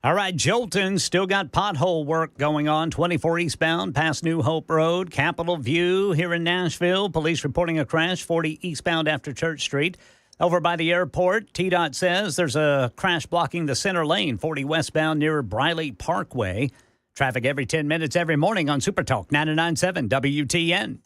All right, Jolton still got pothole work going on. 24 eastbound past New Hope Road, Capitol View here in Nashville. Police reporting a crash 40 eastbound after Church Street. Over by the airport, TDOT says there's a crash blocking the center lane, 40 westbound near Briley Parkway. Traffic every 10 minutes every morning on Super Talk 99.7 WTN.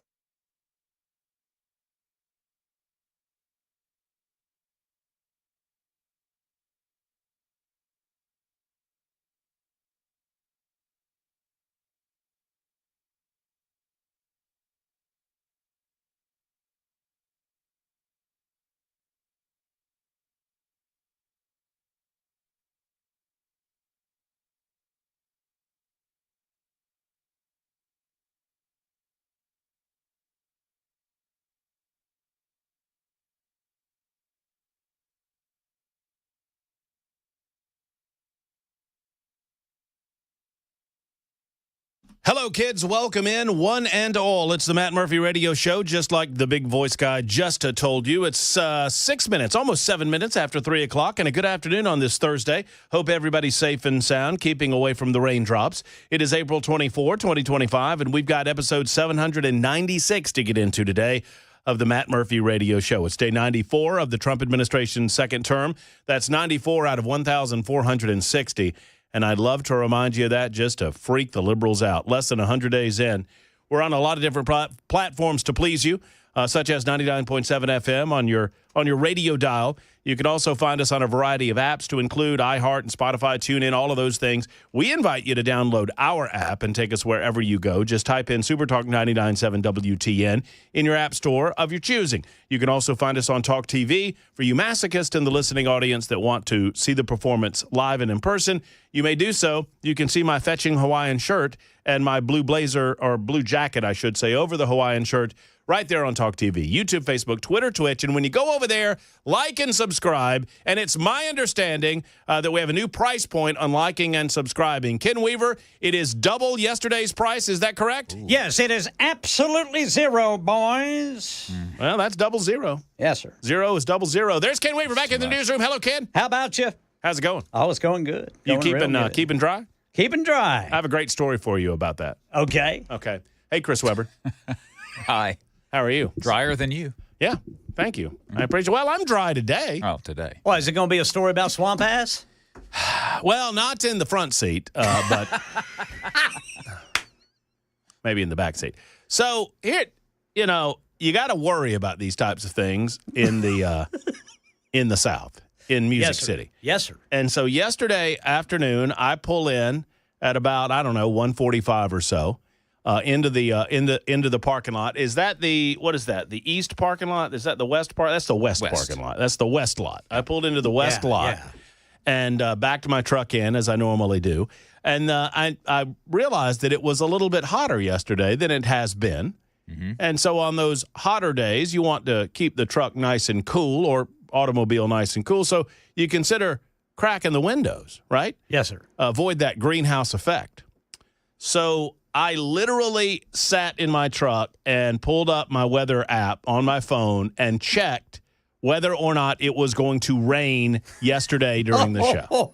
Hello, kids. Welcome in, one and all. It's the Matt Murphy Radio Show, just like the big voice guy just told you. It's 6 minutes, almost 7 minutes after 3 o'clock, and a good afternoon on this Thursday. Hope everybody's safe and sound, keeping away from the raindrops. It is April 24, 2025, and we've got episode 796 to get into today of the Matt Murphy Radio Show. It's day 94 of the Trump administration's second term. That's 94 out of 1,460. And I'd love to remind you of that just to freak the liberals out. Less than 100 days in. We're on a lot of different platforms to please you, such as 99.7 FM on your radio dial. You can also find us on a variety of apps to include iHeart and Spotify, TuneIn, all of those things. We invite you to download our app and take us wherever you go. Just type in Supertalk 99.7 WTN in your app store of your choosing. You can also find us on Talk TV for you masochists in the listening audience that want to see the performance live and in person. You may do so. You can see my fetching Hawaiian shirt and my blue blazer, or blue jacket, I should say, over the Hawaiian shirt right there on Talk TV, YouTube, Facebook, Twitter, Twitch. And when you go over there, like and subscribe. And it's my understanding that we have a new price point on liking and subscribing. Ken Weaver, it is double yesterday's price. Is that correct? Ooh. Yes, it is absolutely zero, boys. Well, that's double zero. Yes, sir. Zero is double zero. There's Ken Weaver back in the newsroom. Hello, Ken. How about you? How's it going? Oh, it's going good. You keeping dry? Keeping dry. I have a great story for you about that. Okay. Hey, Chris Webber. Hi. How are you? Drier than you. Yeah, thank you. I appreciate it. Well, I'm dry today. Oh, today. Well, is it going to be a story about swamp ass? Well, not in the front seat, but maybe in the back seat. So here, you got to worry about these types of things in the South, in Music City. Yes, sir. And so yesterday afternoon, I pull in at about 1:45 or so. Into the parking lot. Is that what is that? The east parking lot? Is that the west part? That's the west parking lot. That's the west lot. I pulled into the west lot and backed my truck in as I normally do. And I realized that it was a little bit hotter yesterday than it has been. Mm-hmm. And so on those hotter days, you want to keep the truck nice and cool, or automobile nice and cool. So you consider cracking the windows, right? Yes, sir. Avoid that greenhouse effect. So I literally sat in my truck and pulled up my weather app on my phone and checked whether or not it was going to rain yesterday during the show.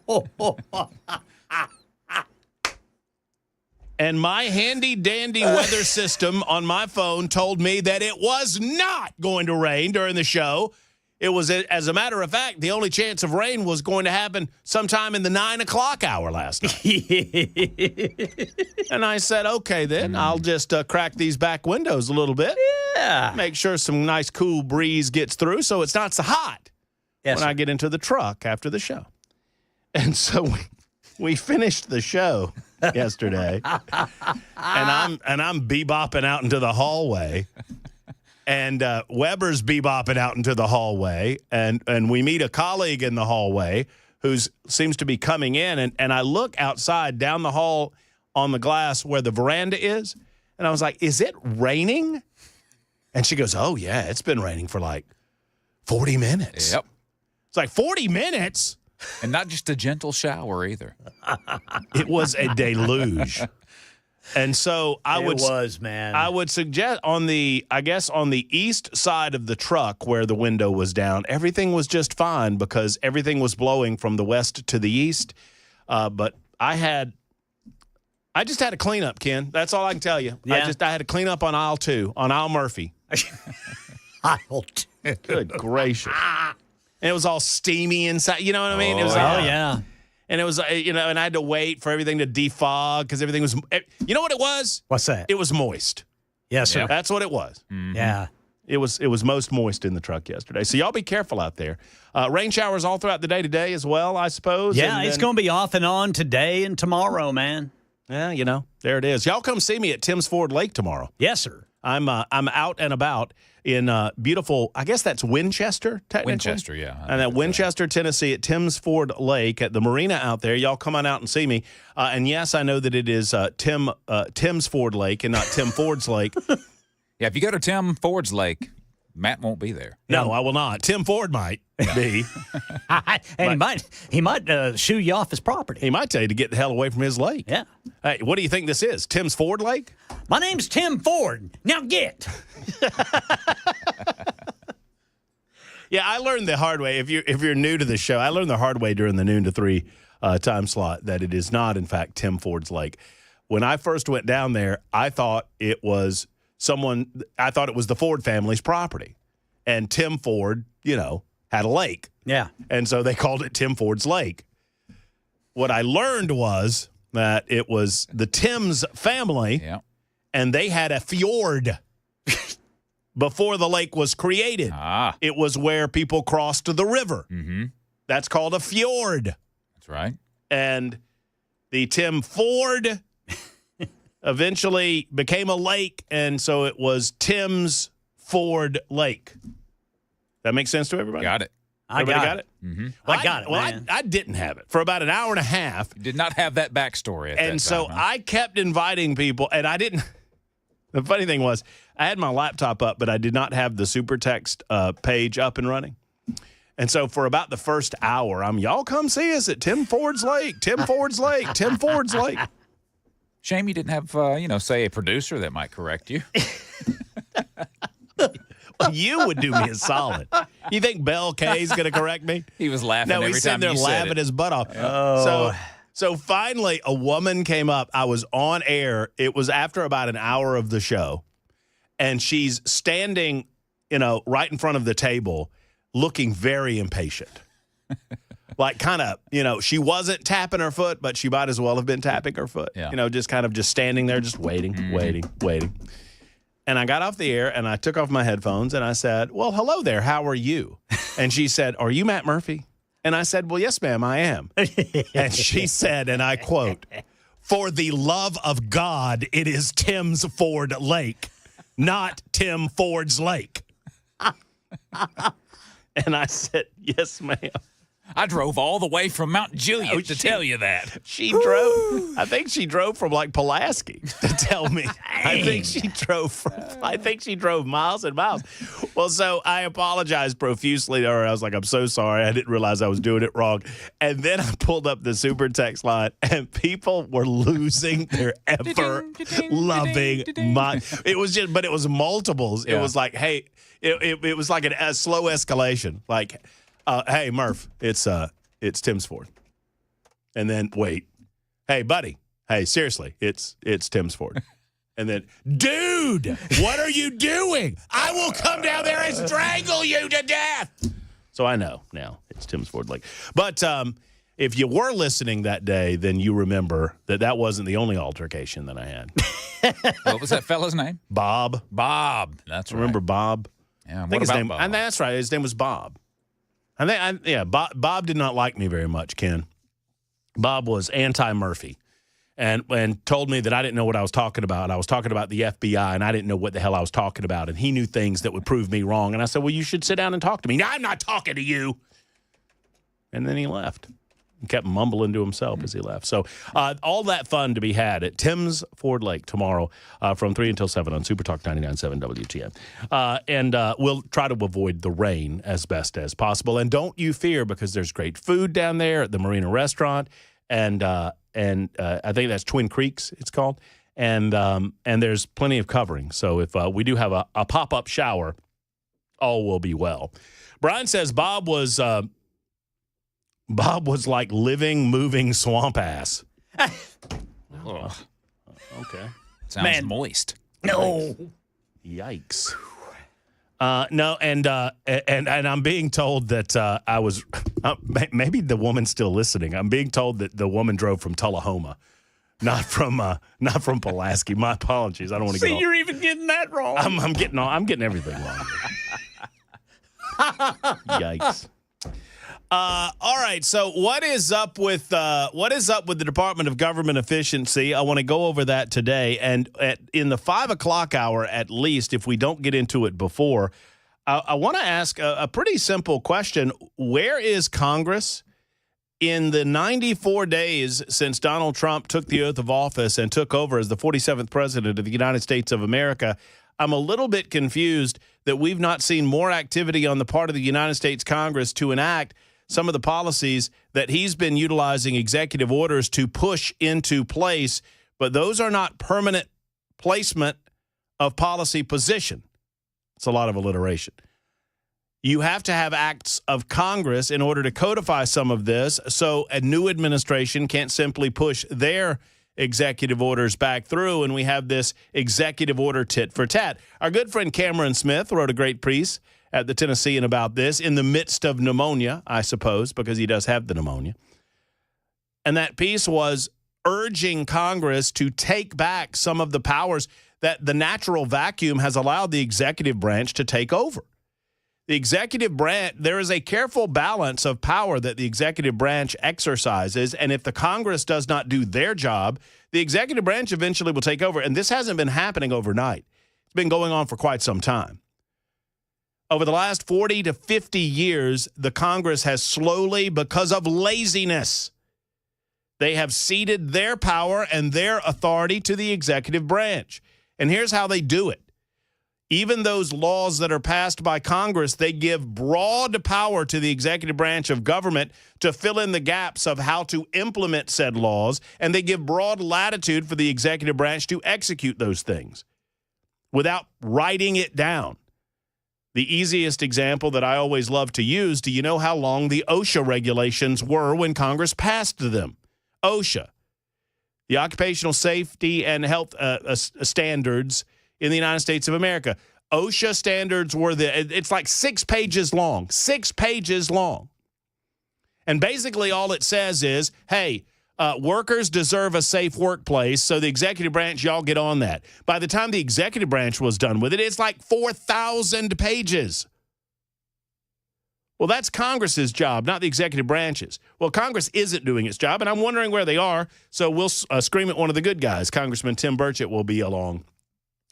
And my handy-dandy weather system on my phone told me that it was not going to rain during the show. It was, as a matter of fact, the only chance of rain was going to happen sometime in the 9 o'clock hour last night. And I said, okay, then I'll just crack these back windows a little bit. Yeah. Make sure some nice cool breeze gets through so it's not so hot when I get into the truck after the show. And so we finished the show yesterday, and I'm bebopping out into the hallway. And Weber's bebopping out into the hallway, and we meet a colleague in the hallway who seems to be coming in, and I look outside down the hall on the glass where the veranda is, and I was like, is it raining? And she goes, oh, yeah, it's been raining for like 40 minutes. Yep. It's like 40 minutes? And not just a gentle shower either. It was a deluge. And so I would suggest on the east side of the truck where the window was down, everything was just fine because everything was blowing from the west to the east. But I just had a cleanup, Ken. That's all I can tell you. Yeah. I had a cleanup on aisle 2, on aisle Murphy. Aisle 2. Good gracious. And it was all steamy inside. You know what I mean? It was yeah. And it was, and I had to wait for everything to defog because everything was, you know what it was? What's that? It was moist. Yes, sir. That's what it was. Mm-hmm. Yeah. It was most moist in the truck yesterday. So y'all be careful out there. Rain showers all throughout the day today as well, I suppose. Yeah, it's going to be off and on today and tomorrow, man. Yeah, there it is. Y'all come see me at Tim's Ford Lake tomorrow. Yes, sir. I'm out and about in beautiful, I guess that's Winchester, technically. Winchester, yeah. And at Winchester, Tennessee, at Tim's Ford Lake, at the marina out there. Y'all come on out and see me. And yes, I know that it is Tim's Ford Lake and not Tim Ford's Lake. Yeah, if you go to Tim Ford's Lake, Matt won't be there. No, I will not. Tim Ford might be. And he might shoo you off his property. He might tell you to get the hell away from his lake. Yeah. Hey, what do you think this is? Tim's Ford Lake? My name's Tim Ford. Now get. Yeah, I learned the hard way. If you're new to the show, I learned the hard way during the noon to 3 time slot that it is not, in fact, Tim Ford's Lake. When I first went down there, I thought it was the Ford family's property. And Tim Ford, had a lake. Yeah. And so they called it Tim Ford's Lake. What I learned was that it was the Tim's family, and they had a fjord before the lake was created. It was where people crossed the river. Mm-hmm. That's called a fjord. That's right. And the Tim Ford eventually became a lake, and so it was Tim's Ford Lake. That makes sense to everybody? Got it. Everybody got it? Mm-hmm. I got it, man. I didn't have it for about an hour and a half. You did not have that backstory at that time. And so I kept inviting people, and I didn't. The funny thing was, I had my laptop up, but I did not have the super text page up and running. And so for about the first hour, y'all come see us at Tim Ford's Lake, Tim Ford's Lake, Tim Ford's Lake. Shame you didn't have, say, a producer that might correct you. Well, you would do me a solid. You think Bell K's going to correct me? He was laughing every time you said it. No, he's sitting there laughing his butt off. Oh. So finally, a woman came up. I was on air. It was after about an hour of the show. And she's standing, right in front of the table, looking very impatient. Like kind of, she wasn't tapping her foot, but she might as well have been tapping her foot. Yeah. Just kind of just standing there, just waiting. And I got off the air, and I took off my headphones, and I said, well, hello there. How are you? And she said, are you Matt Murphy? And I said, well, yes, ma'am, I am. And she said, and I quote, for the love of God, it is Tim's Ford Lake, not Tim Ford's Lake. And I said, yes, ma'am. I drove all the way from Mount Juliet to tell you that. She drove. I think she drove from Pulaski to tell me. I think she drove miles and miles. Well, so I apologized profusely to her. I was like, I'm so sorry. I didn't realize I was doing it wrong. And then I pulled up the super text line, and people were losing their ever loving mind. It was multiples. Yeah. It was like, hey, it was like a slow escalation. Like, hey, Murph, it's Tim's Ford. And then, wait. Hey, buddy. Hey, seriously, it's Tim's Ford. And then, dude, what are you doing? I will come down there and strangle you to death. So I know now it's Tim's Ford Lake. But if you were listening that day, then you remember that wasn't the only altercation that I had. What was that fellow's name? Bob. That's right. Remember Bob? Yeah, I think what about Bob? And that's right. His name was Bob. Bob did not like me very much, Ken. Bob was anti-Murphy and told me that I didn't know what I was talking about. I was talking about the FBI, and I didn't know what the hell I was talking about, and he knew things that would prove me wrong. And I said, well, you should sit down and talk to me. No, I'm not talking to you. And then he left. He kept mumbling to himself as he left. So all that fun to be had at Tim's Ford Lake tomorrow from 3 until 7 on Super Talk 99.7 WTN. And we'll try to avoid the rain as best as possible. And don't you fear, because there's great food down there at the Marina Restaurant. And I think that's Twin Creeks, it's called. And there's plenty of covering. So if we do have a pop-up shower, all will be well. Brian says Bob was Bob was like living, moving swamp ass. Oh, Okay. sounds moist. No. Yikes. No, and I'm being told that I was maybe the woman's still listening. I'm being told that the woman drove from Tullahoma, not from Pulaski. My apologies. I don't want to get. See, you're even getting that wrong. I'm getting everything wrong. Yikes. All right. So what is up with the Department of Government Efficiency? I want to go over that today, and in the 5 o'clock hour, at least, if we don't get into it before, I want to ask a pretty simple question: where is Congress in the 94 days since Donald Trump took the oath of office and took over as the 47th president of the United States of America? I'm a little bit confused that we've not seen more activity on the part of the United States Congress to enact some of the policies that he's been utilizing executive orders to push into place, but those are not permanent placement of policy position. It's a lot of alliteration. You have to have acts of Congress in order to codify some of this, so a new administration can't simply push their executive orders back through, and we have this executive order tit for tat. Our good friend Cameron Smith wrote a great piece at the Tennessean about this in the midst of pneumonia, I suppose, because he does have the pneumonia. And that piece was urging Congress to take back some of the powers that the natural vacuum has allowed the executive branch to take over. The executive branch, there is a careful balance of power that the executive branch exercises, and if the Congress does not do their job, the executive branch eventually will take over. And this hasn't been happening overnight. It's been going on for quite some time. Over the last 40 to 50 years, the Congress has slowly, because of laziness, they have ceded their power and their authority to the executive branch. And here's how they do it. Even those laws that are passed by Congress, they give broad power to the executive branch of government to fill in the gaps of how to implement said laws, and they give broad latitude for the executive branch to execute those things without writing it down. The easiest example that I always love to use, do you know how long the OSHA regulations were when Congress passed them? OSHA, the Occupational Safety and Health Standards in the United States of America. OSHA standards were it's like 6 pages long, 6 pages long. And basically all it says is, hey, workers deserve a safe workplace, so the executive branch, y'all get on that. By the time the executive branch was done with it, it's like 4,000 pages. Well, that's Congress's job, not the executive branch's. Well, Congress isn't doing its job, and I'm wondering where they are, so we'll scream at one of the good guys. Congressman Tim Burchett will be along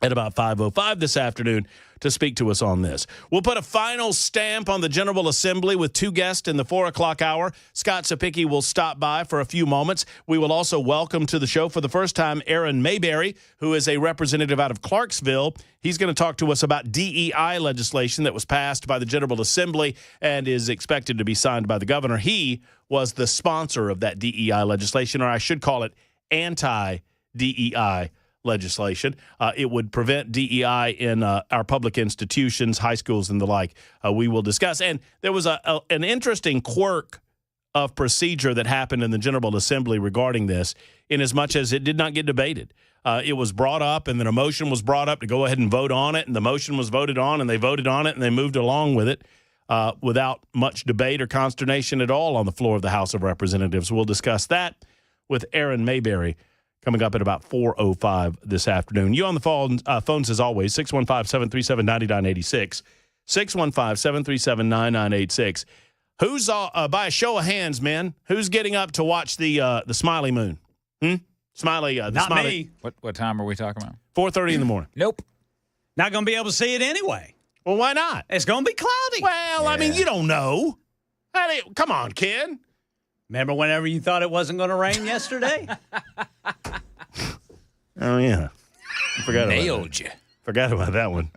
at about 5:05 this afternoon to speak to us on this. We'll put a final stamp on the General Assembly with 2 guests in the 4 o'clock hour. Scott Sapicki will stop by for a few moments. We will also welcome to the show for the first time Aaron Mayberry, who is a representative out of Clarksville. He's going to talk to us about DEI legislation that was passed by the General Assembly and is expected to be signed by the governor. He was the sponsor of that DEI legislation, or I should call it anti-DEI legislation. It would prevent DEI in our public institutions, high schools, and the like. We will discuss. And there was an interesting quirk of procedure that happened in the General Assembly regarding this, in as much as it did not get debated. It was brought up, and then a motion was brought up to go ahead and vote on it, and the motion was voted on, and they voted on it, and they moved along with it without much debate or consternation at all on the floor of the House of Representatives. We'll discuss that with Aaron Mayberry coming up at about 4:05 this afternoon. You on the phones as always, 615-737-9986, 615-737-9986. Who's, by a show of hands, man, who's getting up to watch the Smiley Moon? Smiley, Not Smiley. me. What time are we talking about? 4:30 in the morning. Nope. Not going to be able to see it anyway. Well, why not? It's going to be cloudy. Well, I mean, you don't know. Come on, kid. Remember whenever you thought it wasn't going to rain yesterday? Oh, yeah. Forgot about that one.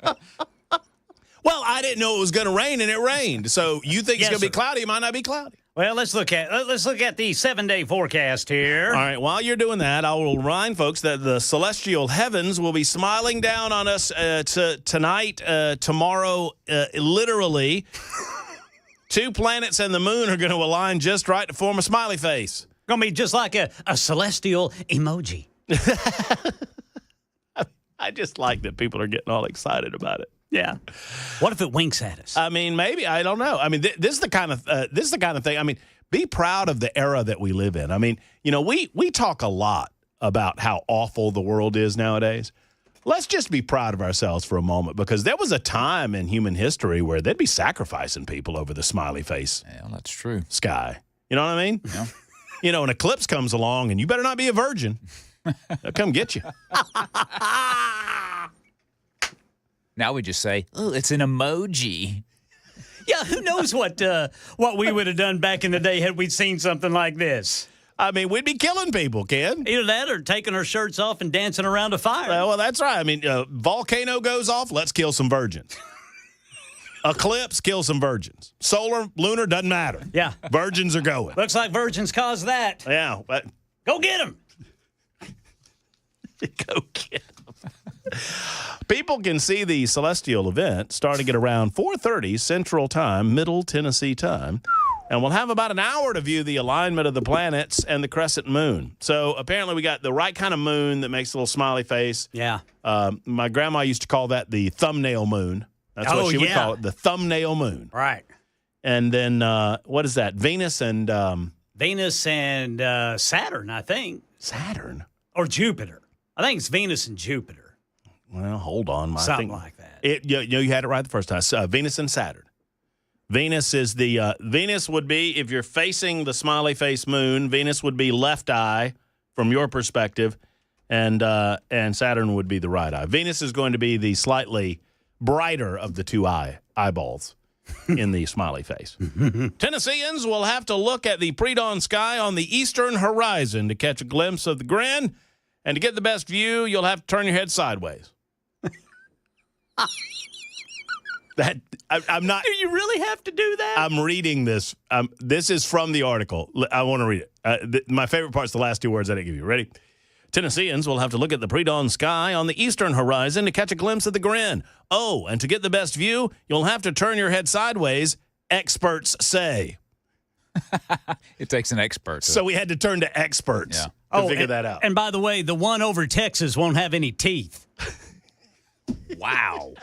Well, I didn't know it was going to rain, and it rained. So you think it's going to be cloudy? It might not be cloudy. Well, let's look at the 7-day forecast here. All right. While you're doing that, I will remind folks that the celestial heavens will be smiling down on us tonight, tomorrow, literally. two planets and the moon are going to align just right to form a smiley face. Going to be just like a celestial emoji. I just like that people are getting all excited about it. Yeah. What if it winks at us? I mean, maybe. I don't know. I mean, this is the kind of thing. I mean, be proud of the era that we live in. I mean, we talk a lot about how awful the world is nowadays. Let's just be proud of ourselves for a moment, because there was a time in human history where they'd be sacrificing people over the smiley face. Yeah, that's true. Sky. You know what I mean? Yeah. An eclipse comes along, and you better not be a virgin. They'll come get you. Now we just say, oh, it's an emoji. Yeah, who knows what we would have done back in the day had we seen something like this. I mean, we'd be killing people, Ken. Either that or taking our shirts off and dancing around a fire. Well, that's right. I mean, volcano goes off, let's kill some virgins. Eclipse, kill some virgins. Solar, lunar, doesn't matter. Yeah. Virgins are going. Looks like virgins caused that. Yeah. But Go get them. go get them. People can see the celestial event starting at around 4:30 Central Time, Middle Tennessee time. And we'll have about an hour to view the alignment of the planets and the crescent moon. So apparently we got the right kind of moon that makes a little smiley face. Yeah. My grandma used to call that the thumbnail moon. That's what she would call it, the thumbnail moon. Right. And then what is that? Venus and Saturn, I think. Saturn? Or Jupiter. I think it's Venus and Jupiter. Well, hold on. Something like that. You had it right the first time. Venus and Saturn. Venus is the Venus would be, if you're facing the smiley face moon, Venus would be left eye from your perspective, and Saturn would be the right eye. Venus is going to be the slightly brighter of the two eyeballs in the smiley face. Tennesseans will have to look at the pre-dawn sky on the eastern horizon to catch a glimpse of the Grand, and to get the best view, you'll have to turn your head sideways. I'm not. Do you really have to do that? I'm reading this. This is from the article. I want to read it. My favorite part's the last two words I didn't give you. Ready? Tennesseans will have to look at the pre-dawn sky on the eastern horizon to catch a glimpse of the Grand. Oh, and to get the best view, you'll have to turn your head sideways, experts say. It takes an expert. So we had to turn to experts to figure that out. And by the way, the one over Texas won't have any teeth. Wow.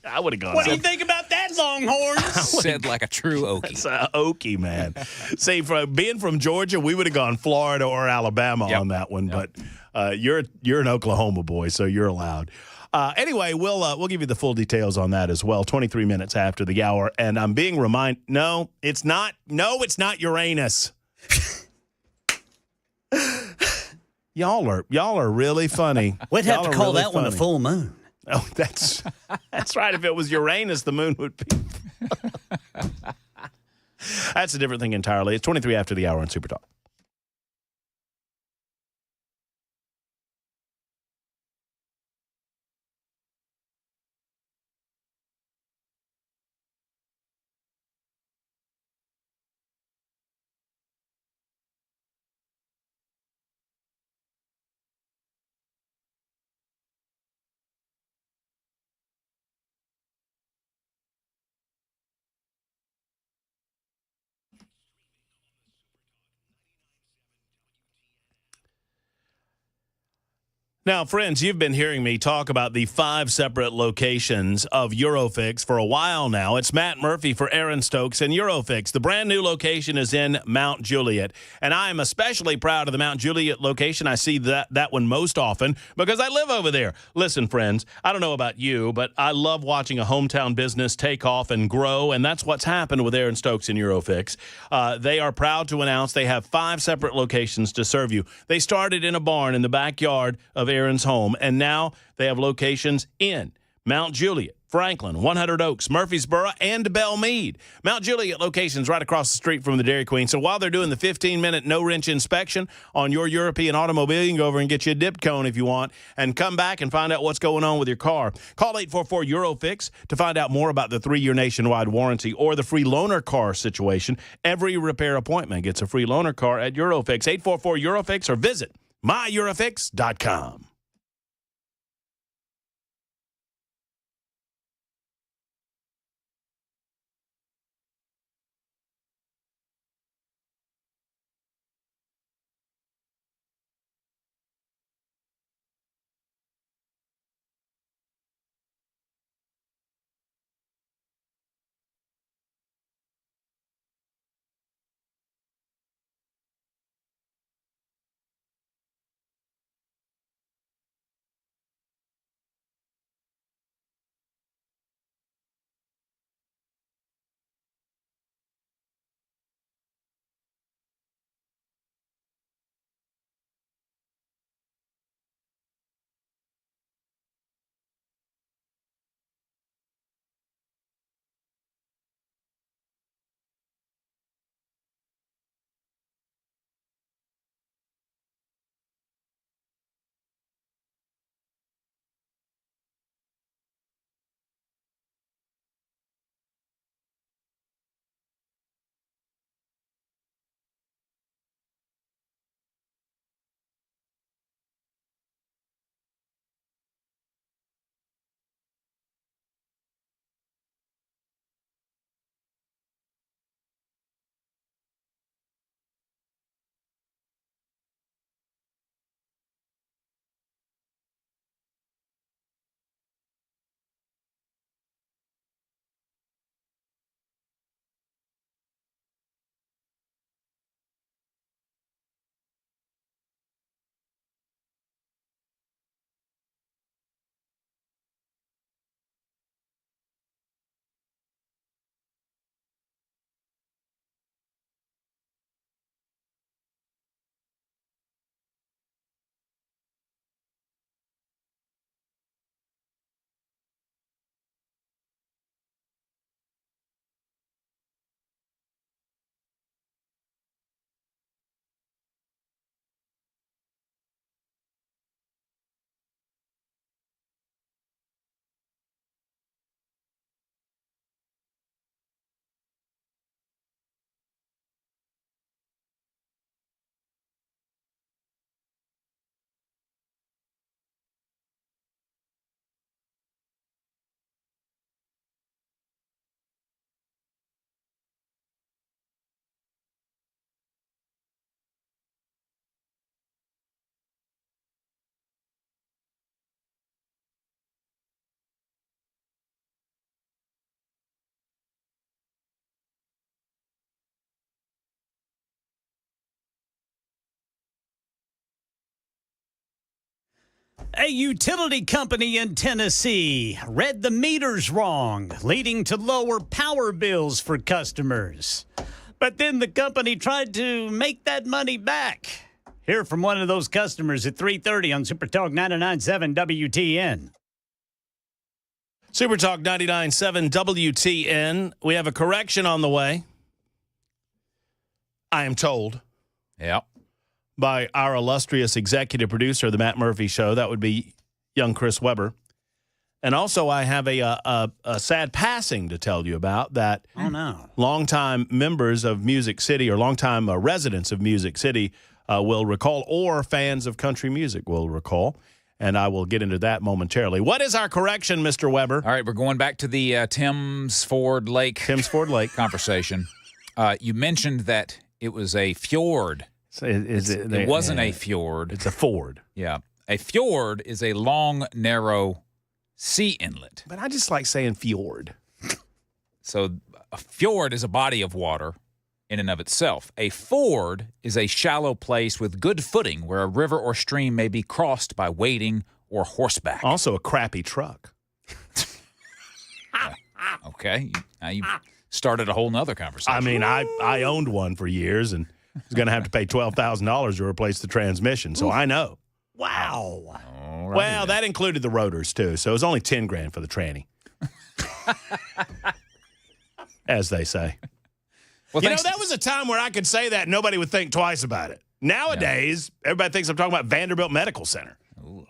I would have gone. What do you think about that, Longhorns? Said like a true Okie. It's a Okie, man. See, being from Georgia, we would have gone Florida or Alabama on that one. Yep. But you're an Oklahoma boy, so you're allowed. Anyway, we'll give you the full details on that as well. 23 minutes after the hour, and I'm being reminded. No, it's not. No, it's not Uranus. Y'all are really funny. We'd have to call that one a full moon. Oh, that's right. If it was Uranus, the moon would be. That's a different thing entirely. It's 23 after the hour on Super Talk. Now, friends, you've been hearing me talk about the 5 separate locations of Eurofix for a while now. It's Matt Murphy for Aaron Stokes and Eurofix. The brand new location is in Mount Juliet, and I am especially proud of the Mount Juliet location. I see that one most often because I live over there. Listen, friends, I don't know about you, but I love watching a hometown business take off and grow, and that's what's happened with Aaron Stokes and Eurofix. They are proud to announce they have 5 separate locations to serve you. They started in a barn in the backyard of Aaron's home, and now they have locations in Mount Juliet, Franklin, 100 Oaks, Murfreesboro, and Belmead. Mount Juliet locations right across the street from the Dairy Queen. So while they're doing the 15-minute no-wrench inspection on your European automobile, you can go over and get you a dip cone if you want and come back and find out what's going on with your car. Call 844-EUROFIX to find out more about the 3-year nationwide warranty or the free loaner car situation. Every repair appointment gets a free loaner car at Eurofix. 844-EUROFIX or visit myEurofix.com. A utility company in Tennessee read the meters wrong, leading to lower power bills for customers. But then the company tried to make that money back. Hear from one of those customers at 3:30 on Super Talk 99.7 WTN. Super Talk 99.7 WTN. We have a correction on the way, I am told. Yep. By our illustrious executive producer of the Matt Murphy Show. That would be young Chris Webber. And also I have a sad passing to tell you about that. Oh, no. Longtime members of Music City or longtime residents of Music City will recall, or fans of country music will recall. And I will get into that momentarily. What is our correction, Mr. Weber? All right, we're going back to the Tim's Ford Lake conversation. You mentioned that it was a fjord. It wasn't a fjord. It's a ford. Yeah. A fjord is a long, narrow sea inlet. But I just like saying fjord. So a fjord is a body of water in and of itself. A ford is a shallow place with good footing where a river or stream may be crossed by wading or horseback. Also a crappy truck. Okay. Now you started a whole nother conversation. I mean, I owned one for years and was going to have to pay $12,000 to replace the transmission, so I know. Wow. Alrighty Well, then. that included the rotors, too, so it was only $10,000 for the tranny. As they say. Well, That was a time where I could say that and nobody would think twice about it. Nowadays, everybody thinks I'm talking about Vanderbilt Medical Center. Ooh.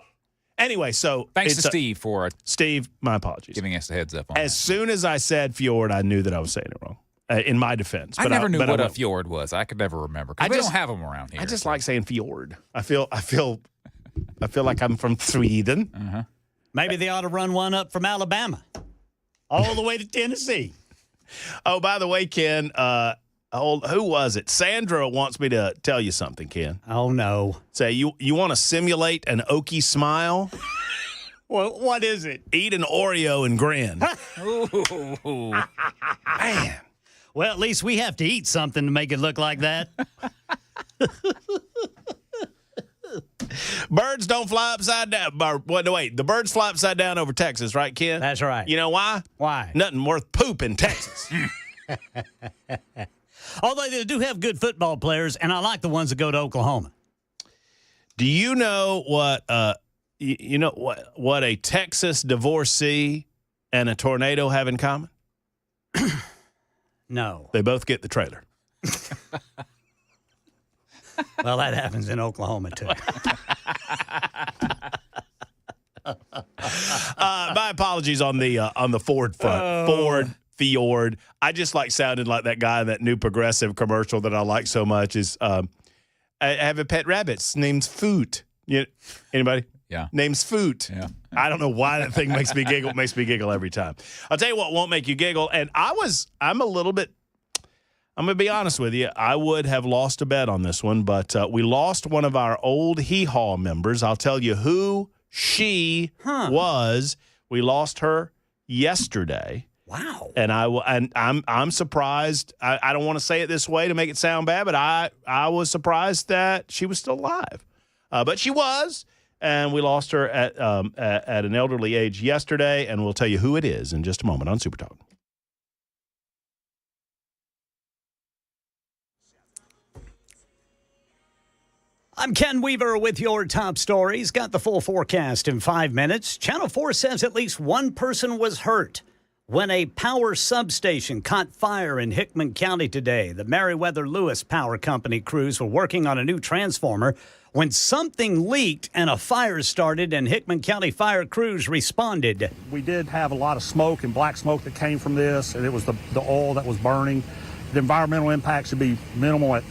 Anyway, so Thanks to Steve for Steve, my apologies. giving us the heads up on As that. soon as I said fjord, I knew that I was saying it wrong. In my defense, I never knew but what a fjord was. I could never remember. 'Cause we don't have them around here. I just like saying fjord. I feel like I'm from Sweden. Maybe they ought to run one up from Alabama all the way to Tennessee. Oh, by the way, Ken, who was it? Sandra wants me to tell you something, Ken. Oh, no. Say, you want to simulate an Okie smile? Well, what is it? Eat an Oreo and grin. Ooh. Man. Well, at least we have to eat something to make it look like that. Birds don't fly upside down. Wait, the birds fly upside down over Texas, right, Ken? That's right. You know why? Why? Nothing worth poop in Texas. Although they do have good football players, and I like the ones that go to Oklahoma. Do you know what what a Texas divorcee and a tornado have in common? No. They both get the trailer. Well, that happens in Oklahoma, too. My apologies on the Ford front. Ford, fjord. I just sounded like that guy in that new Progressive commercial that I like so much is I have a pet rabbit. His name's Foot. Anybody? Yeah. Name's Foot. Yeah. I don't know why that thing makes me giggle. It makes me giggle every time. I'll tell you what won't make you giggle. And I'm going to be honest with you. I would have lost a bet on this one, but we lost one of our old hee-haw members. I'll tell you who she was. We lost her yesterday. Wow. And I'm surprised. I don't want to say it this way to make it sound bad, but I was surprised that she was still alive. But she was, and we lost her at an elderly age yesterday, and we'll tell you who it is in just a moment on Super Talk. I'm Ken Weaver with your top stories. Got the full forecast in 5 minutes. Channel 4 says at least one person was hurt when a power substation caught fire in Hickman County today. The Meriwether Lewis Power Company crews were working on a new transformer when something leaked and a fire started, and Hickman County fire crews responded. We did have a lot of smoke and black smoke that came from this, and it was the oil that was burning. The environmental impact should be minimal at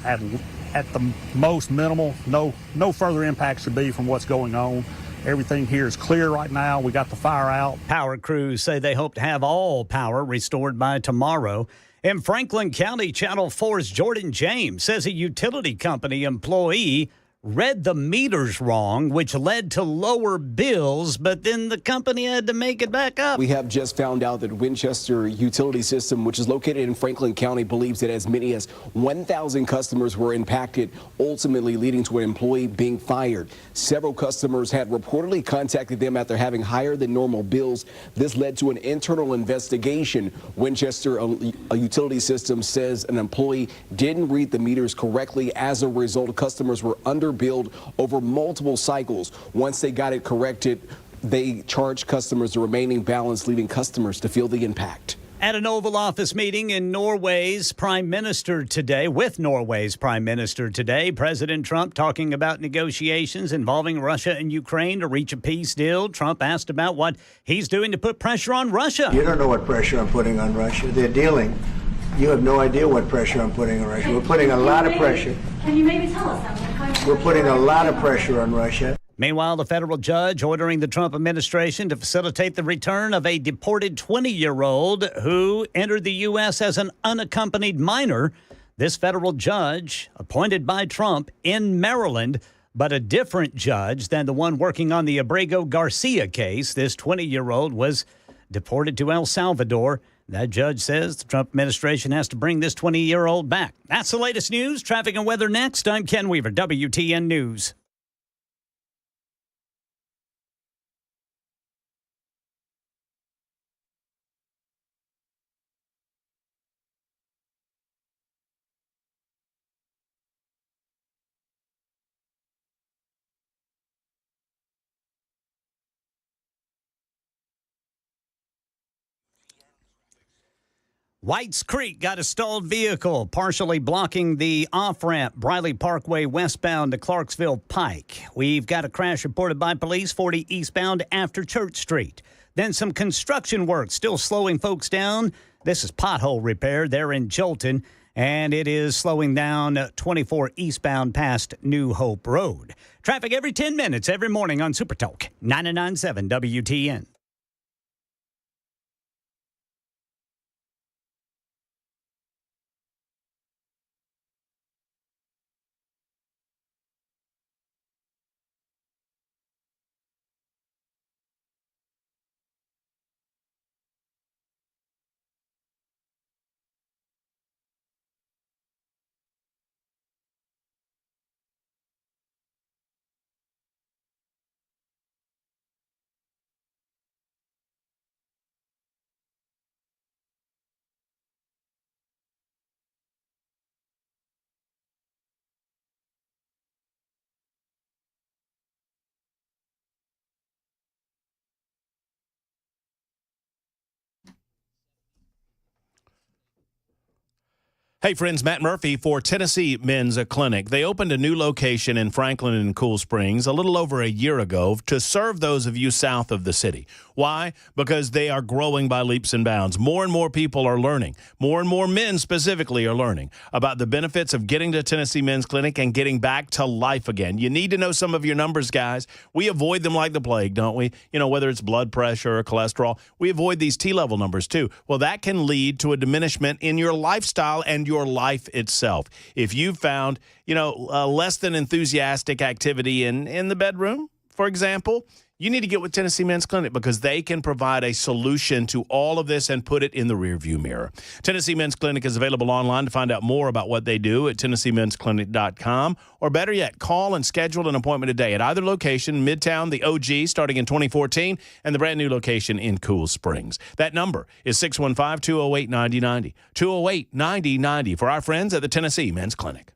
the most minimal. No further impact should be from what's going on. Everything here is clear right now. We got the fire out. Power crews say they hope to have all power restored by tomorrow. In Franklin County, Channel 4's Jordan James says a utility company employee read the meters wrong, which led to lower bills, but then the company had to make it back up. We have just found out that Winchester Utility System, which is located in Franklin County, believes that as many as 1,000 customers were impacted, ultimately leading to an employee being fired. Several customers had reportedly contacted them after having higher than normal bills. This led to an internal investigation. Winchester Utility System says an employee didn't read the meters correctly. As a result, customers were underbilled over multiple cycles. Once they got it corrected, they charged customers the remaining balance, leaving customers to feel the impact. At an Oval Office meeting in Norway's Prime Minister today, President Trump talking about negotiations involving Russia and Ukraine to reach a peace deal. Trump asked about what he's doing to put pressure on Russia. You don't know what pressure I'm putting on Russia. They're dealing. You have no idea what pressure I'm putting on Russia. We're putting a lot of pressure. Can you maybe tell us that? We're putting a lot of pressure on Russia. Meanwhile, the federal judge ordering the Trump administration to facilitate the return of a deported 20-year-old who entered the U.S. as an unaccompanied minor. This federal judge, appointed by Trump in Maryland, but a different judge than the one working on the Abrego Garcia case. This 20-year-old was deported to El Salvador. That judge says the Trump administration has to bring this 20-year-old back. That's the latest news. Traffic and weather next. I'm Ken Weaver, WTN News. Whites Creek got a stalled vehicle partially blocking the off-ramp Briley Parkway westbound to Clarksville Pike. We've got a crash reported by police 40 eastbound after Church Street. Then some construction work still slowing folks down. This is pothole repair there in Jolton, and it is slowing down 24 eastbound past New Hope Road. Traffic every 10 minutes every morning on Super Talk 99.7 WTN. Hey, friends, Matt Murphy for Tennessee Men's Clinic. They opened a new location in Franklin and Cool Springs a little over a year ago to serve those of you south of the city. Why? Because they are growing by leaps and bounds. More and more people are learning. More and more men specifically are learning about the benefits of getting to Tennessee Men's Clinic and getting back to life again. You need to know some of your numbers, guys. We avoid them like the plague, don't we? You know, whether it's blood pressure or cholesterol, we avoid these T-level numbers too. Well, that can lead to a diminishment in your lifestyle and your life itself. If you've found, less than enthusiastic activity in the bedroom, for example, you need to get with Tennessee Men's Clinic because they can provide a solution to all of this and put it in the rearview mirror. Tennessee Men's Clinic is available online to find out more about what they do at TennesseeMen'sClinic.com, or better yet, call and schedule an appointment today at either location, Midtown, the OG, starting in 2014, and the brand new location in Cool Springs. That number is 615-208-9090, 208-9090 for our friends at the Tennessee Men's Clinic.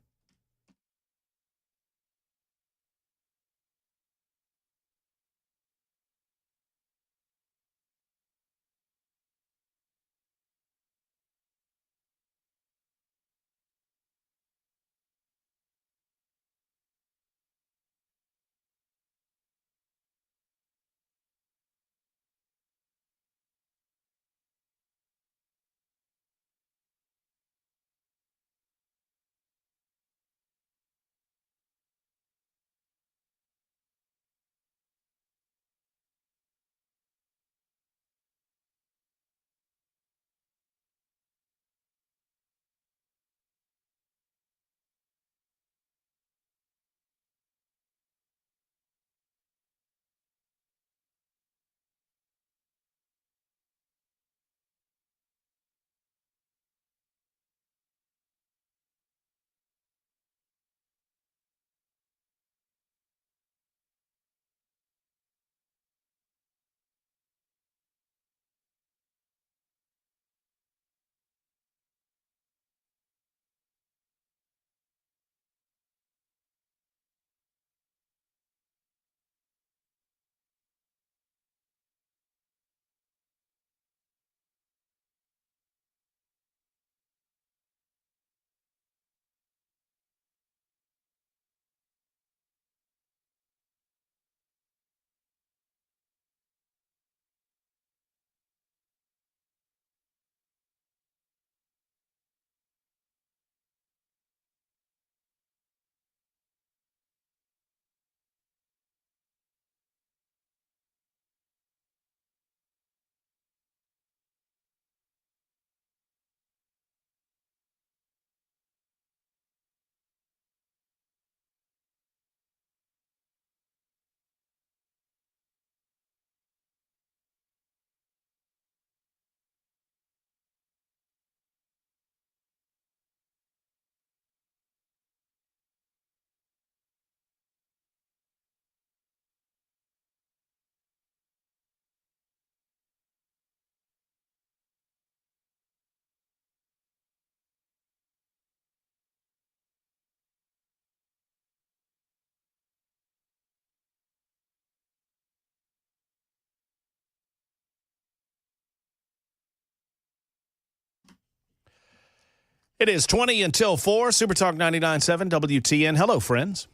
It is 20 until 4, Super Talk 99.7 WTN. Hello, friends.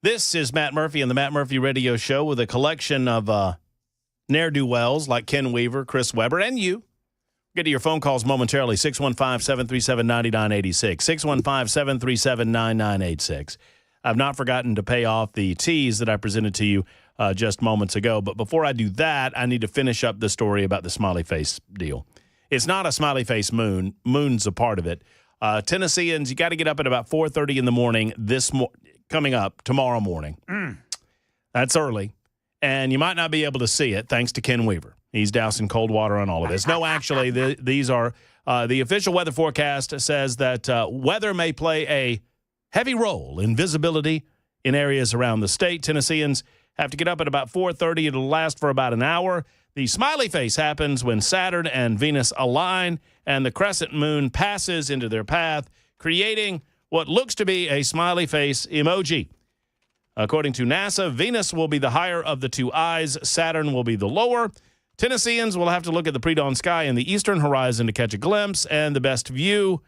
This is Matt Murphy and the Matt Murphy Radio Show with a collection of ne'er-do-wells like Ken Weaver, Chris Webber, and you. Get to your phone calls momentarily, 615-737-9986, 615-737-9986. I've not forgotten to pay off the teas that I presented to you just moments ago, but before I do that, I need to finish up the story about the smiley face deal. It's not a smiley face moon. Moon's a part of it. Tennesseans, you got to get up at about 4:30 in the morning coming up tomorrow morning. That's early, and you might not be able to see it thanks to Ken Weaver. He's dousing cold water on all of this. No, actually, these are the official weather forecast says that weather may play a heavy role in visibility in areas around the state. Tennesseans have to get up at about 4:30. It'll last for about an hour. The smiley face happens when Saturn and Venus align and the crescent moon passes into their path, creating what looks to be a smiley face emoji. According to NASA, Venus will be the higher of the two eyes. Saturn will be the lower. Tennesseans will have to look at the pre-dawn sky in the eastern horizon to catch a glimpse and the best view.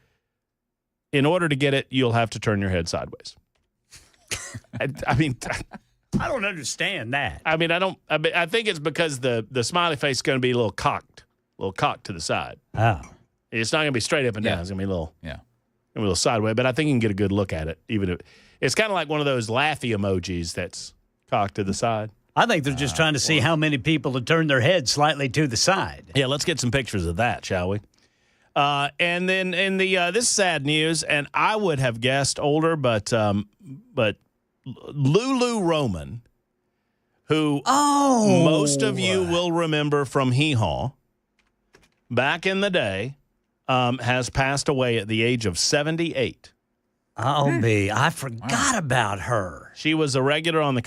In order to get it, you'll have to turn your head sideways. I mean, I don't understand that. I think it's because the smiley face is going to be a little cocked to the side. Oh. It's not going to be straight up and down. Yeah. It's going to be a little sideways. But I think you can get a good look at it. Even if it's kind of like one of those laughy emojis that's cocked to the side. I think they're just trying to see how many people have turned their head slightly to the side. Yeah, let's get some pictures of that, shall we? And then in the this is sad news, and I would have guessed older, but Lulu Roman, who most of you will remember from Hee Haw back in the day, has passed away at the age of 78. I forgot about her. She was a regular on the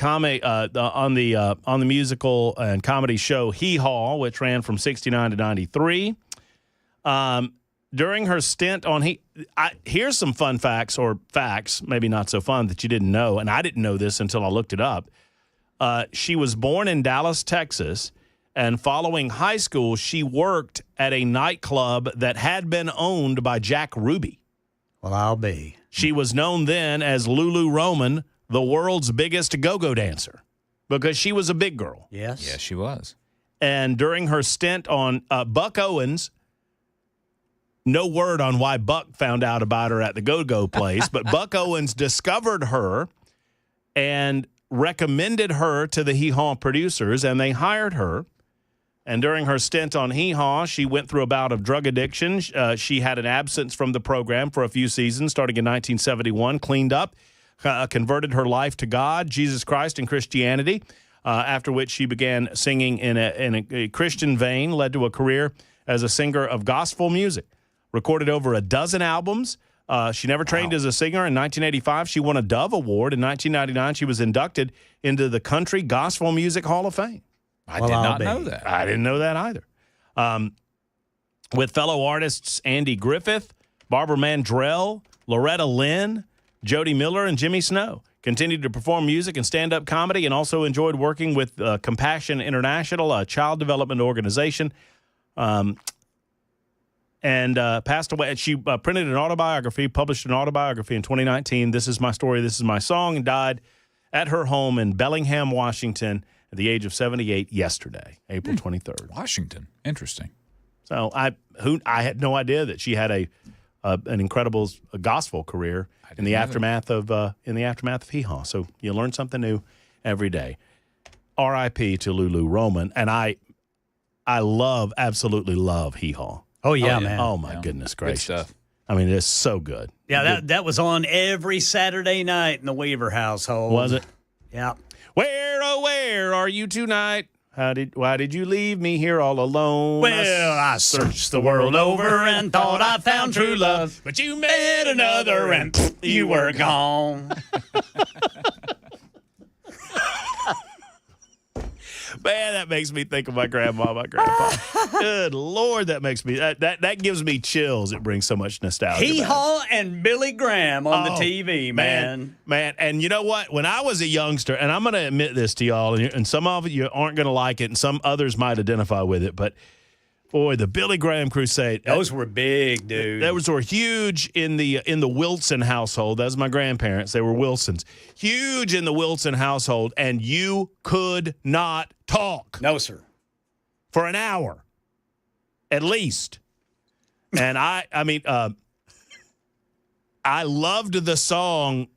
musical and comedy show Hee Haw, which ran from 69 to 93. During her stint on here's some fun facts, maybe not so fun, that you didn't know, and I didn't know this until I looked it up. She was born in Dallas, Texas, and following high school, she worked at a nightclub that had been owned by Jack Ruby. Well, I'll be. She was known then as Lulu Roman, the world's biggest go-go dancer, because she was a big girl. Yes. Yes, she was. And during her stint on Buck Owens, no word on why Buck found out about her at the go-go place, but Buck Owens discovered her and recommended her to the Hee Haw producers, and they hired her. And during her stint on Hee Haw, she went through a bout of drug addiction. She had an absence from the program for a few seasons, starting in 1971, cleaned up, converted her life to God, Jesus Christ, and Christianity, after which she began singing in a Christian vein, led to a career as a singer of gospel music. Recorded over a dozen albums. She never trained as a singer. In 1985, she won a Dove Award. In 1999, she was inducted into the Country Gospel Music Hall of Fame. I did not know that. I didn't know that either. With fellow artists Andy Griffith, Barbara Mandrell, Loretta Lynn, Jody Miller, and Jimmy Snow. Continued to perform music and stand-up comedy, and also enjoyed working with Compassion International, a child development organization, and passed away. She printed an autobiography, published an autobiography in 2019, This Is My Story, This Is My Song, and died at her home in Bellingham, Washington, at the age of 78 yesterday, April 23rd. Washington. Interesting. So I had no idea that she had an incredible gospel career in the aftermath of Hee Haw. So you learn something new every day. R.I.P. to Lulu Roman, and I absolutely love Hee Haw. Oh yeah, man. Oh my goodness gracious. Good stuff. I mean, it's so good. Yeah, that was on every Saturday night in the Weaver household. Was it? Yeah. Where, oh, where are you tonight? Why did you leave me here all alone? Well, I searched the world over and thought I found true love, but you met another and you were gone. Man, that makes me think of my grandma, my grandpa. Good Lord, that makes me that gives me chills. It brings so much nostalgia. Hee Haw and Billy Graham on the TV, man. And you know what? When I was a youngster, and I'm going to admit this to y'all, and some of you aren't going to like it, and some others might identify with it, but Boy, the Billy Graham Crusade. Those were big, dude. Those were huge in the Wilson household. That's my grandparents. They were Wilsons. Huge in the Wilson household, and you could not talk. No, sir. For an hour, at least. And I loved the song,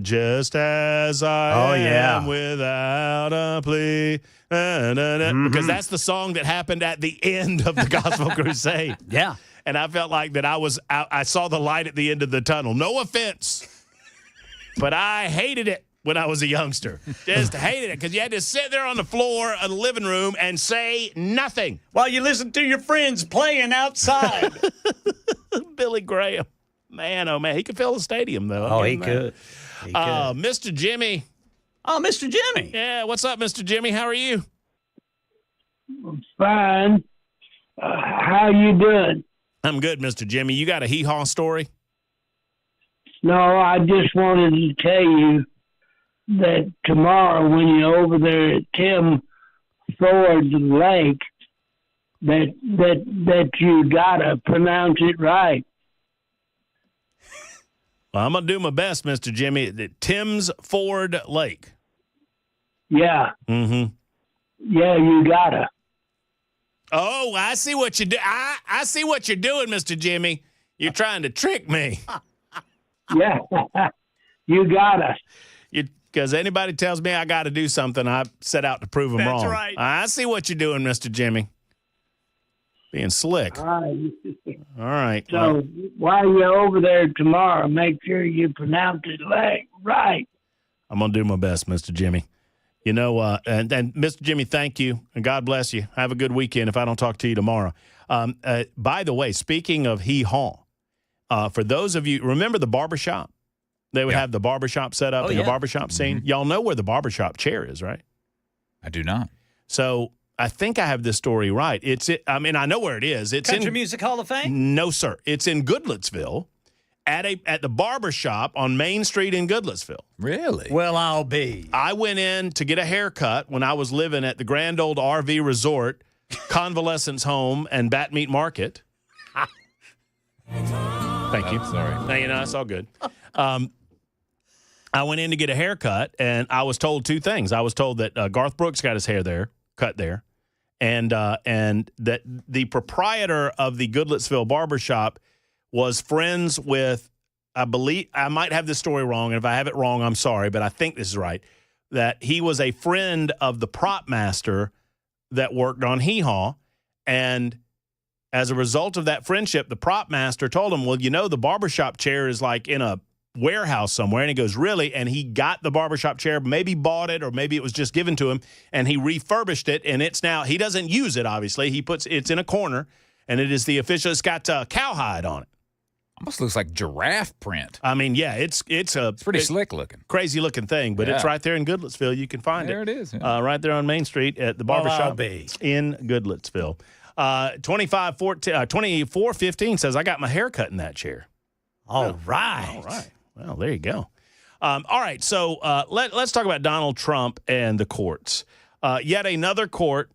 Just As I Am Without a Plea. Because that's the song that happened at the end of the Gospel Crusade. Yeah. And I felt like that I saw the light at the end of the tunnel. No offense, but I hated it when I was a youngster. Just hated it because you had to sit there on the floor of the living room and say nothing. While you listen to your friends playing outside. Billy Graham. Man, oh, man. He could fill the stadium, though. Oh, he could. Mr. Jimmy. Oh, Mr. Jimmy. Yeah, what's up, Mr. Jimmy? How are you? Fine. How you doing? I'm good, Mr. Jimmy. You got a hee-haw story? No, I just wanted to tell you that tomorrow when you're over there at Tim Ford's Lake, that you gotta pronounce it right. Well, I'm going to do my best, Mr. Jimmy. At Tim's Ford Lake. Yeah. Mm-hmm. Yeah, you gotta. Oh, I see what you do. I see what you're doing, Mr. Jimmy. You're trying to trick me. Yeah. You gotta. Because anybody tells me I got to do something, I set out to prove them wrong. That's right. I see what you're doing, Mr. Jimmy. Being slick. All right. So while you're over there tomorrow, make sure you pronounce it right. I'm going to do my best, Mr. Jimmy. You know, and Mr. Jimmy, thank you, and God bless you. Have a good weekend if I don't talk to you tomorrow. By the way, speaking of hee-haw, for those of you, remember the barbershop? They would have the barbershop set up in the barbershop scene. Y'all know where the barbershop chair is, right? I do not. So I think I have this story right. I know where it is. It's Country in Music Hall of Fame? No, sir. It's in Goodlettsville at the barbershop on Main Street in Goodlettsville. Really? Well, I'll be. I went in to get a haircut when I was living at the Grand Old RV Resort, Convalescence Home, and Bat Meat Market. Thank you. Sorry. No, it's all good. I went in to get a haircut, and I was told two things. I was told that Garth Brooks got his hair cut there, and that the proprietor of the Goodlettsville barbershop was friends with, I believe, I might have this story wrong, and if I have it wrong, I'm sorry, but I think this is right, that he was a friend of the prop master that worked on Hee Haw, and as a result of that friendship, the prop master told him, well, the barbershop chair is like in a warehouse somewhere. And he goes, really? And he got the barbershop chair, maybe bought it, or maybe it was just given to him, and he refurbished it, and it's now, he doesn't use it, obviously. It's in a corner, and it is the official, it's got cowhide on it. Almost looks like giraffe print. I mean, yeah, it's pretty slick looking. Crazy looking thing, but it's right there in Goodlettsville. You can find there it. There it is. Yeah. Right there on Main Street at the barbershop in Goodlettsville. 2415 says, I got my hair cut in that chair. All right. All right. Well, there you go. All right, so let's talk about Donald Trump and the courts. Yet another court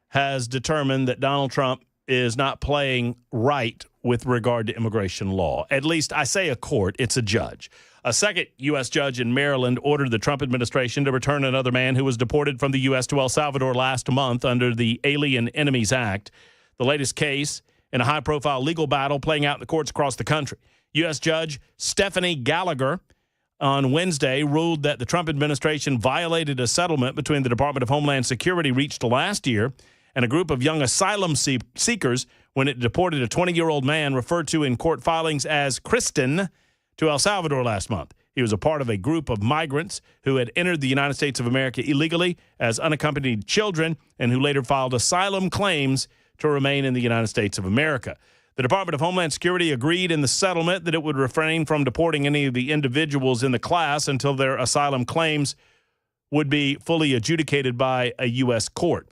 has determined that Donald Trump is not playing right with regard to immigration law. At least I say a court, it's a judge. A second U.S. judge in Maryland ordered the Trump administration to return another man who was deported from the U.S. to El Salvador last month under the Alien Enemies Act, the latest case in a high-profile legal battle playing out in the courts across the country. U.S. Judge Stephanie Gallagher on Wednesday ruled that the Trump administration violated a settlement between the Department of Homeland Security reached last year and a group of young asylum seekers when it deported a 20-year-old man referred to in court filings as Kristen to El Salvador last month. He was a part of a group of migrants who had entered the United States of America illegally as unaccompanied children and who later filed asylum claims to remain in the United States of America. The Department of Homeland Security agreed in the settlement that it would refrain from deporting any of the individuals in the class until their asylum claims would be fully adjudicated by a U.S. court.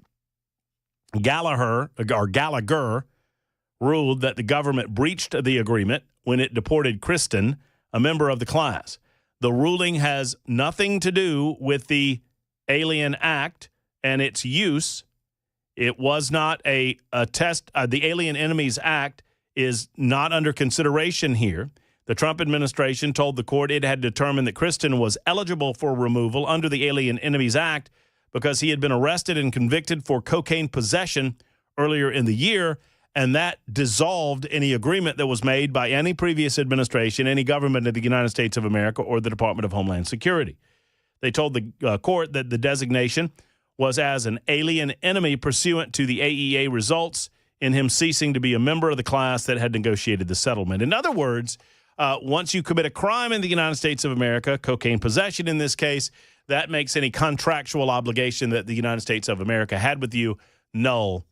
Gallagher ruled that the government breached the agreement when it deported Kristen, a member of the class. The ruling has nothing to do with the Alien Act and its use It was not a test. The Alien Enemies Act is not under consideration here. The Trump administration told the court it had determined that Kristen was eligible for removal under the Alien Enemies Act because he had been arrested and convicted for cocaine possession earlier in the year, and that dissolved any agreement that was made by any previous administration, any government of the United States of America, or the Department of Homeland Security. They told the court that the designation was as an alien enemy pursuant to the AEA results in him ceasing to be a member of the class that had negotiated the settlement. In other words, once you commit a crime in the United States of America, cocaine possession in this case, that makes any contractual obligation that the United States of America had with you null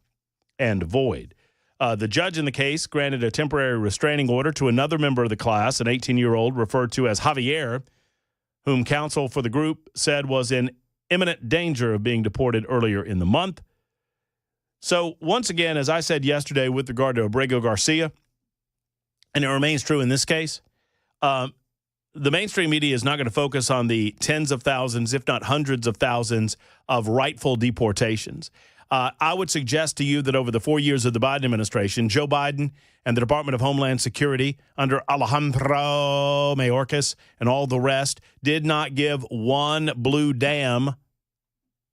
and void. The judge in the case granted a temporary restraining order to another member of the class, an 18-year-old referred to as Javier, whom counsel for the group said was in imminent danger of being deported earlier in the month. So once again, as I said yesterday with regard to Abrego Garcia, and it remains true in this case, the mainstream media is not going to focus on the tens of thousands, if not hundreds of thousands, of rightful deportations. I would suggest to you that over the 4 years of the Biden administration, Joe Biden and the Department of Homeland Security under Alejandro Mayorkas and all the rest did not give one blue damn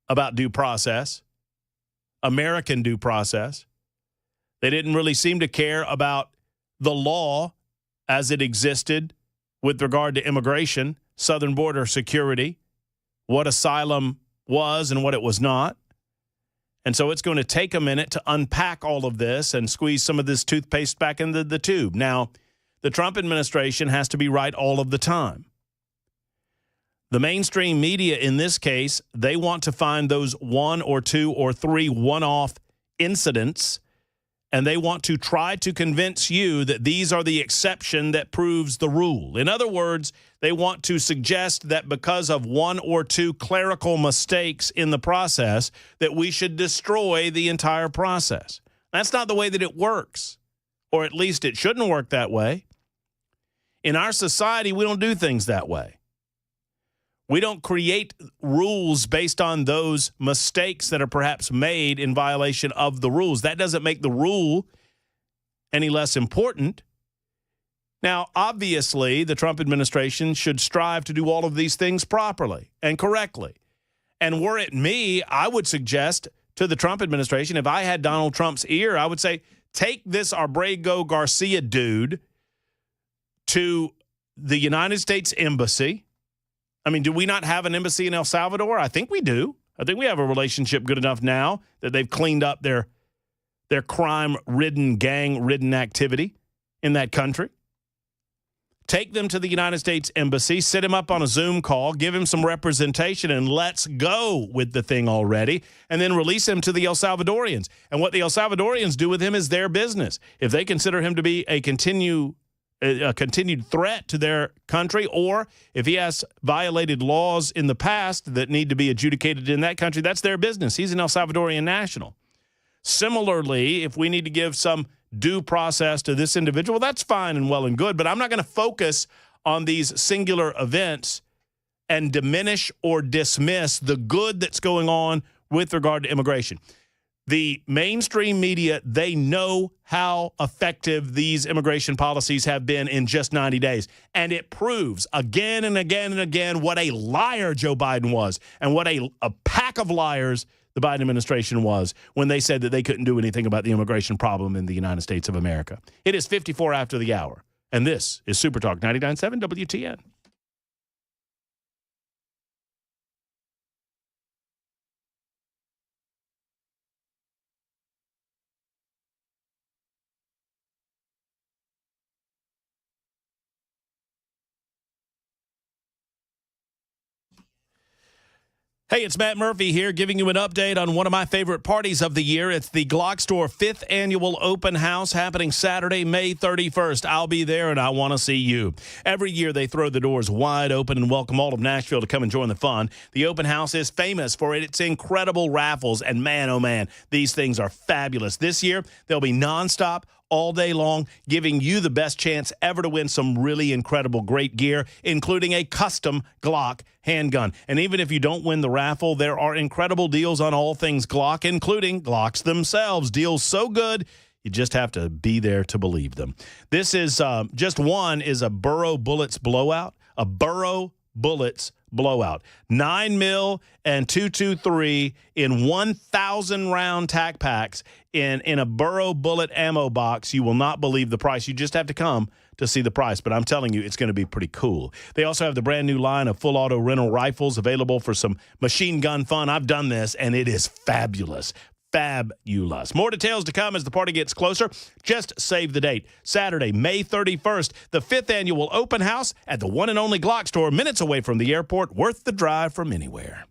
about due process, American due process. They didn't really seem to care about the law as it existed with regard to immigration, southern border security, what asylum was and what it was not. And so it's going to take a minute to unpack all of this and squeeze some of this toothpaste back into the tube. Now, the Trump administration has to be right all of the time. The mainstream media in this case, they want to find those one or two or three one-off incidents, and they want to try to convince you that these are the exception that proves the rule. In other words, they want to suggest that because of one or two clerical mistakes in the process, that we should destroy the entire process. That's not the way that it works, or at least it shouldn't work that way. In our society, we don't do things that way. We don't create rules based on those mistakes that are perhaps made in violation of the rules. That doesn't make the rule any less important. Now, obviously, the Trump administration should strive to do all of these things properly and correctly. And were it me, I would suggest to the Trump administration, if I had Donald Trump's ear, I would say, take this Abrego Garcia dude to the United States Embassy. I mean, do we not have an embassy in El Salvador? I think we do. I think we have a relationship good enough now that they've cleaned up their crime-ridden, gang-ridden activity in that country. Take them to the United States Embassy, sit him up on a Zoom call, give him some representation, and let's go with the thing already, and then release him to the El Salvadorians. And what the El Salvadorians do with him is their business. If they consider him to be a continued threat to their country, or if he has violated laws in the past that need to be adjudicated in that country, that's their business. He's an El Salvadorian national. Similarly, if we need to give some due process to this individual, that's fine and well and good, but I'm not going to focus on these singular events and diminish or dismiss the good that's going on with regard to immigration. The mainstream media, they know how effective these immigration policies have been in just 90 days. And it proves again and again and again what a liar Joe Biden was and what a pack of liars the Biden administration was when they said that they couldn't do anything about the immigration problem in the United States of America. It is 54 after the hour, and this is Super Talk 99.7 WTN. Hey, it's Matt Murphy here giving you an update on one of my favorite parties of the year. It's the Glock Store 5th Annual Open House happening Saturday, May 31st. I'll be there, and I want to see you. Every year, they throw the doors wide open and welcome all of Nashville to come and join the fun. The open house is famous for its incredible raffles, and man, oh man, these things are fabulous. This year, there'll be nonstop all day long, giving you the best chance ever to win some really incredible, great gear, including a custom Glock handgun. And even if you don't win the raffle, there are incredible deals on all things Glock, including Glocks themselves. Deals so good, you just have to be there to believe them. This is just one is a Burrow Bullets blowout, a Burrow Bullets blowout. 9mm and 223 in 1,000 round tac packs in a Burrow bullet ammo box. You will not believe the price. You just have to come to see the price, but I'm telling you, it's going to be pretty cool. They also have the brand new line of full auto rental rifles available for some machine gun fun. I've done this, and it is fabulous. Fabulous. More details to come as the party gets closer. Just save the date. Saturday, May 31st, the 5th annual open house at the one and only Glock store, minutes away from the airport, worth the drive from anywhere.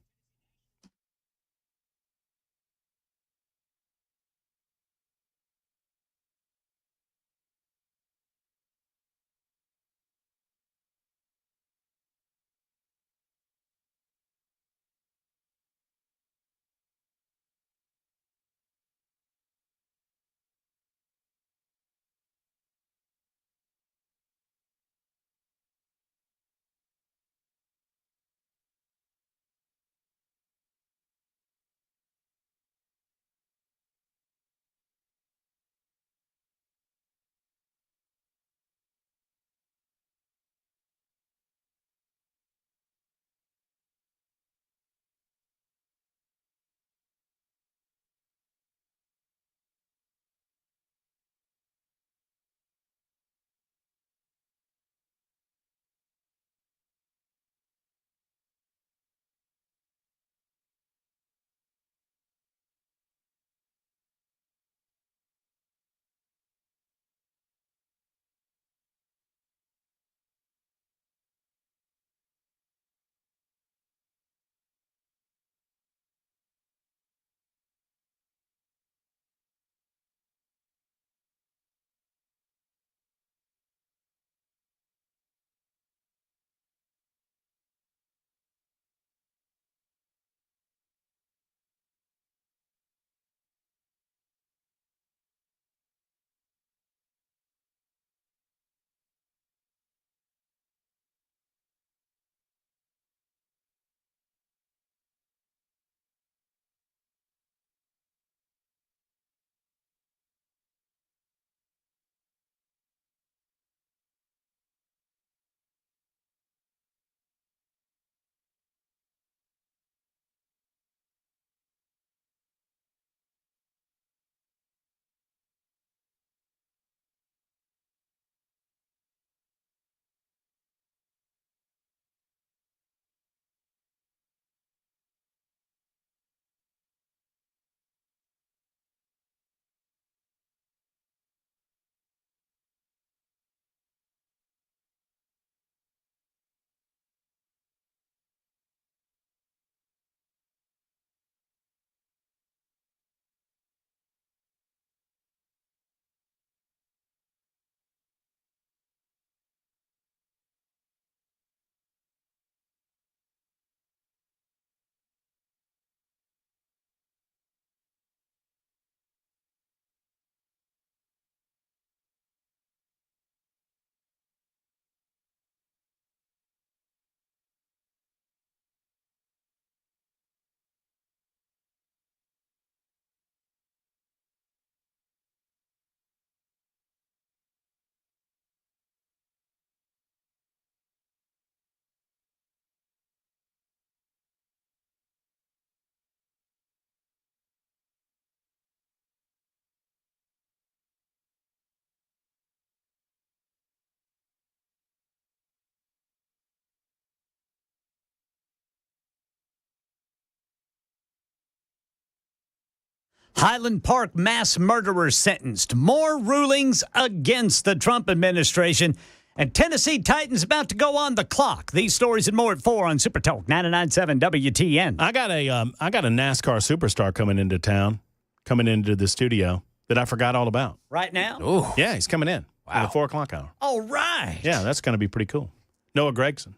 Highland Park mass murderer sentenced. More rulings against the Trump administration. And Tennessee Titans about to go on the clock. These stories and more at 4 on Super Talk 99.7 WTN. I got a NASCAR superstar coming into town, coming into the studio that I forgot all about. Right now? Oh, yeah, he's coming in. Wow. At the 4 o'clock hour. All right. Yeah, that's going to be pretty cool. Noah Gregson.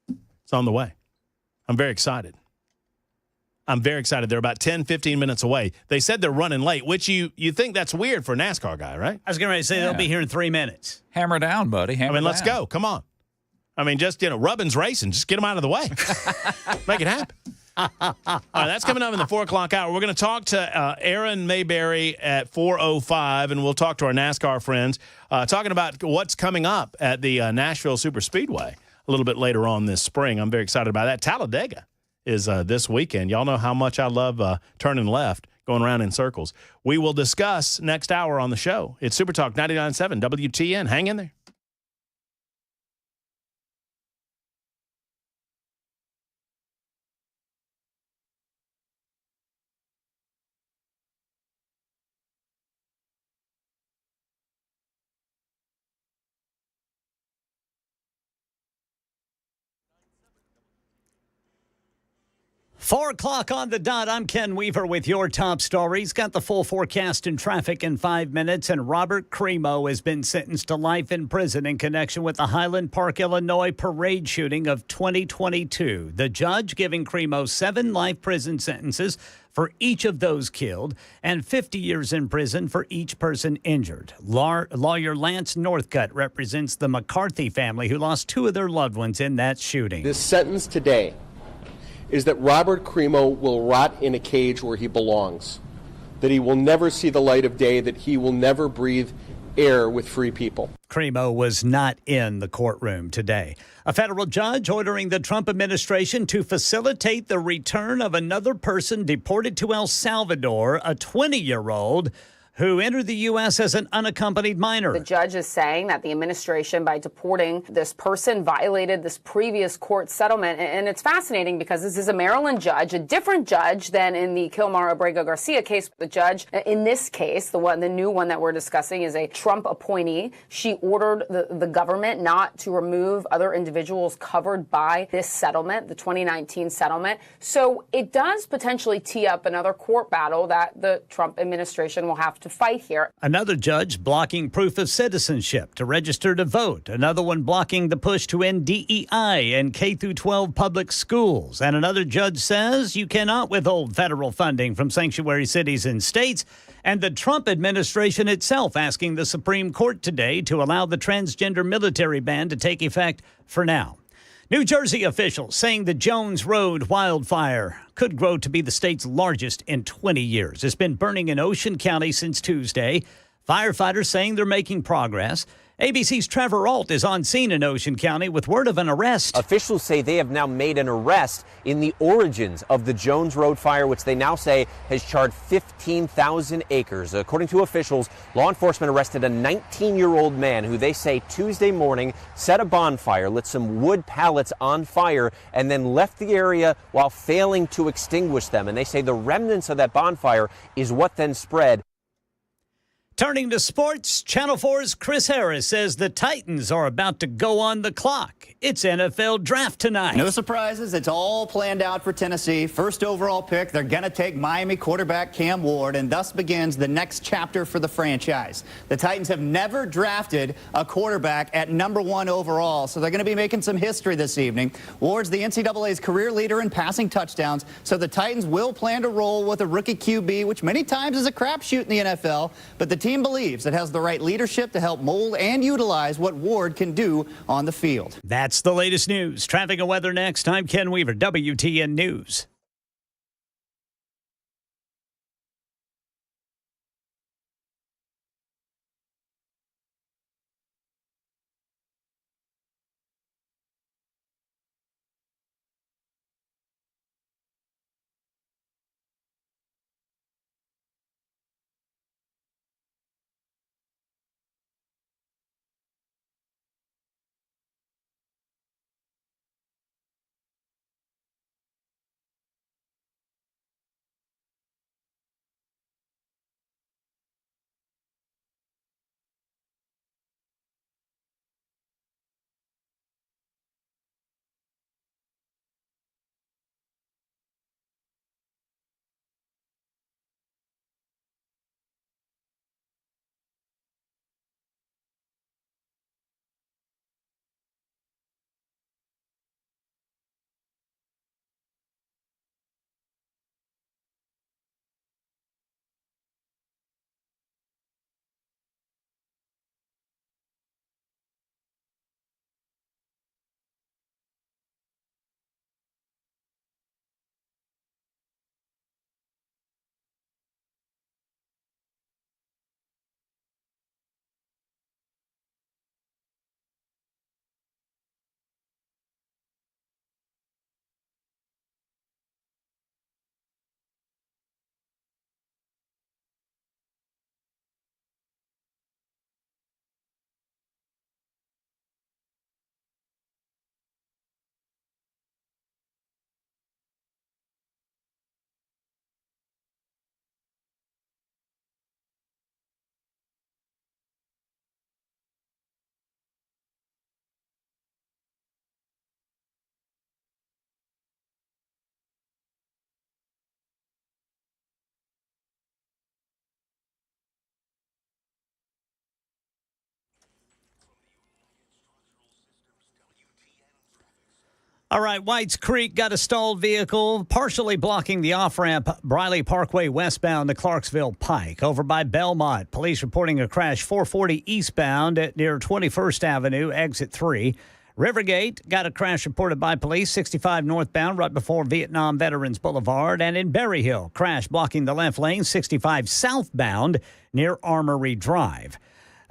It's on the way. I'm very excited. I'm very excited. They're about 10, 15 minutes away. They said they're running late, which you think that's weird for a NASCAR guy, right? I was going to say they'll be here in 3 minutes. Hammer down, buddy. Hammer down. Let's go. Come on. Just, Rubbin's racing. Just get them out of the way. Make it happen. All right, that's coming up in the 4 o'clock hour. We're going to talk to Aaron Mayberry at 4:05, and we'll talk to our NASCAR friends, talking about what's coming up at the Nashville Superspeedway a little bit later on this spring. I'm very excited about that. Talladega is this weekend. Y'all know how much I love turning left, going around in circles. We will discuss next hour on the show. It's Super Talk 99.7 WTN. Hang in there. Four o'clock on the dot. I'm Ken Weaver with your top stories. Got the full forecast and traffic in 5 minutes. And Robert Cremo has been sentenced to life in prison in connection with the Highland Park, Illinois parade shooting of 2022. The judge giving Cremo 7 life prison sentences for each of those killed and 50 years in prison for each person injured. Lawyer Lance Northcutt represents the McCarthy family who lost 2 of their loved ones in that shooting. This sentence today is that Robert Cremo will rot in a cage where he belongs, that he will never see the light of day, that he will never breathe air with free people. Cremo was not in the courtroom today. A federal judge ordering the Trump administration to facilitate the return of another person deported to El Salvador, a 20-year-old who entered the U.S. as an unaccompanied minor. The judge is saying that the administration, by deporting this person, violated this previous court settlement. And it's fascinating because this is a Maryland judge, a different judge than in the Kilmar Abrego Garcia case. The judge in this case, the new one that we're discussing, is a Trump appointee. She ordered the government not to remove other individuals covered by this settlement, the 2019 settlement. So it does potentially tee up another court battle that the Trump administration will have to fight here. Another judge blocking proof of citizenship to register to vote. Another one blocking the push to end DEI in K-12 public schools. And another judge says you cannot withhold federal funding from sanctuary cities and states. And the Trump administration itself asking the Supreme Court today to allow the transgender military ban to take effect for now. New Jersey officials saying the Jones Road wildfire could grow to be the state's largest in 20 years. It's been burning in Ocean County since Tuesday. Firefighters saying they're making progress. ABC's Trevor Ault is on scene in Ocean County with word of an arrest. Officials say they have now made an arrest in the origins of the Jones Road fire, which they now say has charred 15,000 acres. According to officials, law enforcement arrested a 19-year-old man who they say Tuesday morning set a bonfire, lit some wood pallets on fire, and then left the area while failing to extinguish them. And they say the remnants of that bonfire is what then spread. Turning to sports, Channel 4's Chris Harris says the Titans are about to go on the clock. It's NFL draft tonight. No surprises. It's all planned out for Tennessee. First overall pick, they're going to take Miami quarterback Cam Ward, and thus begins the next chapter for the franchise. The Titans have never drafted a quarterback at #1 overall, so they're going to be making some history this evening. Ward's the NCAA's career leader in passing touchdowns, so the Titans will plan to roll with a rookie QB, which many times is a crapshoot in the NFL, but the team believes it has the right leadership to help mold and utilize what Ward can do on the field. That's the latest news. Traffic and weather next. I'm Ken Weaver, WTN News. All right, Whites Creek got a stalled vehicle partially blocking the off-ramp Briley Parkway westbound to Clarksville Pike. Over by Belmont, police reporting a crash 440 eastbound at near 21st Avenue, exit 3. Rivergate got a crash reported by police 65 northbound right before Vietnam Veterans Boulevard. And in Berry Hill, crash blocking the left lane 65 southbound near Armory Drive.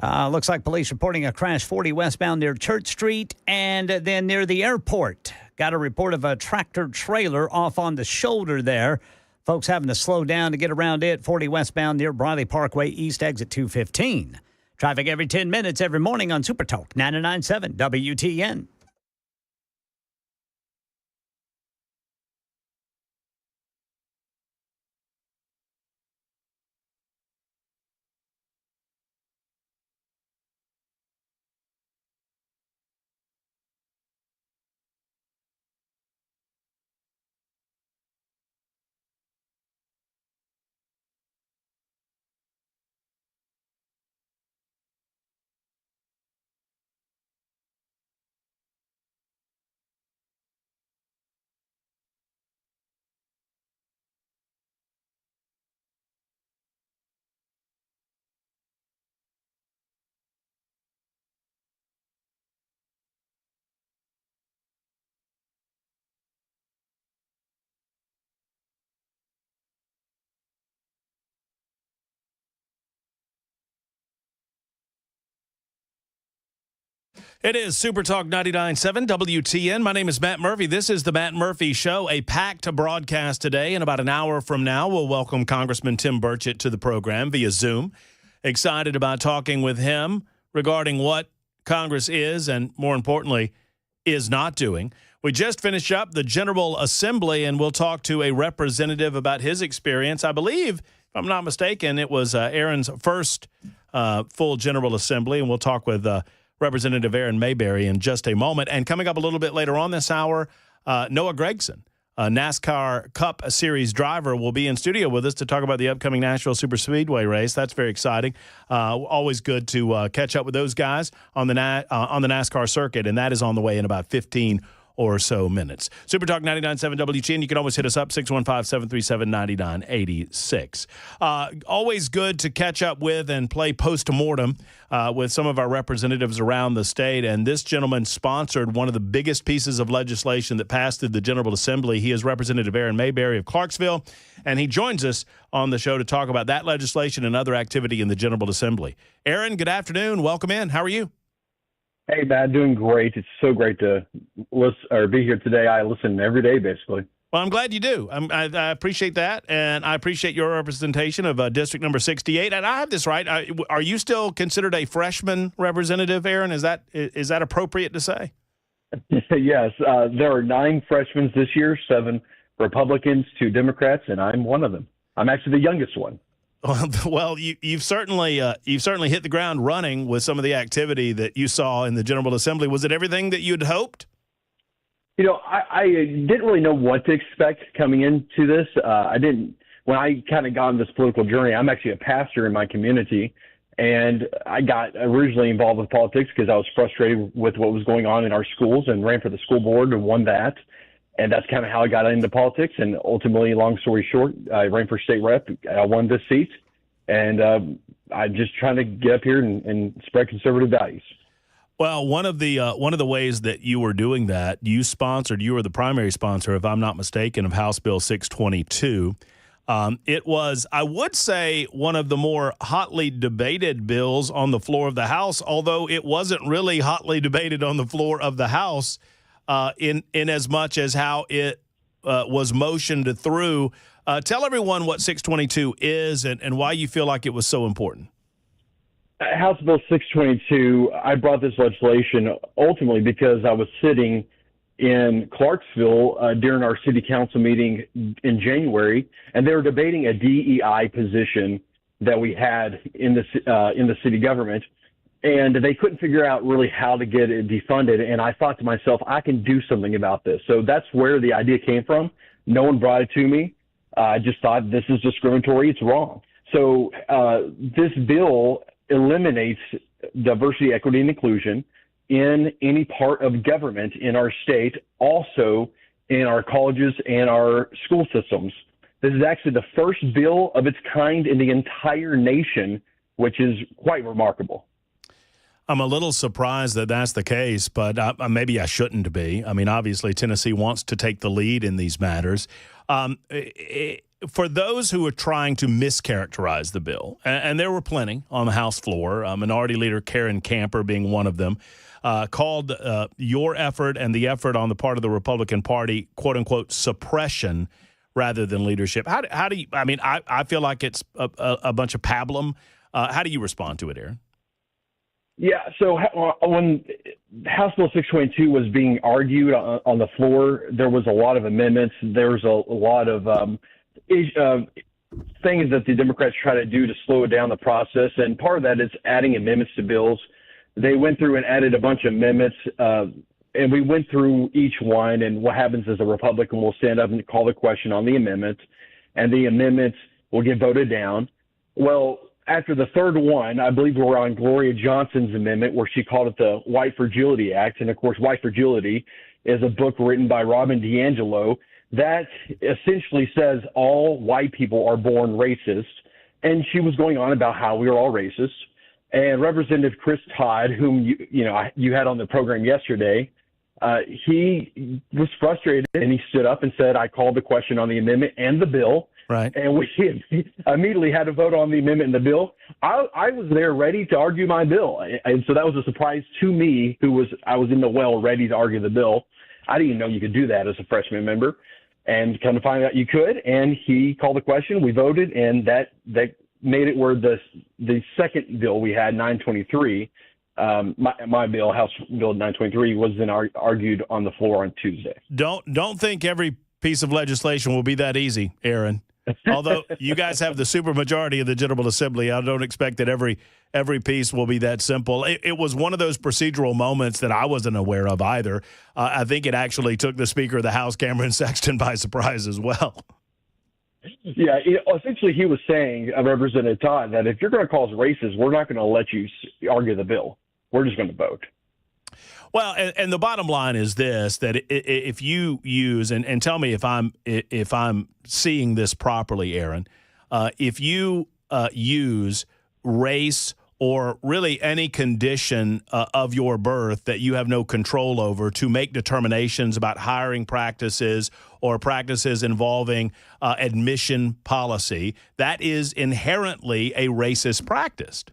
Looks like police reporting a crash 40 westbound near Church Street and then near the airport. Got a report of a tractor trailer off on the shoulder there. Folks having to slow down to get around it. 40 westbound near Briley Parkway East, exit 215. Traffic every 10 minutes every morning on Super Talk 99.7 WTN. It is Super Talk 99.7 WTN. My name is Matt Murphy. This is the Matt Murphy Show, a packed broadcast today. In about an hour from now, we'll welcome Congressman Tim Burchett to the program via Zoom. Excited about talking with him regarding what Congress is and, more importantly, is not doing. We just finished up the General Assembly, and we'll talk to a representative about his experience. I believe, if I'm not mistaken, it was Aaron's first full General Assembly, and we'll talk with Representative Aaron Mayberry in just a moment. And coming up a little bit later on this hour, Noah Gregson, a NASCAR Cup Series driver, will be in studio with us to talk about the upcoming Nashville Superspeedway race. That's very exciting. Always good to catch up with those guys on the NASCAR circuit, and that is on the way in about 15 or so minutes. Super Talk 99.7 WTN. You can always hit us up, 615-737-9986. Always good to catch up with and play post-mortem with some of our representatives around the state. And this gentleman sponsored one of the biggest pieces of legislation that passed through the General Assembly. He is Representative Aaron Mayberry of Clarksville, and he joins us on the show to talk about that legislation and other activity in the General Assembly. Aaron, good afternoon. Welcome in. How are you? Hey, Matt, doing great. It's so great to listen or be here today. I listen every day, basically. Well, I'm glad you do. I appreciate that, and I appreciate your representation of District Number 68. And I have this right. Are you still considered a freshman representative, Aaron? Is that appropriate to say? Yes. There are 9 freshmen this year, 7 Republicans, 2 Democrats, and I'm one of them. I'm actually the youngest one. Well, you've certainly hit the ground running with some of the activity that you saw in the General Assembly. Was it everything that you'd hoped? You know, I didn't really know what to expect coming into this. When I kind of got on this political journey, I'm actually a pastor in my community, and I got originally involved with politics because I was frustrated with what was going on in our schools and ran for the school board and won that. And that's kind of how I got into politics. And ultimately, long story short, I ran for state rep. I won this seat. And I'm just trying to get up here and spread conservative values. Well, one of the ways that you were doing that, you were the primary sponsor, if I'm not mistaken, of House Bill 622. It was, I would say, one of the more hotly debated bills on the floor of the House, although it wasn't really hotly debated on the floor of the House. In as much as how it was motioned through. Tell everyone what 622 is and why you feel like it was so important. House Bill 622, I brought this legislation ultimately because I was sitting in Clarksville during our city council meeting in January, and they were debating a DEI position that we had in the city government. And they couldn't figure out really how to get it defunded. And I thought to myself, I can do something about this. So that's where the idea came from. No one brought it to me. I just thought this is discriminatory. It's wrong. So this bill eliminates diversity, equity, and inclusion. in any part of government in our state, also in our colleges and our school systems. This is actually the first bill of its kind in the entire nation, which is quite remarkable. I'm a little surprised that that's the case, but maybe I shouldn't be. I mean, obviously, Tennessee wants to take the lead in these matters. For those who are trying to mischaracterize the bill, and there were plenty on the House floor, Minority Leader Karen Camper being one of them, called your effort and the effort on the part of the Republican Party, quote unquote, suppression rather than leadership. How do you, I mean, I feel like it's a bunch of pablum. How do you respond to it, Aaron? Yeah, so when House Bill 622 was being argued on the floor, there was a lot of amendments. There was a lot of things that the Democrats try to do to slow down the process, and part of that is adding amendments to bills. They went through and added a bunch of amendments, and we went through each one, and what happens is a Republican will stand up and call the question on the amendment, and the amendments will get voted down. Well, after the third one, I believe we're on Gloria Johnson's amendment where she called it the White Fragility Act. And, of course, White Fragility is a book written by Robin DiAngelo that essentially says all white people are born racist. And she was going on about how we are all racist. And Representative Chris Todd, whom you had on the program yesterday, he was frustrated and he stood up and said, I called the question on the amendment and the bill. Right. And we immediately had to vote on the amendment and the bill. I was there ready to argue my bill. And so that was a surprise to me, I was in the well ready to argue the bill. I didn't even know you could do that as a freshman member. And come to find out you could. And he called the question, we voted, and that made it where the second bill we had, 923, my bill, House Bill 923, was then argued on the floor on Tuesday. Don't think every piece of legislation will be that easy, Aaron. Although you guys have the supermajority of the General Assembly, I don't expect that every piece will be that simple. It was one of those procedural moments that I wasn't aware of either. I think it actually took the Speaker of the House, Cameron Sexton, by surprise as well. Yeah, essentially he was saying, Representative Todd, that if you're going to call us racist, we're not going to let you argue the bill. We're just going to vote. Well, and the bottom line is this: that if you use and tell me if I'm seeing this properly, Aaron, if you use race or really any condition of your birth that you have no control over to make determinations about hiring practices or practices involving admission policy, that is inherently a racist practice.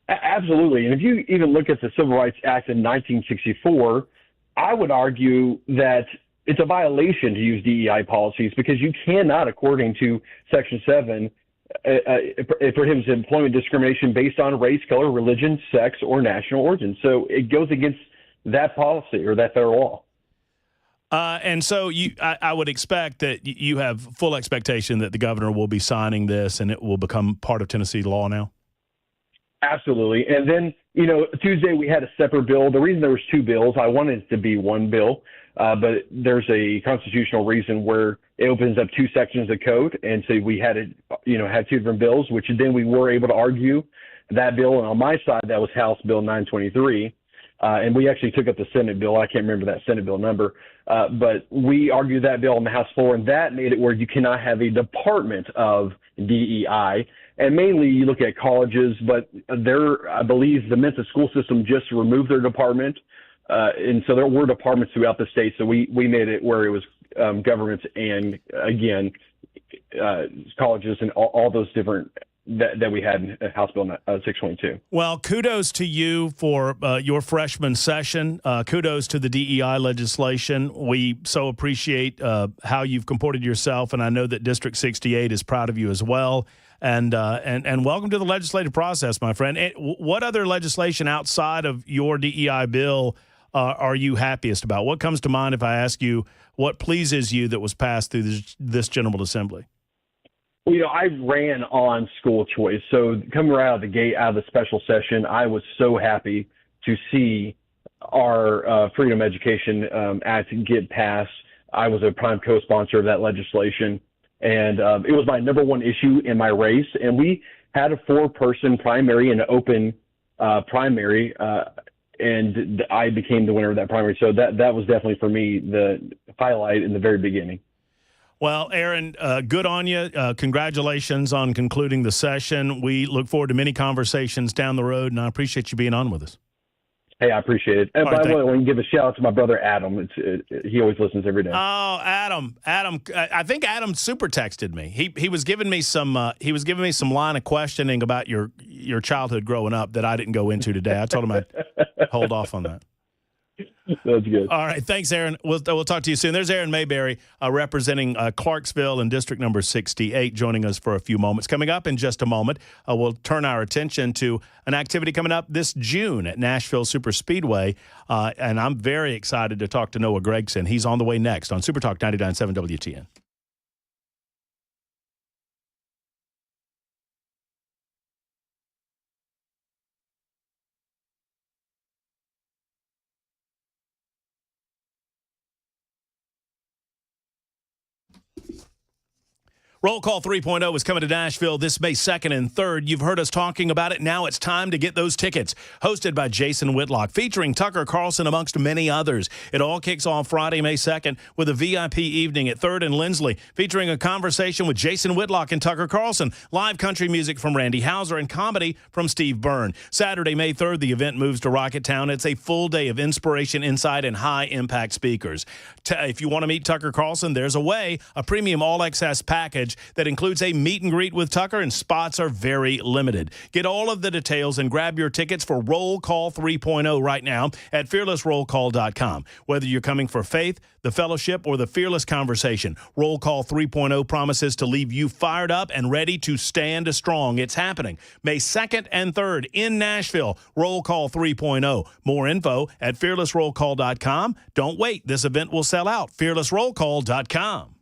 Absolutely. And if you even look at the Civil Rights Act in 1964, I would argue that it's a violation to use DEI policies because you cannot, according to Section 7, it prohibits employment discrimination based on race, color, religion, sex, or national origin. So it goes against that policy or that federal law. And so I would expect that you have full expectation that the governor will be signing this and it will become part of Tennessee law now? Absolutely. And then, Tuesday we had a separate bill. The reason there was two bills, I wanted it to be one bill, but there's a constitutional reason where it opens up two sections of code. And so we had it, had two different bills, which then we were able to argue that bill. And on my side, that was House Bill 923. And we actually took up the Senate bill. I can't remember that Senate bill number, but we argued that bill on the House floor, and that made it where you cannot have a department of DEI. And mainly you look at colleges, but I believe the Memphis school system just removed their department. And so there were departments throughout the state. So we made it where it was governments and, again, colleges and all those different that we had in House Bill 622. Well, kudos to you for your freshman session. Kudos to the DEI legislation. We so appreciate how you've comported yourself, and I know that District 68 is proud of you as well. And welcome to the legislative process, my friend. What other legislation outside of your DEI bill are you happiest about? What comes to mind if I ask you what pleases you that was passed through this General Assembly? Well, I ran on school choice. So coming right out of the gate, out of the special session, I was so happy to see our Freedom Education Act get passed. I was a prime co-sponsor of that legislation. And it was my number one issue in my race. And we had a 4-person primary and an open primary. and I became the winner of that primary. So that was definitely for me the highlight in the very beginning. Well, Aaron, good on you. Congratulations on concluding the session. We look forward to many conversations down the road, and I appreciate you being on with us. Hey, I appreciate it. And by the way, I want to give a shout out to my brother Adam. He always listens every day. Oh, Adam! I think Adam super texted me. He was giving me some line of questioning about your childhood growing up that I didn't go into today. I told him I'd hold off on that. That's good. All right. Thanks, Aaron. We'll talk to you soon. There's Aaron Mayberry representing Clarksville and District Number 68 joining us for a few moments. Coming up in just a moment, we'll turn our attention to an activity coming up this June at Nashville Superspeedway. And I'm very excited to talk to Noah Gregson. He's on the way next on Super Talk 99.7 WTN. Roll Call 3.0 is coming to Nashville this May 2nd and 3rd. You've heard us talking about it. Now it's time to get those tickets. Hosted by Jason Whitlock, featuring Tucker Carlson amongst many others. It all kicks off Friday, May 2nd with a VIP evening at 3rd and Lindsley, featuring a conversation with Jason Whitlock and Tucker Carlson, live country music from Randy Houser, and comedy from Steve Byrne. Saturday, May 3rd, the event moves to Rocketown. It's a full day of inspiration, insight, and high-impact speakers. If you want to meet Tucker Carlson, there's a way, a premium all-access package that includes a meet and greet with Tucker, and spots are very limited. Get all of the details and grab your tickets for Roll Call 3.0 right now at fearlessrollcall.com. Whether you're coming for faith, the fellowship, or the fearless conversation, Roll Call 3.0 promises to leave you fired up and ready to stand strong. It's happening May 2nd and 3rd in Nashville. Roll Call 3.0. More info at fearlessrollcall.com. Don't wait. This event will sell out. fearlessrollcall.com.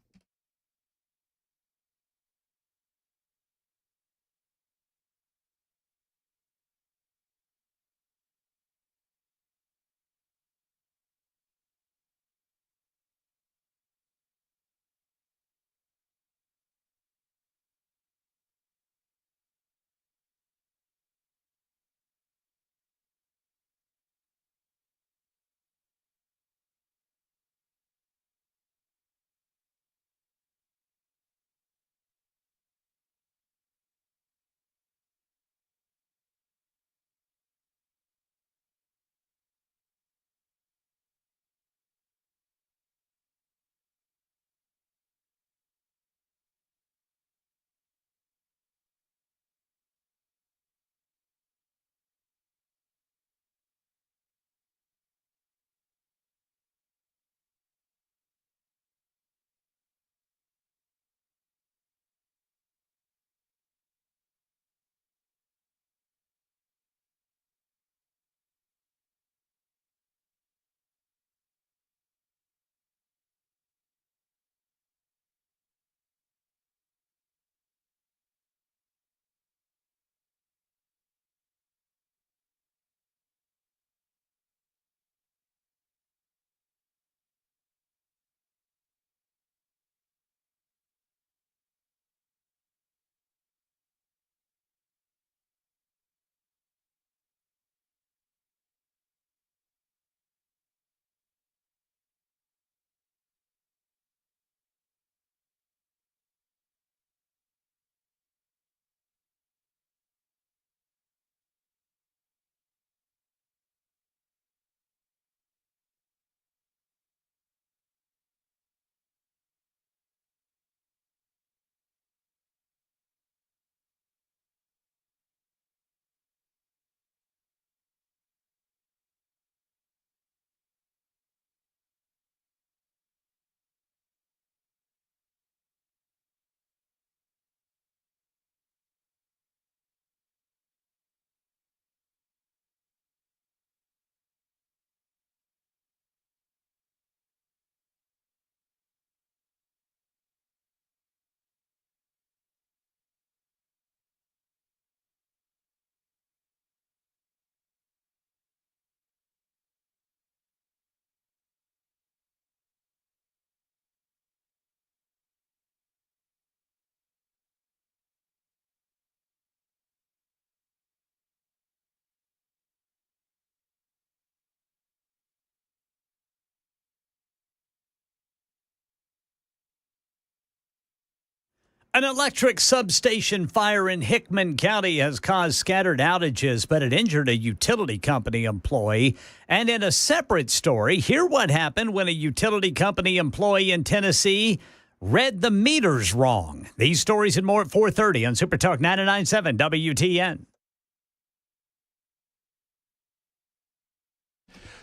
An electric substation fire in Hickman County has caused scattered outages, but it injured a utility company employee. And in a separate story, hear what happened when a utility company employee in Tennessee read the meters wrong. These stories and more at 4:30 on Super Talk 99.7 WTN.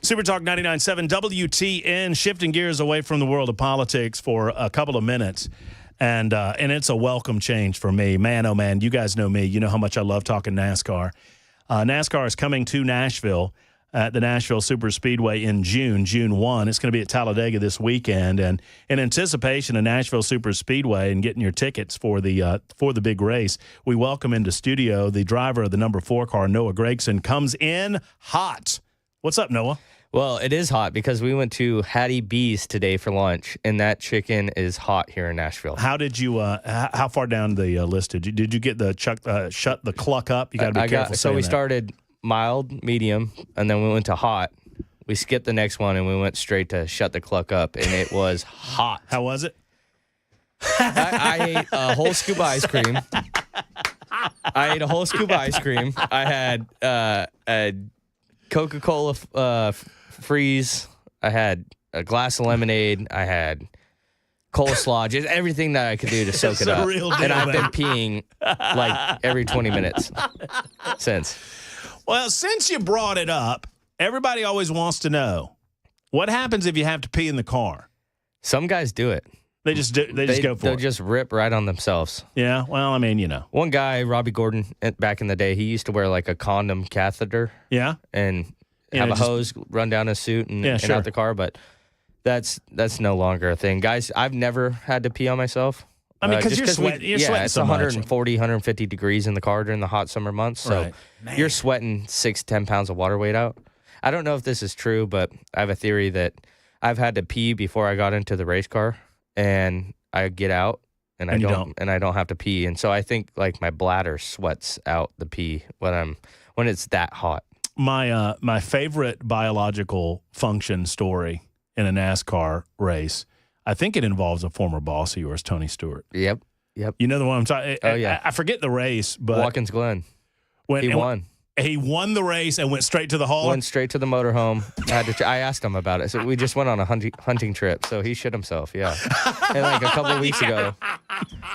Super Talk 99.7 WTN, shifting gears away from the world of politics for a couple of minutes. And it's a welcome change for me. Man, oh, man, you guys know me. You know how much I love talking NASCAR. NASCAR is coming to Nashville at the Nashville Super Speedway in June 1. It's going to be at Talladega this weekend. And in anticipation of Nashville Super Speedway and getting your tickets for the big race, we welcome into studio the driver of the number 4 car, Noah Gregson, comes in hot. What's up, Noah? Well, it is hot because we went to Hattie B's today for lunch, and that chicken is hot here in Nashville. How did you? How far down the list did you get the shut the cluck up? You got to be careful. So we that. started mild, medium, and then we went to hot. We skipped the next one, and we went straight to shut the cluck up, and it was hot. How was it? I ate a whole scoop of ice cream. I had a Coca-Cola freeze. I had a glass of lemonade. I had coleslaw, just everything that I could do to soak it up. And I've been peeing like every 20 minutes since. Well, since you brought it up, everybody always wants to know, what happens if you have to pee in the car? Some guys do it. They just go for it. They'll just rip right on themselves. Yeah, well, I mean, you know. One guy, Robbie Gordon, back in the day, he used to wear like a condom catheter. Yeah. And have a hose run down his suit and out the car, but that's no longer a thing. Guys, I've never had to pee on myself. I mean, because you're sweating it's so 140, 150 degrees in the car during the hot summer months, so you're sweating 6-10 pounds of water weight out. I don't know if this is true, but I have a theory that I've had to pee before I got into the race car, and I get out and I don't have to pee, and so I think like my bladder sweats out the pee when it's that hot. My favorite biological function story in a NASCAR race, I think it involves a former boss of yours, Tony Stewart. Yep. You know the one I'm talking. Oh yeah. I forget the race, but Watkins Glen. He won. He won the race and went straight to the hall. Went straight to the motorhome. I asked him about it. So we just went on a hunting trip. So he shit himself. Yeah. And like a couple of weeks ago.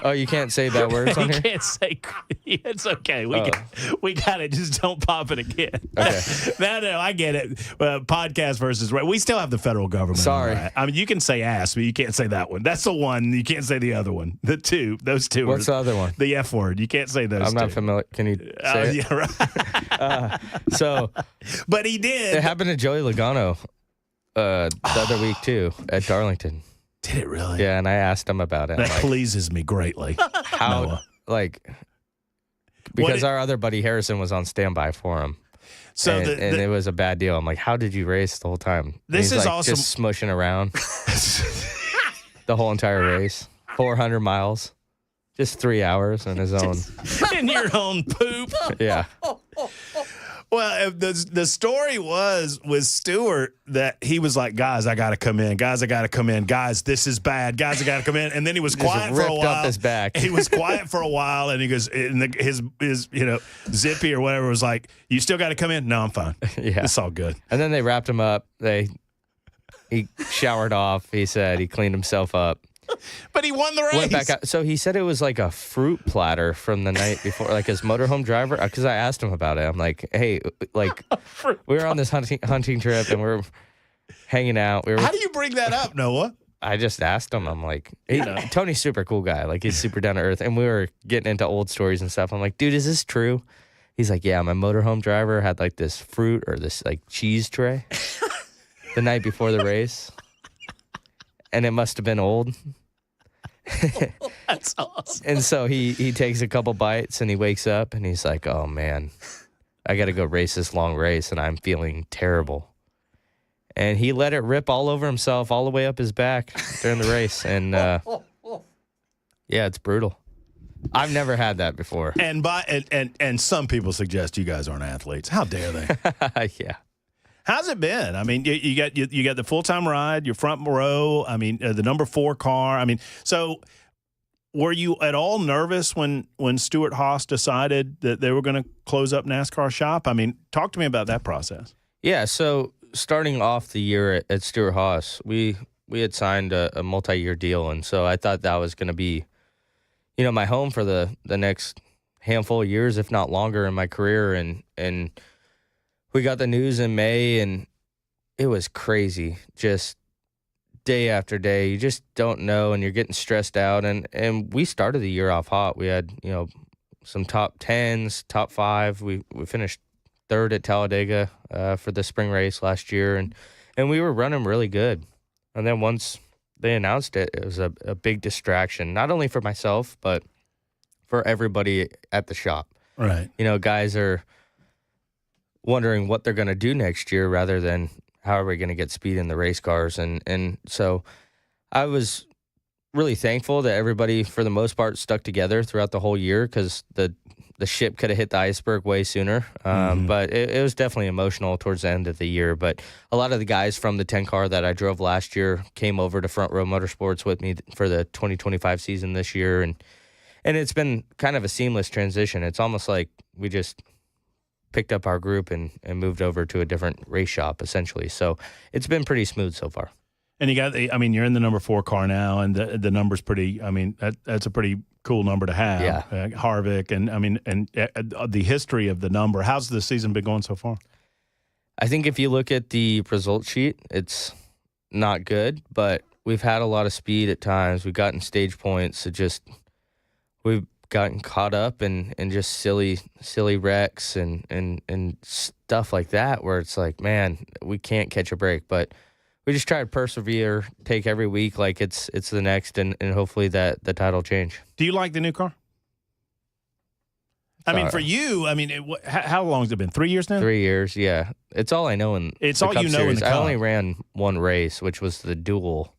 Oh, you can't say bad words on here? You can't say. It's okay. We got it. Just don't pop it again. Okay. No, I get it. Podcast versus right. We still have the federal government. Sorry. Right. I mean, you can say ass, but you can't say that one. That's the one. You can't say the other one. Those two. What's the other one? The F word. You can't say those. I'm not familiar. Can you say it? Yeah, right. But he did. It happened to Joey Logano the other week too at Darlington. Did it really? Yeah, and I asked him about it. That pleases me greatly. How, Noah. Because our other buddy Harrison was on standby for him. So and it was a bad deal. I'm like, how did you race the whole time? This is awesome. Just smushing around the whole entire race, 400 miles, just 3 hours in his own. In your own poop. Yeah. Well, the story was with Stewart that he was like, guys, I got to come in. Guys, I got to come in. Guys, this is bad. Guys, I got to come in. And then he was quiet for a while. Ripped up his back. He was quiet for a while, and he goes, and his Zippy or whatever was like, you still got to come in? No, I'm fine. Yeah. It's all good. And then they wrapped him up. He showered off. He said he cleaned himself up. But he won the race. Went back out. So he said it was like a fruit platter from the night before, like his motorhome driver. Because I asked him about it. I'm like, hey, like we were on this hunting trip and we're hanging out. How do you bring that up, Noah? I just asked him. I'm like, Tony's super cool guy. Like he's super down to earth. And we were getting into old stories and stuff. I'm like, dude, is this true? He's like, yeah, my motorhome driver had like this fruit or this like cheese tray the night before the race. And it must have been old. That's awesome. And so he takes a couple bites and he wakes up and he's like, oh man, I got to go race this long race and I'm feeling terrible. And he let it rip all over himself all the way up his back during the race. And yeah, it's brutal. I've never had that before. And some people suggest you guys aren't athletes. How dare they? Yeah. How's it been? I mean, you got the full-time ride, your front row. I mean, the number 4 car. I mean, so were you at all nervous when Stuart Haas decided that they were going to close up NASCAR shop? I mean, talk to me about that process. Yeah, so starting off the year at Stuart Haas, we had signed a multi-year deal, and so I thought that was going to be, my home for the next handful of years, if not longer, in my career. And we got the news in May, and it was crazy. Just day after day, you just don't know, and you're getting stressed out. And we started the year off hot. We had some top 10s, top 5. We finished third at Talladega for the spring race last year, and we were running really good. And then once they announced it, it was a big distraction, not only for myself, but for everybody at the shop. Right. Guys are wondering what they're going to do next year rather than how are we going to get speed in the race cars. And so I was really thankful that everybody, for the most part, stuck together throughout the whole year, because the ship could have hit the iceberg way sooner. But it was definitely emotional towards the end of the year. But a lot of the guys from the 10 car that I drove last year came over to Front Row Motorsports with me for the 2025 season this year. And it's been kind of a seamless transition. It's almost like we just picked up our group and moved over to a different race shop, essentially. So it's been pretty smooth so far. And you're in the number 4 car now, and the number's pretty, that's a pretty cool number to have. Yeah. Harvick, and the history of the number. How's the season been going so far? I think if you look at the result sheet, it's not good, but we've had a lot of speed at times. We've gotten stage points. We've gotten caught up in just silly wrecks and stuff like that, where it's like, man, we can't catch a break. But we just try to persevere, take every week like it's the next, and hopefully that the tide will change. Do you like the new car? For you, how long has it been? 3 years now? 3 years, yeah. It's all I know in it's the all Cup you know Series. in the Cup. I only ran one race, which was the duel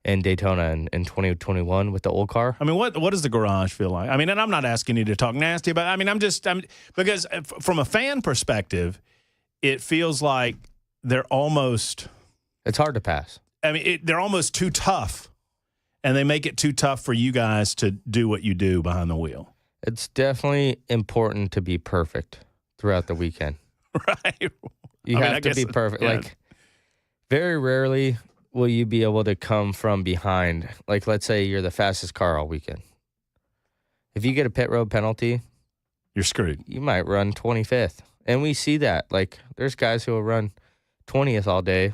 in Daytona in 2021 with the old car. What does the garage feel like? And I'm not asking you to talk nasty about. Because from a fan perspective, it feels like they're almost. It's hard to pass. They're almost too tough, and they make it too tough for you guys to do what you do behind the wheel. It's definitely important to be perfect throughout the weekend. Right. You have to be perfect. Yeah. Like, very rarely will you be able to come from behind. Like, let's say you're the fastest car all weekend. If you get a pit road penalty, you're screwed. You might run 25th. And we see that. Like, there's guys who will run 20th all day.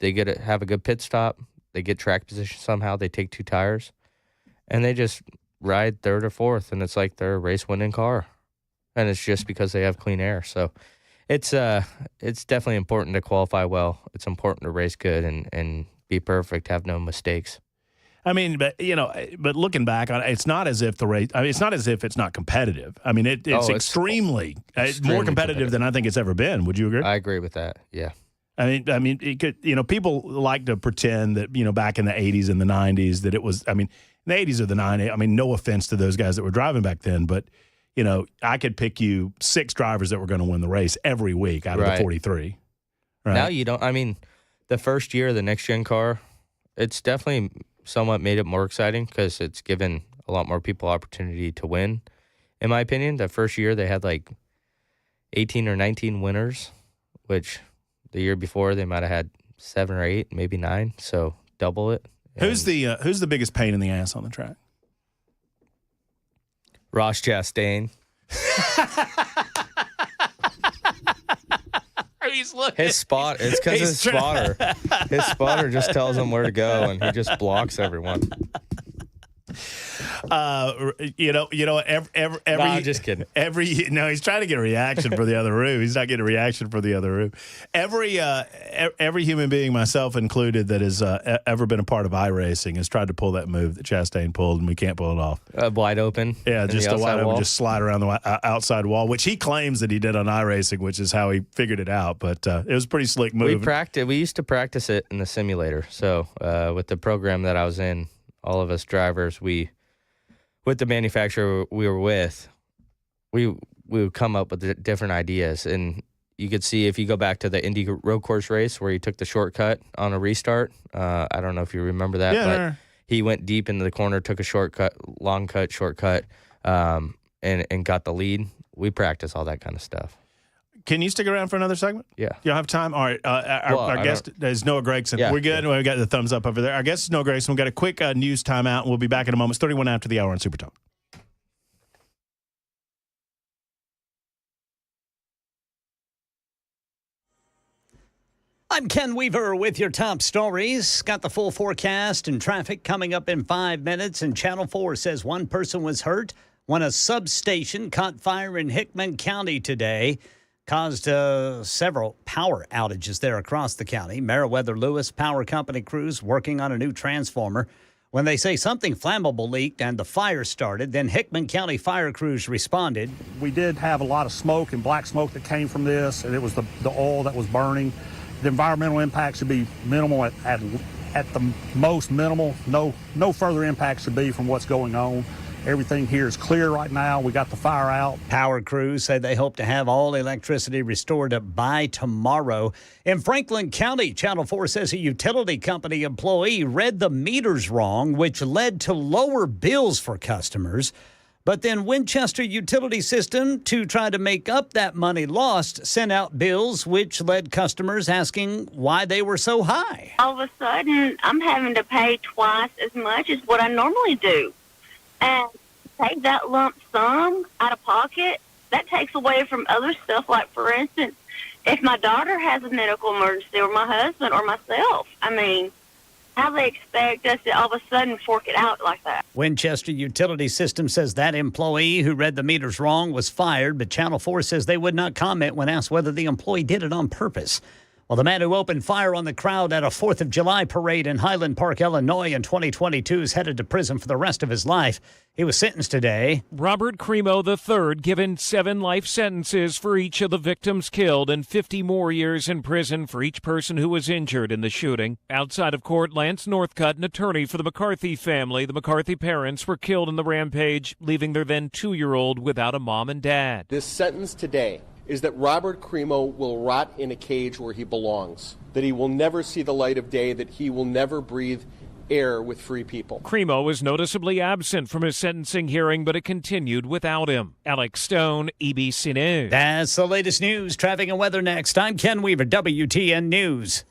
They have a good pit stop. They get track position somehow. They take 2 tires. And they just ride 3rd or 4th. And it's like they're a race-winning car. And it's just because they have clean air. So it's definitely important to qualify well. It's important to race good and be perfect, have no mistakes. But looking back on it, it's not as if the race. It's not as if it's not competitive. It's extremely more competitive than I think it's ever been. Would you agree? I agree with that. Yeah. It could. People like to pretend that back in the 80s and the 90s that it was. In the 80s or the 90s. No offense to those guys that were driving back then, but I could pick you 6 drivers that were going to win the race every week out of the 43. Right? Now you don't. The first year of the next gen car, it's definitely somewhat made it more exciting because it's given a lot more people opportunity to win. In my opinion, the first year they had like 18 or 19 winners, which the year before they might have had 7 or 8, maybe 9. So double it. Who's the biggest pain in the ass on the track? Ross Chastain. He's looking. His spot. It's because his spotter. His spotter just tells him where to go, and he just blocks everyone. Every I'm just kidding. He's trying to get a reaction for the other room. He's not getting a reaction for the other room. Every human being, myself included, that has ever been a part of iRacing has tried to pull that move that Chastain pulled, and we can't pull it off. Wide open. Yeah, just a wide open, just slide around the outside wall, which he claims that he did on iRacing, which is how he figured it out. But it was a pretty slick move. We used to practice it in the simulator. So with the program that I was in, all of us drivers, with the manufacturer we were with, we would come up with different ideas. And you could see if you go back to the Indy road course race where he took the shortcut on a restart. I don't know if you remember that, but he went deep into the corner, took a shortcut, shortcut, and got the lead. We practice all that kind of stuff. Can you stick around for another segment? Yeah. You'll have time? All right. Our guest is Noah Gregson. Yeah, We're good. yeah. We got the thumbs up over there. Our guest is Noah Gregson. We've got a quick news timeout, and we'll be back in a moment. It's 31 after the hour on Super Talk. I'm Ken Weaver with your top stories. Got the full forecast and traffic coming up in 5 minutes. And Channel 4 says one person was hurt when a substation caught fire in Hickman County today. Caused several power outages there across the county. Meriwether Lewis Power Company crews working on a new transformer. When they say something flammable leaked and the fire started, then Hickman County fire crews responded. We did have a lot of smoke and black smoke that came from this, and it was the oil that was burning. The environmental impact should be minimal at the most minimal. No further impact should be from what's going on. Everything here is clear right now. We got the fire out. Power crews say they hope to have all electricity restored by tomorrow. In Franklin County, Channel 4 says a utility company employee read the meters wrong, which led to lower bills for customers. But then Winchester Utility System, to try to make up that money lost, sent out bills which led customers asking why they were so high. All of a sudden, I'm having to pay twice as much as what I normally do. And pay that lump sum out of pocket, that takes away from other stuff. Like, for instance, if my daughter has a medical emergency or my husband or myself, I mean, how they expect us to all of a sudden fork it out like that? Winchester Utility System says that employee who read the meters wrong was fired, but Channel 4 says they would not comment when asked whether the employee did it on purpose. Well, the man who opened fire on the crowd at a 4th of July parade in Highland Park, Illinois in 2022 is headed to prison for the rest of his life. He was sentenced today. Robert Cremo III given 7 life sentences for each of the victims killed and 50 more years in prison for each person who was injured in the shooting. Outside of court, Lance Northcutt, an attorney for the McCarthy family. The McCarthy parents were killed in the rampage, leaving their then 2-year-old without a mom and dad. This sentence today is that Robert Cremo will rot in a cage where he belongs, that he will never see the light of day, that he will never breathe air with free people. Cremo was noticeably absent from his sentencing hearing, but it continued without him. Alex Stone, EBC News. That's the latest news, traffic and weather next. I'm Ken Weaver, WTN News.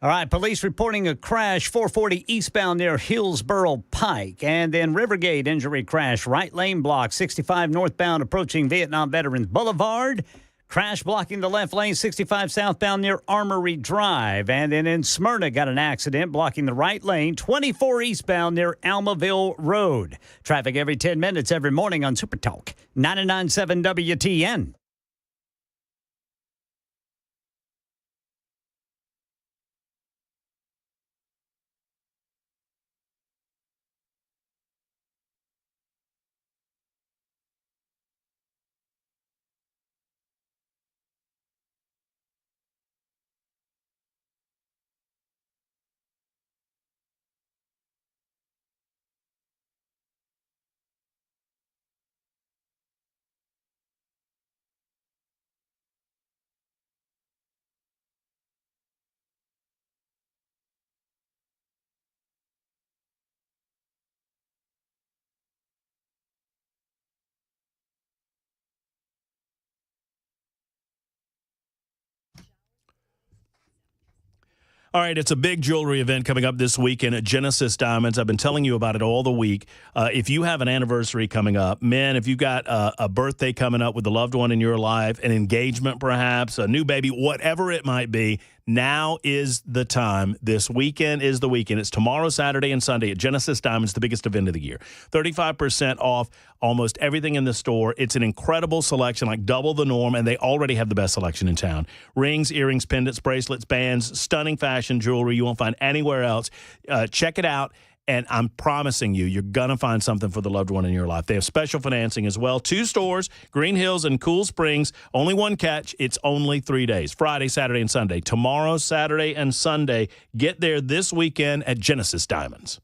All right, police reporting a crash 440 eastbound near Hillsborough Pike. And then Rivergate injury crash, right lane block, 65 northbound approaching Vietnam Veterans Boulevard. Crash blocking the left lane, 65 southbound near Armory Drive. And then in Smyrna, got an accident blocking the right lane, 24 eastbound near Almaville Road. Traffic every 10 minutes every morning on Super Talk, 99.7 WTN. All right, it's a big jewelry event coming up this weekend at Genesis Diamonds. I've been telling you about it all the week. If you have an anniversary coming up, man, if you've got a birthday coming up with a loved one in your life, an engagement perhaps, a new baby, whatever it might be, now is the time. This weekend is the weekend. It's tomorrow, Saturday, and Sunday at Genesis Diamonds, the biggest event of the year. 35% off almost everything in the store. It's an incredible selection, like double the norm, and they already have the best selection in town. Rings, earrings, pendants, bracelets, bands, stunning fashion jewelry you won't find anywhere else. Check it out And I'm promising you, you're going to find something for the loved one in your life. They have special financing as well. 2 stores, Green Hills and Cool Springs. Only one catch. It's only 3 days, Friday, Saturday, and Sunday. Tomorrow, Saturday, and Sunday. Get there this weekend at Genesis Diamonds.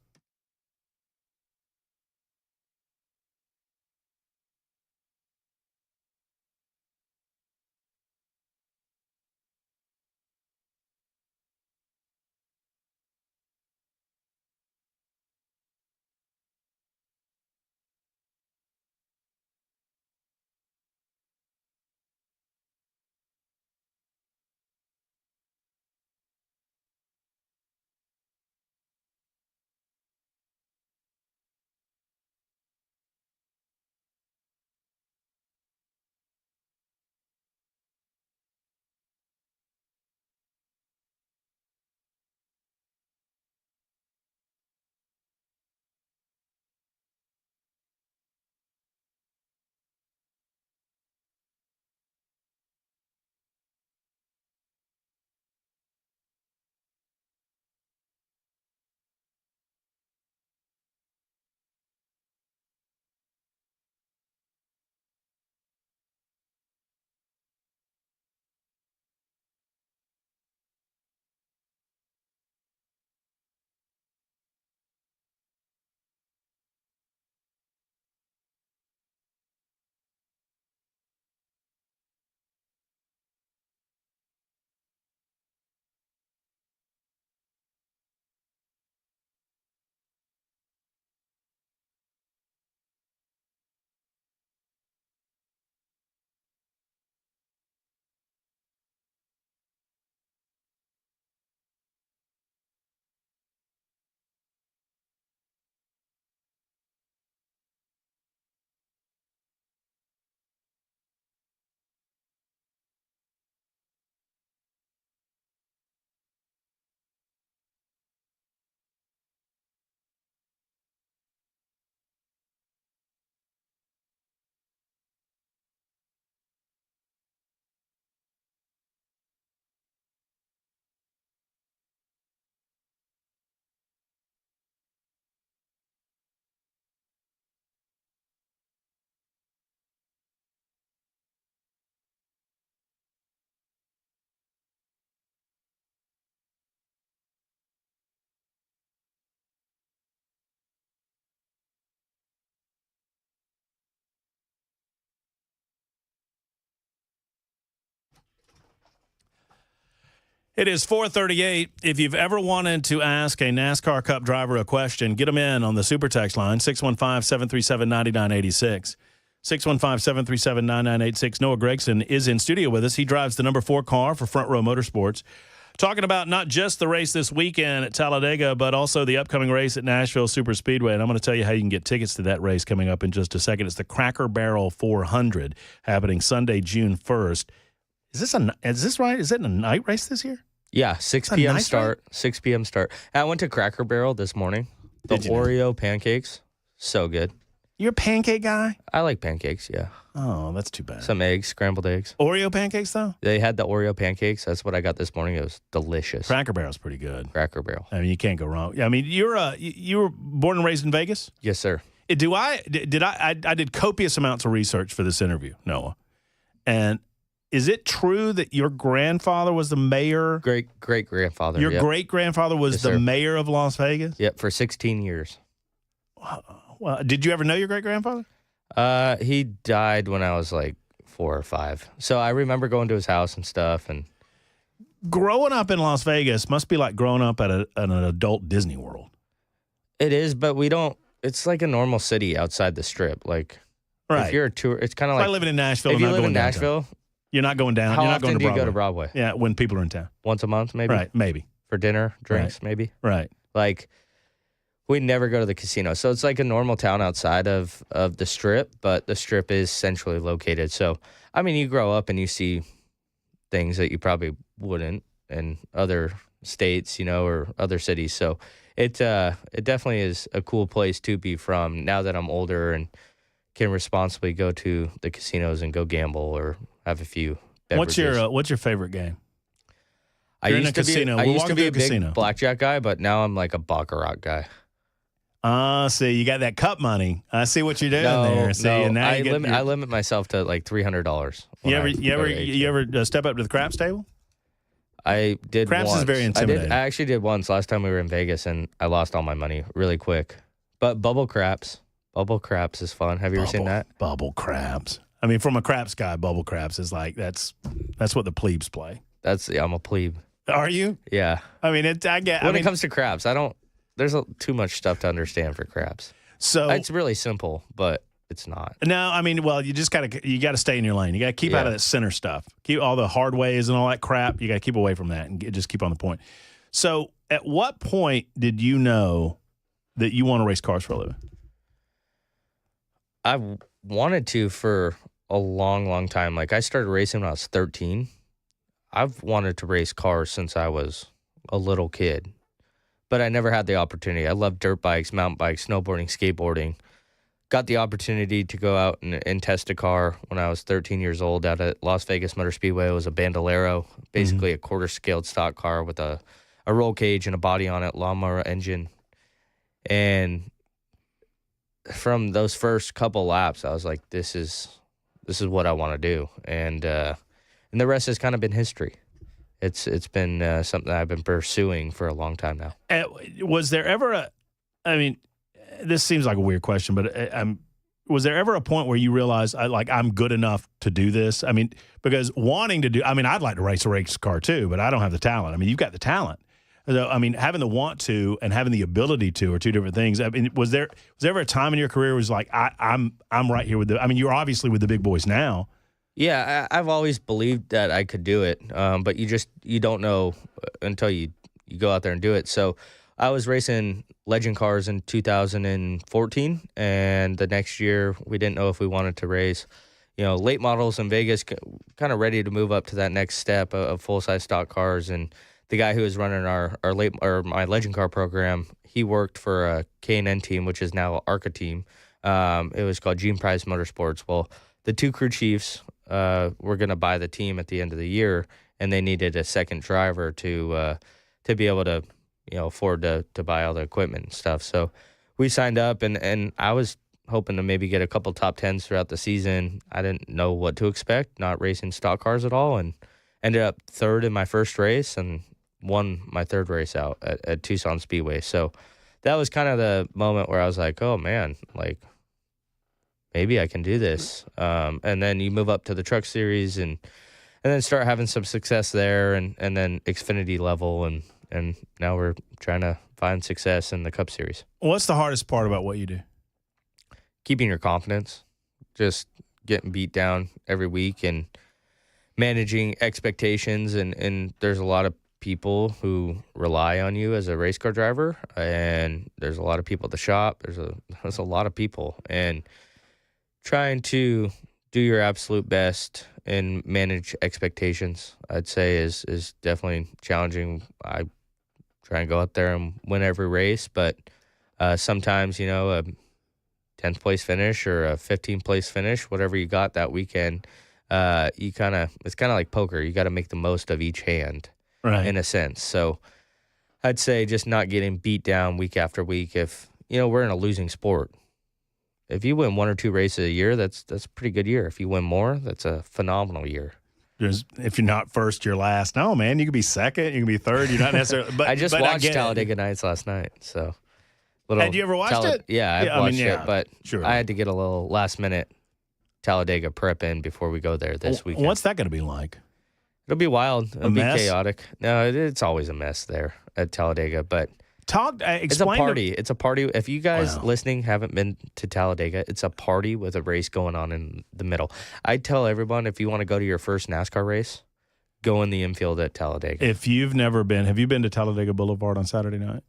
It is 4:38. If you've ever wanted to ask a NASCAR Cup driver a question, get them in on the Super Text line, 615-737-9986. 615-737-9986. Noah Gregson is in studio with us. He drives the number 4 car for Front Row Motorsports. Talking about not just the race this weekend at Talladega, but also the upcoming race at Nashville Super Speedway. And I'm going to tell you how you can get tickets to that race coming up in just a second. It's the Cracker Barrel 400 happening Sunday, June 1st. Is this right? Is it a night race this year? Yeah, 6 p.m. start. 6 p.m. start. I went to Cracker Barrel this morning. The Oreo pancakes, so good. You're a pancake guy? I like pancakes, yeah. Oh, that's too bad. Some eggs, scrambled eggs. Oreo pancakes, though? They had the Oreo pancakes. That's what I got this morning. It was delicious. Cracker Barrel's pretty good. Cracker Barrel. I mean, you can't go wrong. I mean, you were born and raised in Vegas? Yes, sir. I did copious amounts of research for this interview, Noah. And is it true that your grandfather was the mayor? Great-grandfather, Your great-grandfather was the mayor of Las Vegas? Yep, for 16 years. Well, did you ever know your great-grandfather? He died when I was like 4 or 5. So I remember going to his house and stuff. And growing up in Las Vegas must be like growing up at an adult Disney World. It is, but we don't. It's like a normal city outside the Strip. Like, if you're a tour, it's kind of like living in Nashville. If and you not live going in Nashville, downtown. You're not going down. How You're not often going to do you Broadway. go to Broadway? Yeah, when people are in town. Once a month, maybe. Right, maybe for dinner, drinks, maybe. Right. Like, we never go to the casino, so it's like a normal town outside of the Strip, but the Strip is centrally located. So, I mean, you grow up and you see things that you probably wouldn't in other states, or other cities. So, it definitely is a cool place to be from. Now that I'm older and can responsibly go to the casinos and go gamble or have a few beverages. What's your favorite game? I used to be a big blackjack guy, but now I'm like a baccarat guy. See, you got that cup money. I see what you're doing there. See, and now I limit myself to like $300. You ever step up to the craps table? I did. Craps once. is very intimidating. I actually did once last time we were in Vegas, and I lost all my money really quick. But bubble craps is fun. Have you ever seen that? Bubble craps. I mean, from a craps guy, bubble craps is like that's what the plebes play. I'm a plebe. Are you? Yeah. I mean, it comes to craps, there's too much stuff to understand for craps. So it's really simple, but it's not. No, I mean, well, you got to stay in your lane. You got to keep out of that center stuff. Keep all the hard ways and all that crap. You got to keep away from that and just keep on the point. So, at what point did you know that you want to race cars for a living? I wanted to for a long, long time. Like I started racing when I was 13. I've wanted to race cars since I was a little kid, but I never had the opportunity. I love dirt bikes, mountain bikes, snowboarding, skateboarding. Got the opportunity to go out and test a car when I was 13 years old out at Las Vegas Motor Speedway. It was a Bandolero, basically a quarter-scaled stock car with a roll cage and a body on it, lawnmower engine. And from those first couple laps, I was like, this is what I want to do. And the rest has kind of been history. It's been something I've been pursuing for a long time now. Was there ever this seems like a weird question, but was there ever a point where you realized, I'm good enough to do this? I mean, because I'd like to race a race car too, but I don't have the talent. I mean, you've got the talent. So, I mean, having the want to and having the ability to are two different things. I mean, was there ever a time in your career where it was like, I'm right here with you're obviously with the big boys now. Yeah, I've always believed that I could do it, but you don't know until you go out there and do it. So I was racing legend cars in 2014, and the next year we didn't know if we wanted to race, late models in Vegas, kind of ready to move up to that next step of full-size stock cars. And the guy who was running my legend car program, he worked for a K&N team, which is now ARCA team. It was called Gene Price Motorsports. Well, the two crew chiefs were going to buy the team at the end of the year, and they needed a second driver to be able to afford to buy all the equipment and stuff. So we signed up, and I was hoping to maybe get a couple top 10s throughout the season. I didn't know what to expect, not racing stock cars at all, and ended up third in my first race and won my third race out at Tucson Speedway. So that was kind of the moment where I was like, oh man, like maybe I can do this. And then you move up to the truck series and then start having some success there, and then Xfinity level, and now we're trying to find success in the Cup Series. What's the hardest part about what you do? Keeping your confidence, just getting beat down every week and managing expectations. And there's a lot of people who rely on you as a race car driver, and there's a lot of people at the shop. There's a lot of people, and trying to do your absolute best and manage expectations, I'd say is definitely challenging. I try and go out there and win every race, but sometimes, a 10th place finish or a 15th place finish, whatever you got that weekend, it's kind of like poker. You got to make the most of each hand, right, in a sense. So I'd say just not getting beat down week after week. If, we're in a losing sport. If you win one or two races a year, that's a pretty good year. If you win more, that's a phenomenal year. If you're not first, you're last. No, man, you can be second, you can be third. You're not necessarily. But I just watched Talladega Nights last night. So, had you ever watched it? Yeah, I've watched it, but sure. I had to get a little last minute Talladega prep in before we go there this weekend. What's that going to be like? It'll be wild. It'll be chaotic. No, it's always a mess there at Talladega, but. It's a party. It's a party. If you guys listening haven't been to Talladega, it's a party with a race going on in the middle. I tell everyone, if you want to go to your first NASCAR race, go in the infield at Talladega. If you've never been, have you been to Talladega Boulevard on Saturday night?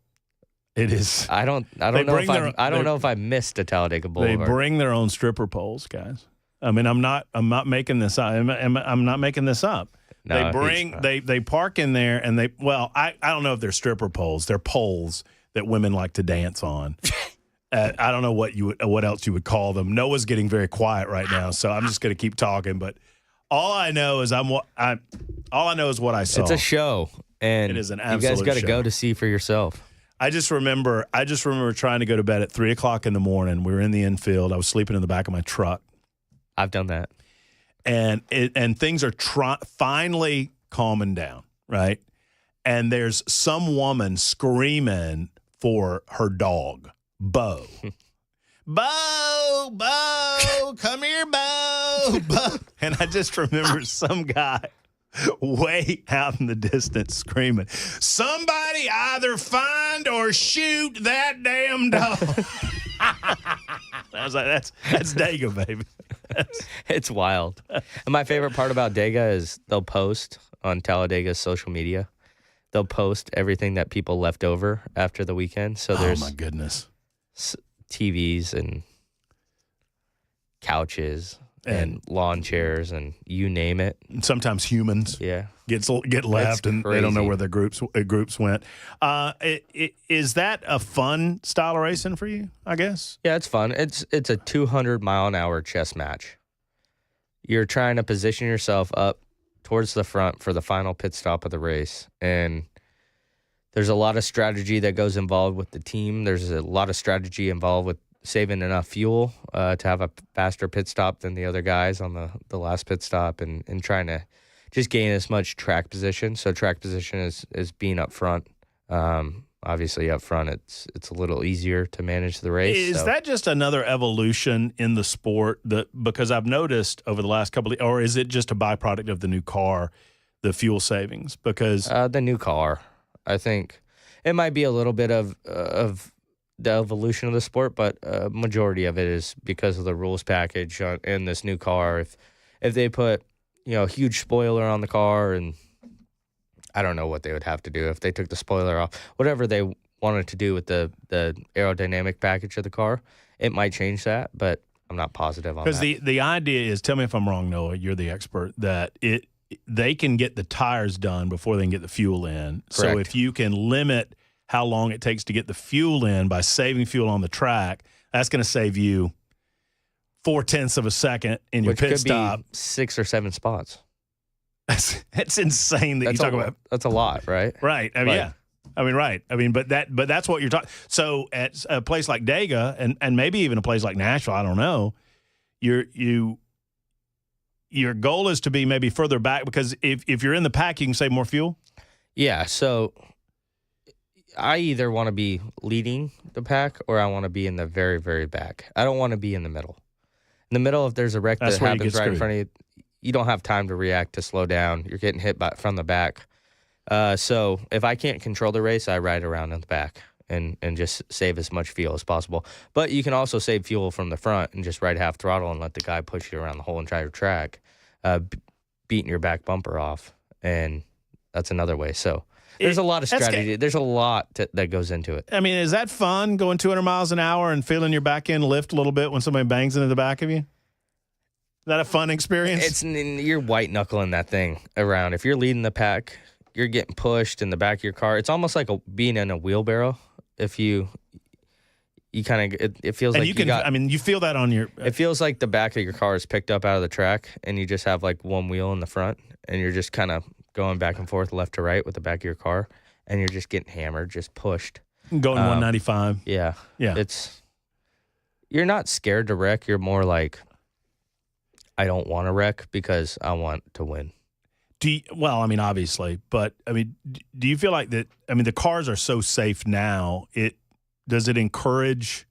It is. I don't know if I missed a Talladega Boulevard. They bring their own stripper poles, guys. I mean, I'm not making this up. I'm not making this up. No, they park in there, and I don't know if they're stripper poles. They're poles that women like to dance on. I don't know what else you would call them. Noah's getting very quiet right now, so I'm just going to keep talking. But all I know is what I saw. It's a show, and it is an absolute you guys got to show. go to see for yourself. I just remember trying to go to bed at 3:00 in the morning. We were in the infield. I was sleeping in the back of my truck. I've done that. And things are finally calming down, right? And there's some woman screaming for her dog, Bo. Bo, come here, Bo. And I just remember some guy way out in the distance screaming, somebody either find or shoot that damn dog. I was like, that's Dega, baby. It's wild. And my favorite part about Dega is they'll post on Talladega's social media. They'll post everything that people left over after the weekend. So there's my goodness, TVs and couches and lawn chairs and you name it. And sometimes humans, get left and they don't know where the groups went. Is that a fun style of racing for you? I guess. Yeah, it's fun. It's a 200-mile-an-hour chess match. You're trying to position yourself up towards the front for the final pit stop of the race. And there's a lot of strategy that goes involved with the team. There's a lot of strategy involved with saving enough fuel to have a faster pit stop than the other guys on the last pit stop and trying to just gain as much track position. So track position is being up front. Obviously up front it's a little easier to manage the race. Is that just another evolution in the sport because I've noticed over the last or is it just a byproduct of the new car, the fuel savings? Because the new car, I think it might be a little bit of the evolution of the sport, but majority of it is because of the rules package in this new car. If they put a huge spoiler on the car, and I don't know what they would have to do if they took the spoiler off, whatever they wanted to do with the aerodynamic package of the car, it might change that, but I'm not positive on that. Because the idea is, tell me if I'm wrong, Noah, you're the expert, that they can get the tires done before they can get the fuel in. Correct. So if you can limit how long it takes to get the fuel in by saving fuel on the track, that's going to save you 0.4 of a second in your pit stop. Be 6 or 7 spots. That's insane that you talk about. That's a lot, right? Right. I mean, yeah. I mean, right. I mean, but that's what you're talking. So at a place like Dega and maybe even a place like Nashville, I don't know, your goal is to be maybe further back because if you're in the pack, you can save more fuel. Yeah. So I either want to be leading the pack or I want to be in the very, very back. I don't want to be in the middle. In the middle, if there's a wreck that happens right in front of you, you don't have time to react, to slow down. You're getting hit from the back. So if I can't control the race, I ride around in the back and just save as much fuel as possible. But you can also save fuel from the front and just ride half throttle and let the guy push you around the whole entire track, beating your back bumper off. And that's another way. So there's a lot of strategy. There's a lot that goes into it. I mean, is that fun, going 200 miles an hour and feeling your back end lift a little bit when somebody bangs into the back of you? Is that a fun experience? You're white knuckling that thing around. If you're leading the pack, you're getting pushed in the back of your car. It's almost like being in a wheelbarrow. If you kind of, it feels like you feel that on your. It feels like the back of your car is picked up out of the track, and you just have like one wheel in the front, and you're just kind of going back and forth, left to right with the back of your car, and you're just getting hammered, just pushed. Going 195. Yeah. You're not scared to wreck. You're more like, I don't want to wreck because I want to win. Obviously, but do you feel like that? The cars are so safe now. Does it encourage?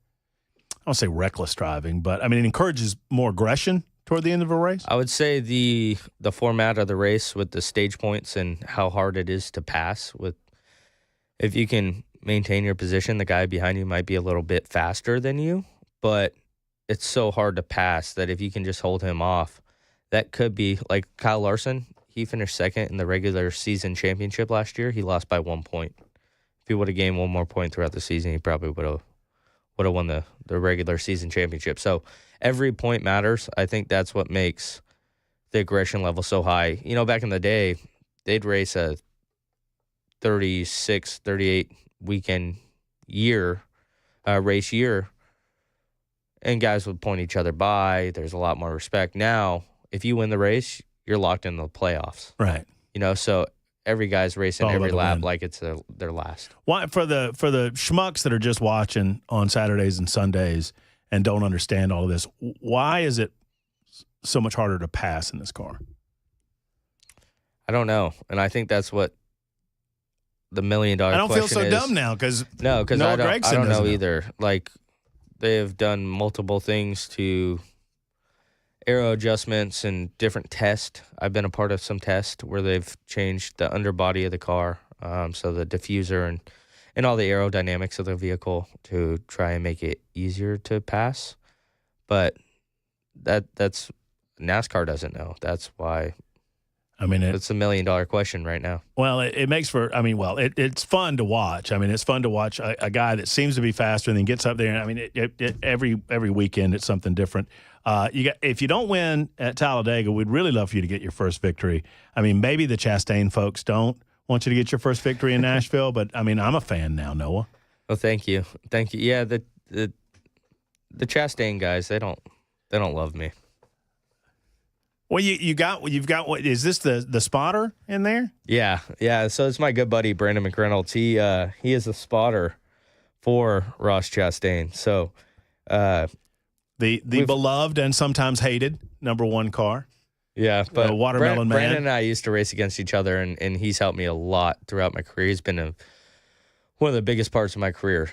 I don't say reckless driving, but it encourages more aggression toward the end of a race. I would say the format of the race with the stage points and how hard it is to pass. If you can maintain your position, the guy behind you might be a little bit faster than you, but it's so hard to pass that if you can just hold him off, that could be like Kyle Larson. He finished second in the regular season championship last year. He lost by 1 point. If he would have gained one more point throughout the season, he probably would have won the regular season championship. So every point matters. I think that's what makes the aggression level so high. Back in the day, they'd race a 36, 38 weekend race year, and guys would point each other by. There's a lot more respect. Now, if you win the race, you're locked in the playoffs. Right. So every guy's racing All every about the lap win. like it's their last. Why for the schmucks that are just watching on Saturdays and Sundays and don't understand all of this? Why is it so much harder to pass in this car? I don't know, and I think that's what the $1 million question is. I don't feel so dumb now because I don't Gregson know either. Like they have done multiple things to aero adjustments and different tests. I've been a part of some tests where they've changed the underbody of the car, so the diffuser and all the aerodynamics of the vehicle to try and make it easier to pass. But that's NASCAR doesn't know. That's why. I mean, it's $1 million question right now. Well, it makes for. I mean, well, it's fun to watch. I mean, it's fun to watch a guy that seems to be faster and then gets up there. And I mean, every weekend it's something different. If you don't win at Talladega, we'd really love for you to get your first victory. I mean, maybe the Chastain folks don't want you to get your first victory in Nashville, but I mean, I'm a fan now, Noah. Well, thank you. Yeah, the Chastain guys, they don't love me. Well, you've got what is this the spotter in there? Yeah. So it's my good buddy Brandon McReynolds. He is a spotter for Ross Chastain. So the beloved and sometimes hated number one car. Yeah, but Watermelon Man. Brandon and I used to race against each other, and he's helped me a lot throughout my career. He's been one of the biggest parts of my career.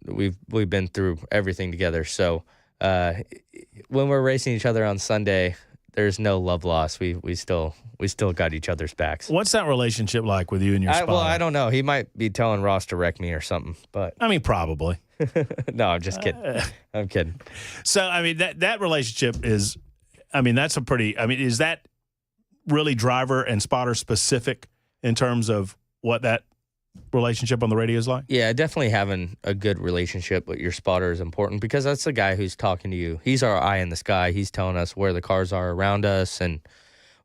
We've been through everything together. So when we're racing each other on Sunday, there's no love lost. We still got each other's backs. What's that relationship like with you and your spotter? Well, I don't know. He might be telling Ross to wreck me or something, but I mean, probably. No, I'm just kidding. I'm kidding. So, I mean, that relationship is, I mean, that's a pretty, I mean, is that really driver and spotter specific in terms of what that relationship on the radio is like? Yeah, definitely having a good relationship with your spotter is important because that's the guy who's talking to you. He's our eye in the sky. He's telling us where the cars are around us and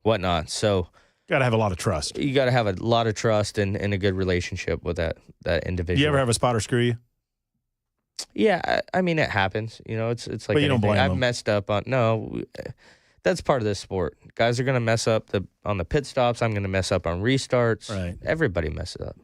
whatnot. So got to have a lot of trust. You got to have a lot of trust and a good relationship with that individual. You ever have a spotter screw you? Yeah, I mean, it happens. You know, it's like but you don't blame I've them. messed up on. No, that's part of this sport. Guys are going to mess up on the pit stops. I'm going to mess up on restarts. Right. Everybody messes up.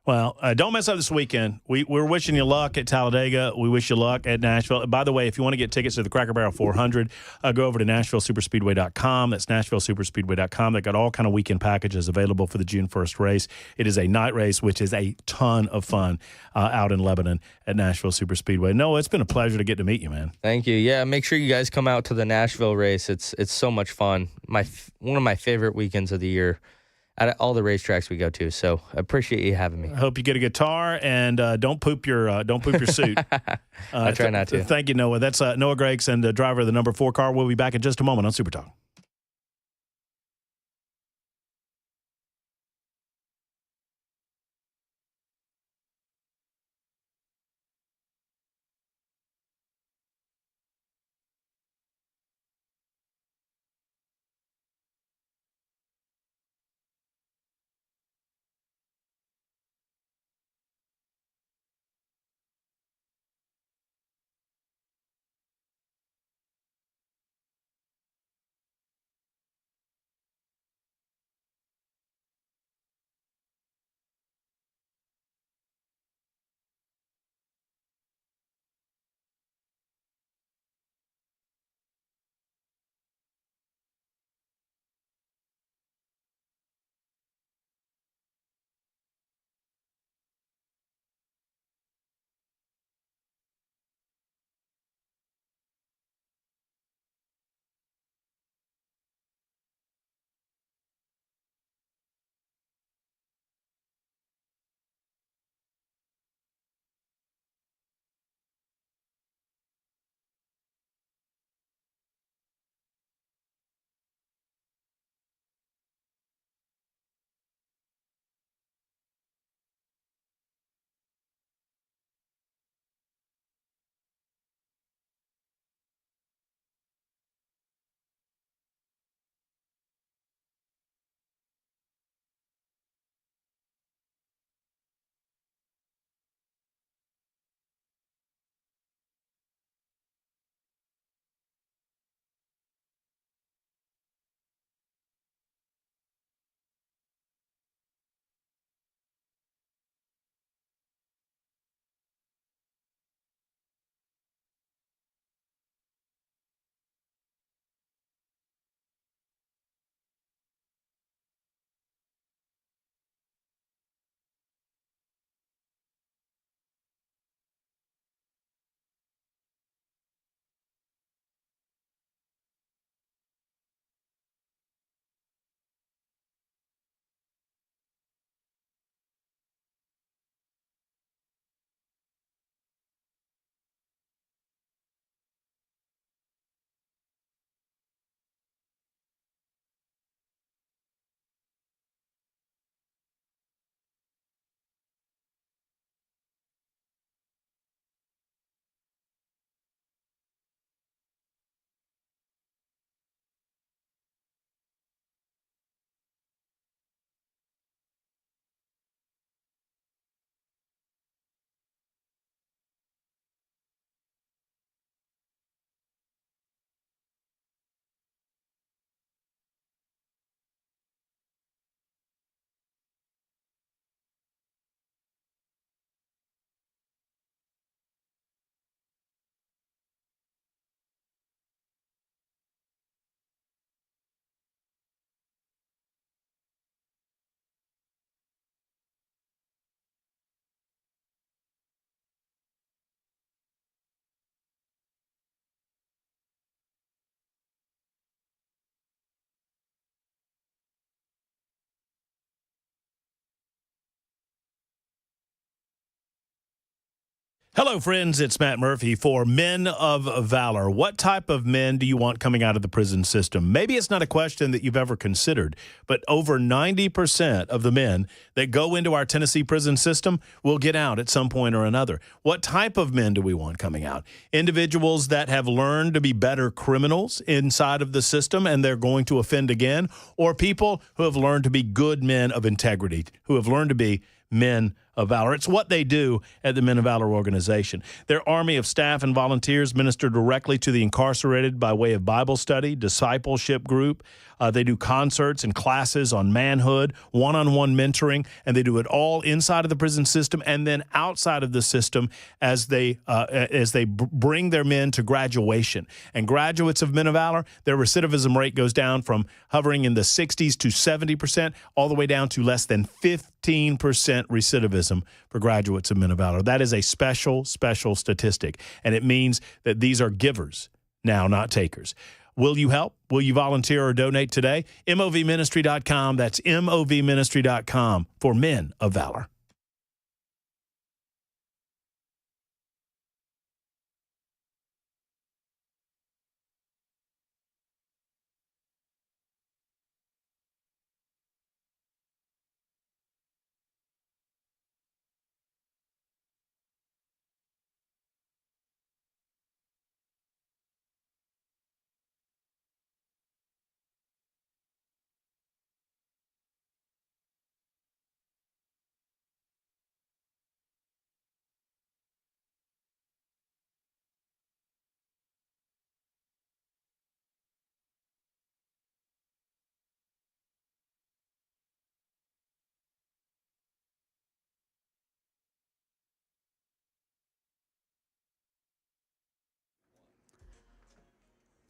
Well, don't mess up this weekend. We're wishing you luck at Talladega. We wish you luck at Nashville. By the way, if you want to get tickets to the Cracker Barrel 400, go over to NashvilleSuperspeedway.com. That's NashvilleSuperspeedway.com. They've got all kind of weekend packages available for the June 1st race. It is a night race, which is a ton of fun out in Lebanon at Nashville Superspeedway. Noah, it's been a pleasure to get to meet you, man. Thank you. Yeah, make sure you guys come out to the Nashville race. It's so much fun. One of my favorite weekends of the year at all the racetracks we go to. So I appreciate you having me. I hope you get a guitar and don't poop your suit. I try not to. Thank you, Noah. That's Noah Gregson, the driver of the number 4 car. We'll be back in just a moment on Super Talk. Hello, friends. It's Matt Murphy for Men of Valor. What type of men do you want coming out of the prison system? Maybe it's not a question that you've ever considered, but over 90% of the men that go into our Tennessee prison system will get out at some point or another. What type of men do we want coming out? Individuals that have learned to be better criminals inside of the system and they're going to offend again, or people who have learned to be good men of integrity, who have learned to be men of valor. It's what they do at the Men of Valor organization. Their army of staff and volunteers minister directly to the incarcerated by way of Bible study, discipleship group. They do concerts and classes on manhood, one-on-one mentoring, and they do it all inside of the prison system and then outside of the system as they bring their men to graduation. And graduates of Men of Valor, their recidivism rate goes down from hovering in the 60s to 70%, all the way down to less than 15% recidivism for graduates of Men of Valor. That is a special, special statistic, and it means that these are givers now, not takers. Will you help? Will you volunteer or donate today? MOVministry.com. That's MOVministry.com for Men of Valor.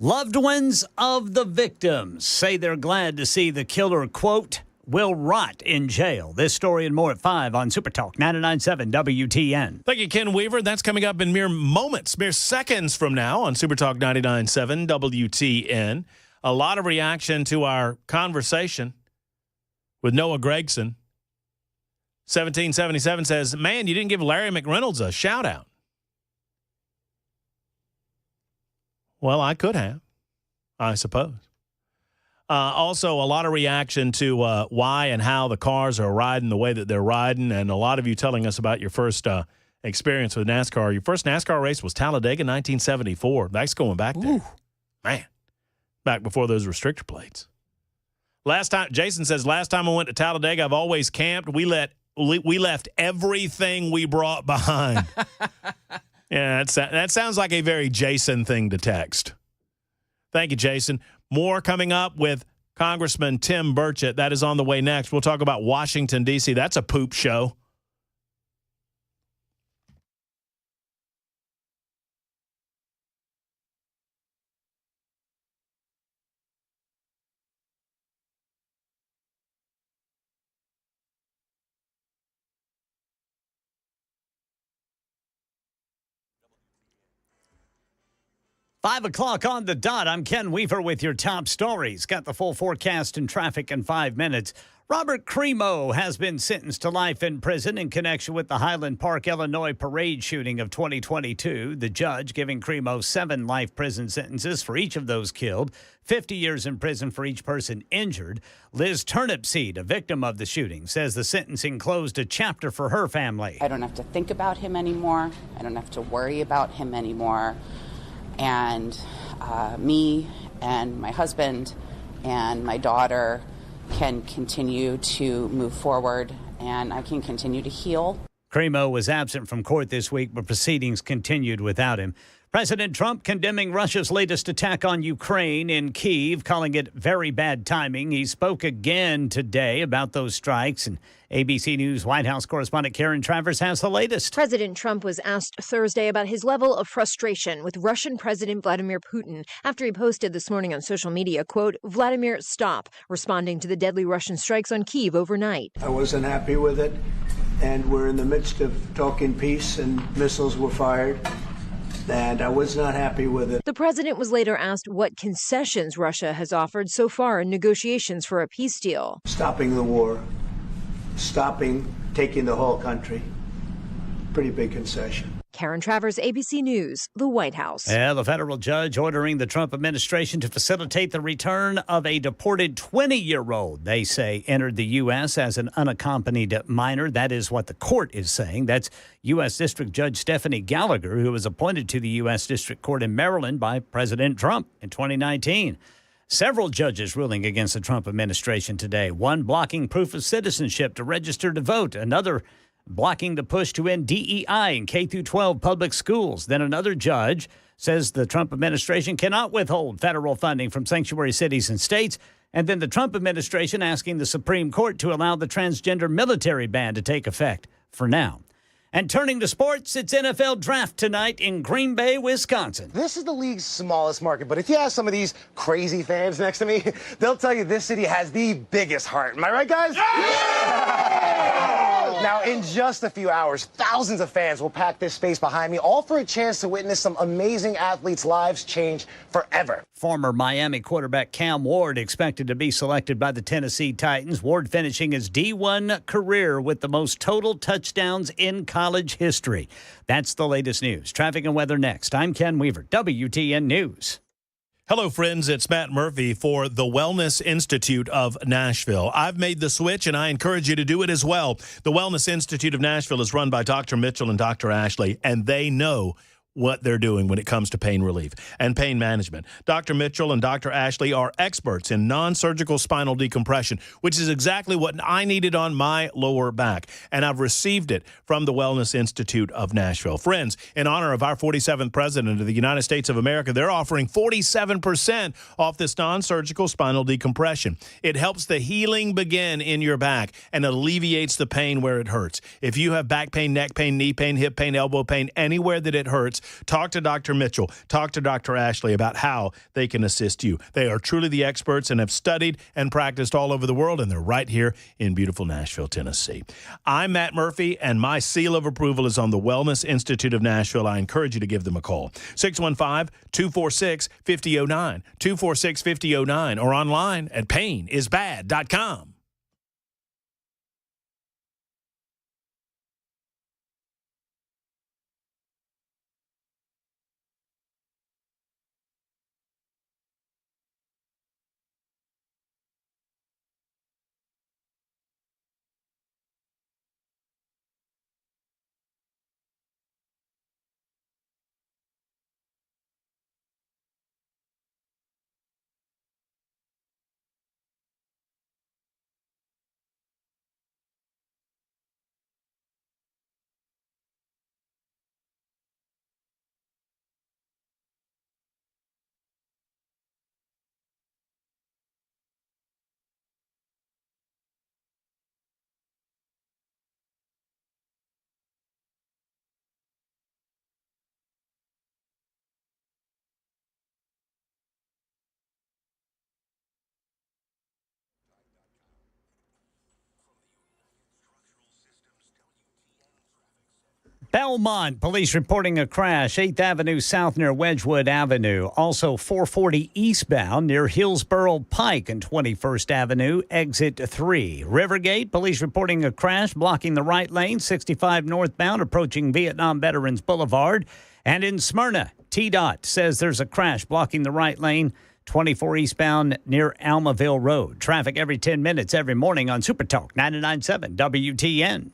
Loved ones of the victims say they're glad to see the killer, quote, will rot in jail. This story and more at 5 on Super Talk 99.7 WTN. Thank you, Ken Weaver. That's coming up in mere moments, mere seconds from now on Super Talk 99.7 WTN. A lot of reaction to our conversation with Noah Gregson. 1777 says, man, you didn't give Larry McReynolds a shout-out. Well, I could have, I suppose. Also, a lot of reaction to why and how the cars are riding the way that they're riding, and a lot of you telling us about your first experience with NASCAR. Your first NASCAR race was Talladega, 1974. That's going back there. Ooh. Man, back before those restrictor plates. Jason says, last time I went to Talladega, I've always camped. We left everything we brought behind. Yeah, that sounds like a very Jason thing to text. Thank you, Jason. More coming up with Congressman Tim Burchett. That is on the way next. We'll talk about Washington, D.C. That's a poop show. Five o'clock on the dot. I'm Ken Weaver with your top stories. Got the full forecast and traffic in 5 minutes. Robert Crimo has been sentenced to life in prison in connection with the Highland Park, Illinois parade shooting of 2022. The judge giving Crimo 7 life prison sentences for each of those killed, 50 years in prison for each person injured. Liz Turnipseed, a victim of the shooting, says the sentencing closed a chapter for her family. I don't have to think about him anymore. I don't have to worry about him anymore. And me and my husband and my daughter can continue to move forward, and I can continue to heal. Crimo was absent from court this week, but proceedings continued without him. President Trump condemning Russia's latest attack on Ukraine in Kyiv, calling it very bad timing. He spoke again today about those strikes, and ABC News White House correspondent Karen Travers has the latest. President Trump was asked Thursday about his level of frustration with Russian President Vladimir Putin after he posted this morning on social media, quote, Vladimir, stop, responding to the deadly Russian strikes on Kyiv overnight. I wasn't happy with it, and we're in the midst of talking peace, and missiles were fired. And I was not happy with it. The president was later asked what concessions Russia has offered so far in negotiations for a peace deal. Stopping the war, taking the whole country. Pretty big concession. Karen Travers, ABC News, the White House. Yeah, the federal judge ordering the Trump administration to facilitate the return of a deported 20-year-old, they say, entered the U.S. as an unaccompanied minor. That is what the court is saying. That's U.S. District Judge Stephanie Gallagher, who was appointed to the U.S. District Court in Maryland by President Trump in 2019. Several judges ruling against the Trump administration today. One blocking proof of citizenship to register to vote. Another blocking the push to end DEI in K-12 public schools. Then another judge says the Trump administration cannot withhold federal funding from sanctuary cities and states. And then the Trump administration asking the Supreme Court to allow the transgender military ban to take effect for now. And turning to sports, it's NFL Draft tonight in Green Bay, Wisconsin. This is the league's smallest market, but if you ask some of these crazy fans next to me, they'll tell you this city has the biggest heart. Am I right, guys? Yeah! Now, in just a few hours, thousands of fans will pack this space behind me, all for a chance to witness some amazing athletes' lives change forever. Former Miami quarterback Cam Ward expected to be selected by the Tennessee Titans. Ward finishing his D1 career with the most total touchdowns in college history. That's the latest news. Traffic and weather next. I'm Ken Weaver, WTN News. Hello, friends. It's Matt Murphy for the Wellness Institute of Nashville. I've made the switch, and I encourage you to do it as well. The Wellness Institute of Nashville is run by Dr. Mitchell and Dr. Ashley, and they know what they're doing when it comes to pain relief and pain management. Dr. Mitchell and Dr. Ashley are experts in non-surgical spinal decompression, which is exactly what I needed on my lower back, and I've received it from the Wellness Institute of Nashville. Friends, in honor of our 47th president of the United States of America, they're offering 47% off this non-surgical spinal decompression. It helps the healing begin in your back and alleviates the pain where it hurts. If you have back pain, neck pain, knee pain, hip pain, elbow pain, anywhere that it hurts, talk to Dr. Mitchell, talk to Dr. Ashley about how they can assist you. They are truly the experts and have studied and practiced all over the world, and they're right here in beautiful Nashville, Tennessee. I'm Matt Murphy, and my seal of approval is on the Wellness Institute of Nashville. I encourage you to give them a call. 615-246-5009, 246-5009, or online at painisbad.com. Belmont, police reporting a crash, 8th Avenue South near Wedgwood Avenue. Also 440 eastbound near Hillsborough Pike and 21st Avenue, exit 3. Rivergate, police reporting a crash blocking the right lane, 65 northbound approaching Vietnam Veterans Boulevard. And in Smyrna, TDOT says there's a crash blocking the right lane, 24 eastbound near Almaville Road. Traffic every 10 minutes every morning on Super Talk 99.7 WTN.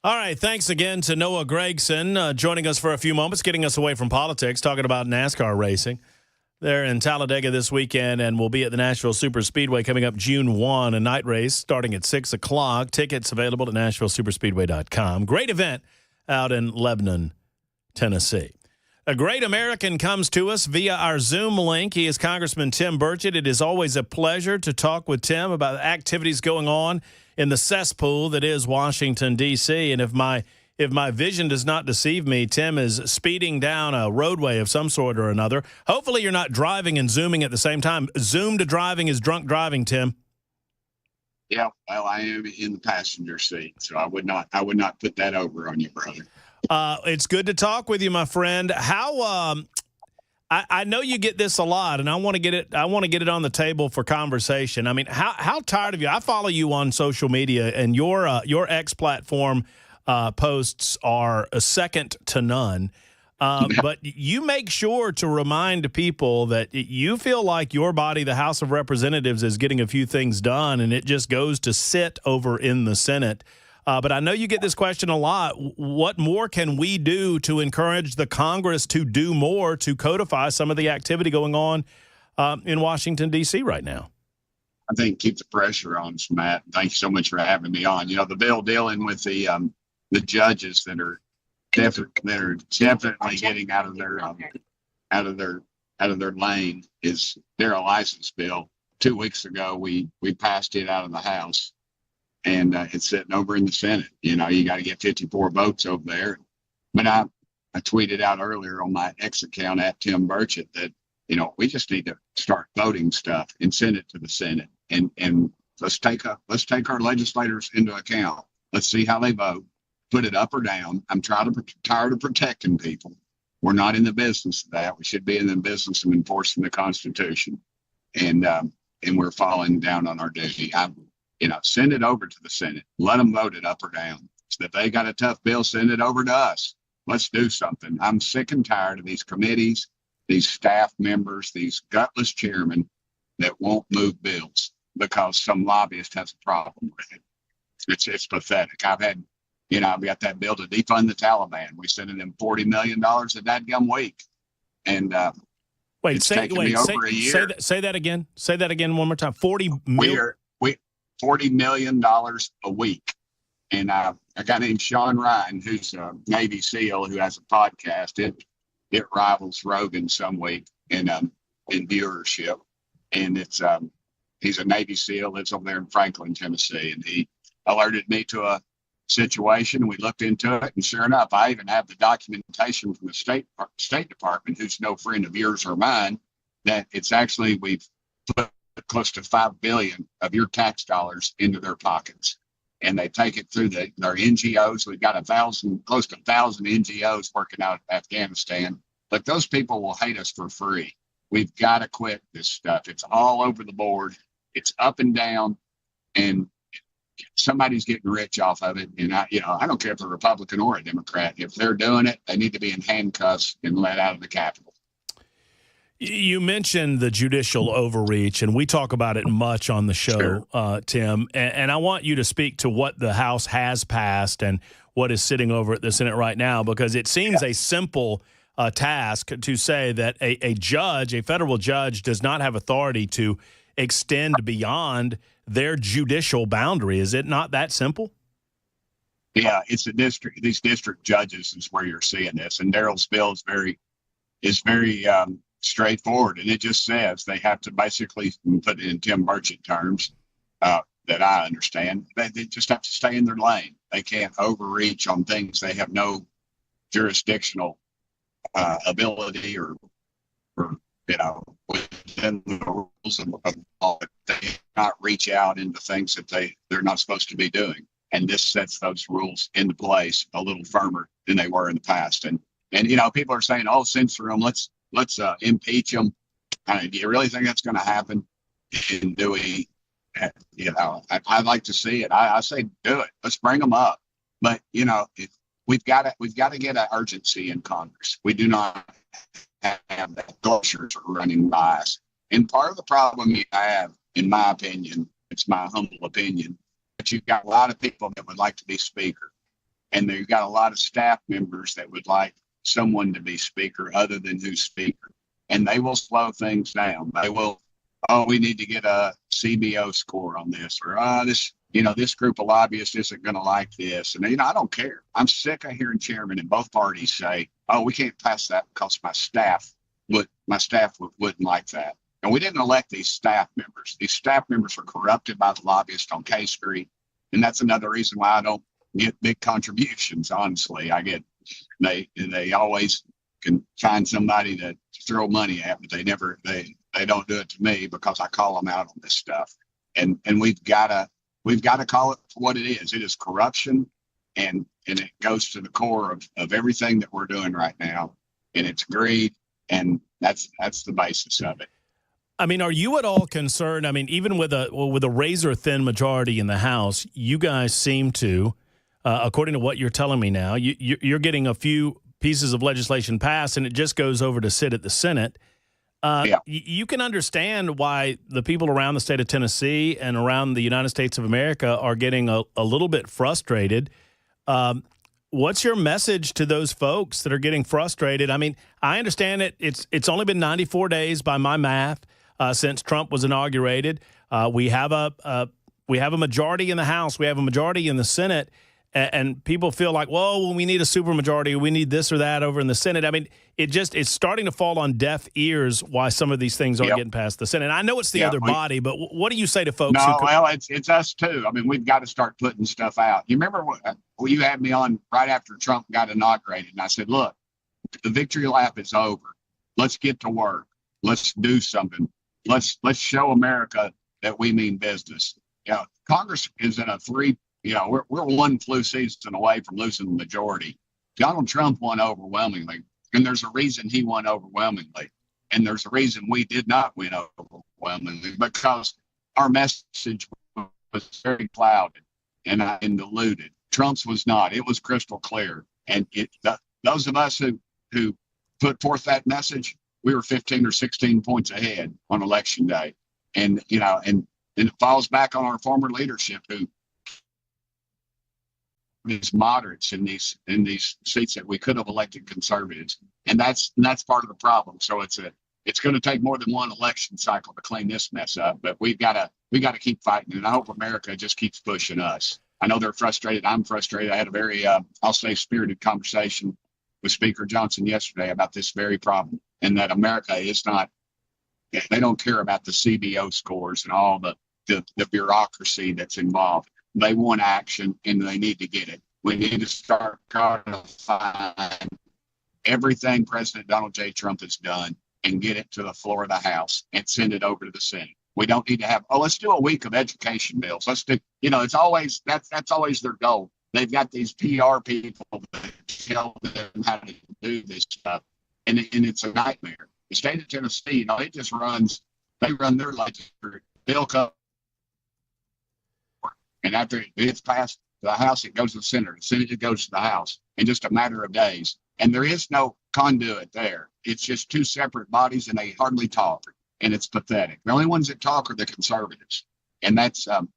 All right, thanks again to Noah Gregson joining us for a few moments, getting us away from politics, talking about NASCAR racing. They're in Talladega this weekend and will be at the Nashville Super Speedway coming up June 1, a night race starting at 6 o'clock. Tickets available at NashvilleSuperspeedway.com. Great event out in Lebanon, Tennessee. A great American comes to us via our Zoom link. He is Congressman Tim Burchett. It is always a pleasure to talk with Tim about activities going on in the cesspool that is Washington, D.C. And if my vision does not deceive me, Tim is speeding down a roadway of some sort or another. Hopefully you're not driving and Zooming at the same time. Zoom to driving is drunk driving, Tim. Yeah, well, I am in the passenger seat, so I would not put that over on you, brother. It's good to talk with you, my friend. How I know you get this a lot, and I want to get it on the table for conversation. I mean, how tired of you? I follow you on social media, and your X platform posts are a second to none. But you make sure to remind people that you feel like your body, the House of Representatives, is getting a few things done, and it just goes to sit over in the Senate. But I know you get this question a lot. What more can we do to encourage the Congress to do more to codify some of the activity going on in Washington, D.C. right now? I think keep the pressure on us, Matt. Thank you so much for having me on. You know, the bill dealing with the judges that are definitely getting out of their lane is their license bill. 2 weeks ago, we passed it out of the House. And it's sitting over in the Senate. You know, you got to get 54 votes over there. But I tweeted out earlier on my X account at Tim Burchett that, you know, we just need to start voting stuff and send it to the Senate. And let's take our legislators into account. Let's see how they vote. Put it up or down. I'm tired of protecting people. We're not in the business of that. We should be in the business of enforcing the Constitution. And we're falling down on our duty. Send it over to the Senate. Let them vote it up or down. So if they got a tough bill, send it over to us. Let's do something. I'm sick and tired of these committees, these staff members, these gutless chairmen that won't move bills because some lobbyist has a problem with it. It's pathetic. I've got that bill to defund the Taliban. We sent them $40 million a dadgum week. And say that again. Say that again one more time. $40 million a week. And a guy named Sean Ryan, who's a Navy SEAL who has a podcast, it rivals Rogan some week in viewership. And he's a Navy SEAL, lives over there in Franklin, Tennessee. And he alerted me to a situation. We looked into it, and sure enough, I even have the documentation from the State Department, who's no friend of yours or mine, that it's actually we've put close to $5 billion of your tax dollars into their pockets, and they take it through their NGOs. We've got close to 1,000 NGOs working out of Afghanistan, but those people will hate us for free. We've got to quit this stuff. It's all over the board. It's up and down, and somebody's getting rich off of it. And I don't care if they're a Republican or a Democrat. If they're doing it, they need to be in handcuffs and let out of the Capitol. You mentioned the judicial overreach, and we talk about it much on the show, sure. Tim. And I want you to speak to what the House has passed and what is sitting over at the Senate right now, because it seems a simple task to say that a federal judge, does not have authority to extend beyond their judicial boundary. Is it not that simple? Yeah, it's these district judges is where you're seeing this. And Daryl's bill is very straightforward, and it just says they have to basically, put it in Tim Burchett terms that I understand, they just have to stay in their lane. They can't overreach on things they have no jurisdictional ability or within the rules of law. They cannot reach out into things that they're not supposed to be doing, and this sets those rules into place a little firmer than they were in the past. And people are saying, "Oh, censor them. Let's impeach them." Do you really think that's going to happen? And do we? I'd like to see it. I say do it. Let's bring them up. But we've got to get an urgency in Congress. We do not have that culture running by us. And part of the problem you have, in my opinion, it's my humble opinion, but you've got a lot of people that would like to be speaker, and you've got a lot of staff members that would like someone to be speaker other than who's speaker, and they will slow things down. They will, we need to get a CBO score on this, or this group of lobbyists isn't going to like this. And I don't care. I'm sick of hearing chairmen in both parties say oh, we can't pass that because my staff wouldn't like that. And we didn't elect these staff members. These staff members are corrupted by the lobbyists on K Street. And that's another reason why I don't get big contributions, honestly. They always can find somebody to throw money at, but they don't do it to me because I call them out on this stuff. And we've got to call it for what it is. It is corruption, and it goes to the core of everything that we're doing right now. And it's greed, and that's the basis of it. I mean, are you at all concerned? I mean, even with a razor thin majority in the House, you guys seem to, according to what you're telling me now, you're getting a few pieces of legislation passed, and it just goes over to sit at the Senate. You can understand why the people around the state of Tennessee and around the United States of America are getting a little bit frustrated. What's your message to those folks that are getting frustrated? I mean, I understand it. It's only been 94 days by my math since Trump was inaugurated. We have a majority in the House. We have a majority in the Senate. And people feel like, well, we need a supermajority. We need this or that over in the Senate. I mean, it's starting to fall on deaf ears why some of these things aren't getting past the Senate. I know it's the other body, but what do you say to folks? It's us too. I mean, we've got to start putting stuff out. You remember when you had me on right after Trump got inaugurated, and I said, look, the victory lap is over. Let's get to work. Let's do something. Let's show America that we mean business. Congress is in a we're one flu season away from losing the majority. Donald Trump won overwhelmingly, and there's a reason he won overwhelmingly. And there's a reason we did not win overwhelmingly, because our message was very clouded and diluted. Trump's was not. It was crystal clear. And those of us who put forth that message, we were 15 or 16 points ahead on election day. And it falls back on our former leadership who these moderates in these seats that we could have elected conservatives, and that's part of the problem. So it's going to take more than one election cycle to clean this mess up, but we got to keep fighting, and I hope America just keeps pushing us. I know they're frustrated. I'm frustrated. I had a very I'll say spirited conversation with Speaker Johnson yesterday about this very problem, and that America is not. They don't care about the CBO scores and all the bureaucracy that's involved. They want action, and they need to get it. We need to start codifying everything President Donald J. Trump has done and get it to the floor of the House and send it over to the Senate. We don't need to have, let's do a week of education bills. Let's do, it's always, that's always their goal. They've got these PR people that tell them how to do this stuff, and it's a nightmare. The state of Tennessee, they run their legislature. Bill comes. And after it's passed to the House, it goes to the Senate. The Senate, it goes to the House in just a matter of days. And there is no conduit there. It's just two separate bodies, and they hardly talk. And it's pathetic. The only ones that talk are the conservatives. And that's, right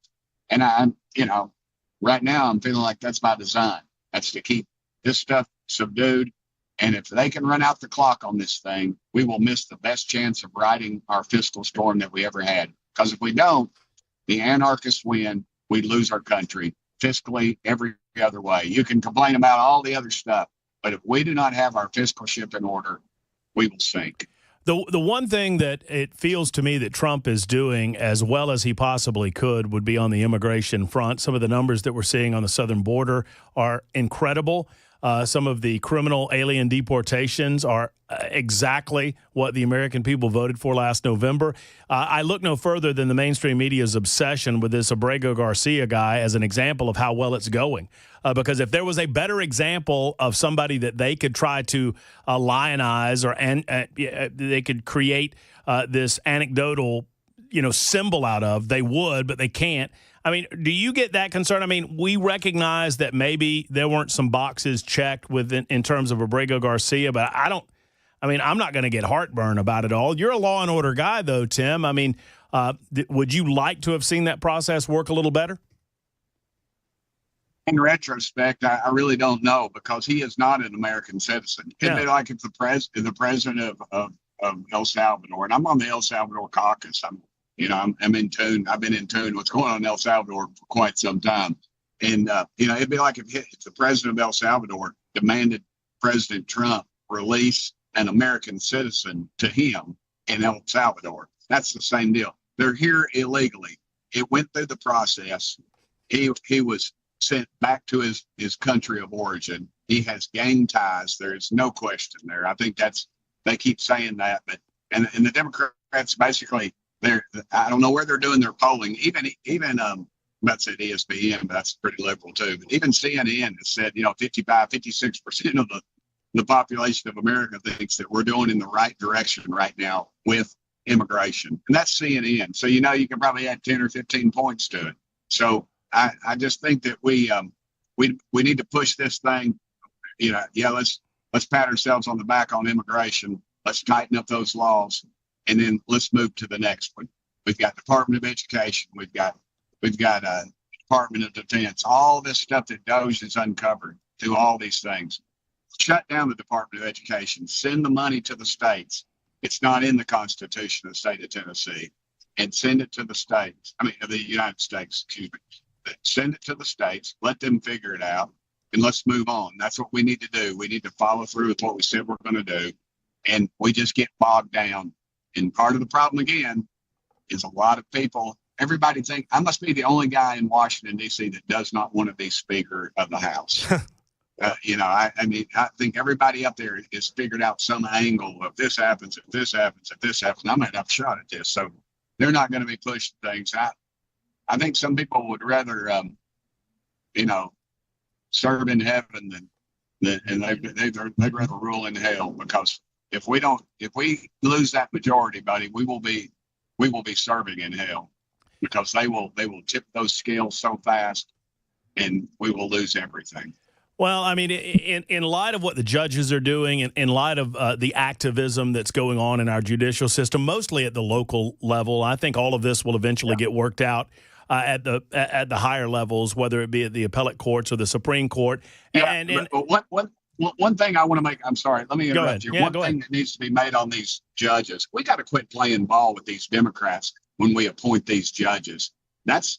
now I'm feeling like that's by design. That's to keep this stuff subdued. And if they can run out the clock on this thing, we will miss the best chance of riding our fiscal storm that we ever had. Because if we don't, the anarchists win. We lose our country fiscally every other way. You can complain about all the other stuff, but if we do not have our fiscal ship in order, we will sink. The one thing that it feels to me that Trump is doing as well as he possibly could would be on the immigration front. Some of the numbers that we're seeing on the southern border are incredible. Some of the criminal alien deportations are exactly what the American people voted for last November. I look no further than the mainstream media's obsession with this Abrego Garcia guy as an example of how well it's going. Because if there was a better example of somebody that they could try to lionize they could create this anecdotal, symbol out of, they would, but they can't. I mean, do you get that concerned? I mean, we recognize that maybe there weren't some boxes checked in terms of Abrego Garcia, but I'm not going to get heartburn about it all. You're a law and order guy, though, Tim. I mean, would you like to have seen that process work a little better? In retrospect, I really don't know, because he is not an American citizen. It'd be like if the president of El Salvador, and I'm on the El Salvador caucus. I'm in tune. I've been in tune what's going on in El Salvador for quite some time. And, it'd be like if the president of El Salvador demanded President Trump release an American citizen to him in El Salvador. That's the same deal. They're here illegally. It went through the process. He was sent back to his country of origin. He has gang ties. There's no question there. I think they keep saying that, but and the Democrats basically, I don't know where they're doing their polling. Even about said ESPN, but that's pretty liberal too. But even CNN has said, 56% of the population of America thinks that we're going in the right direction right now with immigration, and that's CNN. So you can probably add 10 or 15 points to it. So I just think that we need to push this thing. Let's pat ourselves on the back on immigration. Let's tighten up those laws, and then let's move to the next one. We've got Department of Education. We've got Department of Defense. All this stuff that DOJ has uncovered through all these things. Shut down the Department of Education. Send the money to the states. It's not in the Constitution of the state of Tennessee. And send it to the states. The United States, excuse me. Send it to the states. Let them figure it out. And let's move on. That's what we need to do. We need to follow through with what we said we're going to do. And we just get bogged down. And part of the problem, again, is a lot of people, everybody think I must be the only guy in Washington, D.C. that does not want to be Speaker of the House. I think everybody up there has figured out some angle of this happens, if this happens, I might have a shot at this. So they're not going to be pushing things. I think some people would rather, serve in heaven and they'd rather rule in hell, because if we lose that majority, buddy, we will be serving in hell, because they will tip those scales so fast, and we will lose everything. Well, in light of what the judges are doing, and in light of the activism that's going on in our judicial system, mostly at the local level, I think all of this will eventually get worked out at the higher levels, whether it be at the appellate courts or the Supreme Court. One thing I want to make, I'm sorry, let me interrupt you. Yeah, One thing that needs to be made on these judges, we got to quit playing ball with these Democrats when we appoint these judges. That's,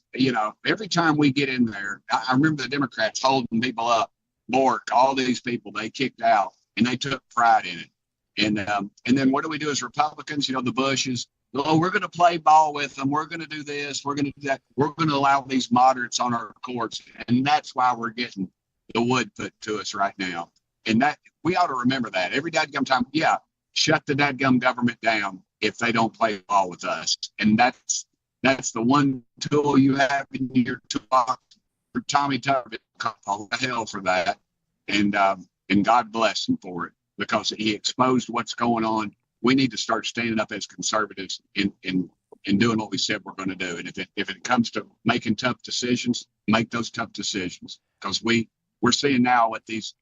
every time we get in there, I remember the Democrats holding people up, Bork, all these people they kicked out, and they took pride in it. And then what do we do as Republicans? The Bushes, we're going to play ball with them. We're going to do this. We're going to do that. We're going to allow these moderates on our courts. And that's why we're getting the wood put to us right now. And that we ought to remember that every dadgum time. Yeah, shut the dadgum government down if they don't play ball with us. And that's the one tool you have in your toolbox for Tommy Tucker. All the hell for that. And God bless him for it, because he exposed what's going on. We need to start standing up as conservatives in doing what we said we're going to do. And if it comes to making tough decisions, make those tough decisions, because we're seeing now what these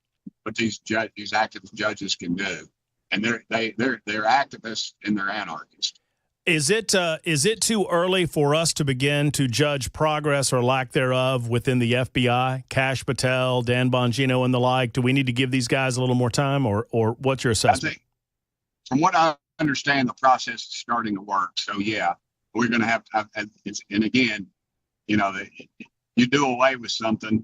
active judges can do, and they're activists and they're anarchists. Is it too early for us to begin to judge progress or lack thereof within the FBI? Kash Patel, Dan Bongino, and the like. Do we need to give these guys a little more time, or what's your assessment? I think, from what I understand, the process is starting to work. So yeah, we're going to have to. And again, you do away with something,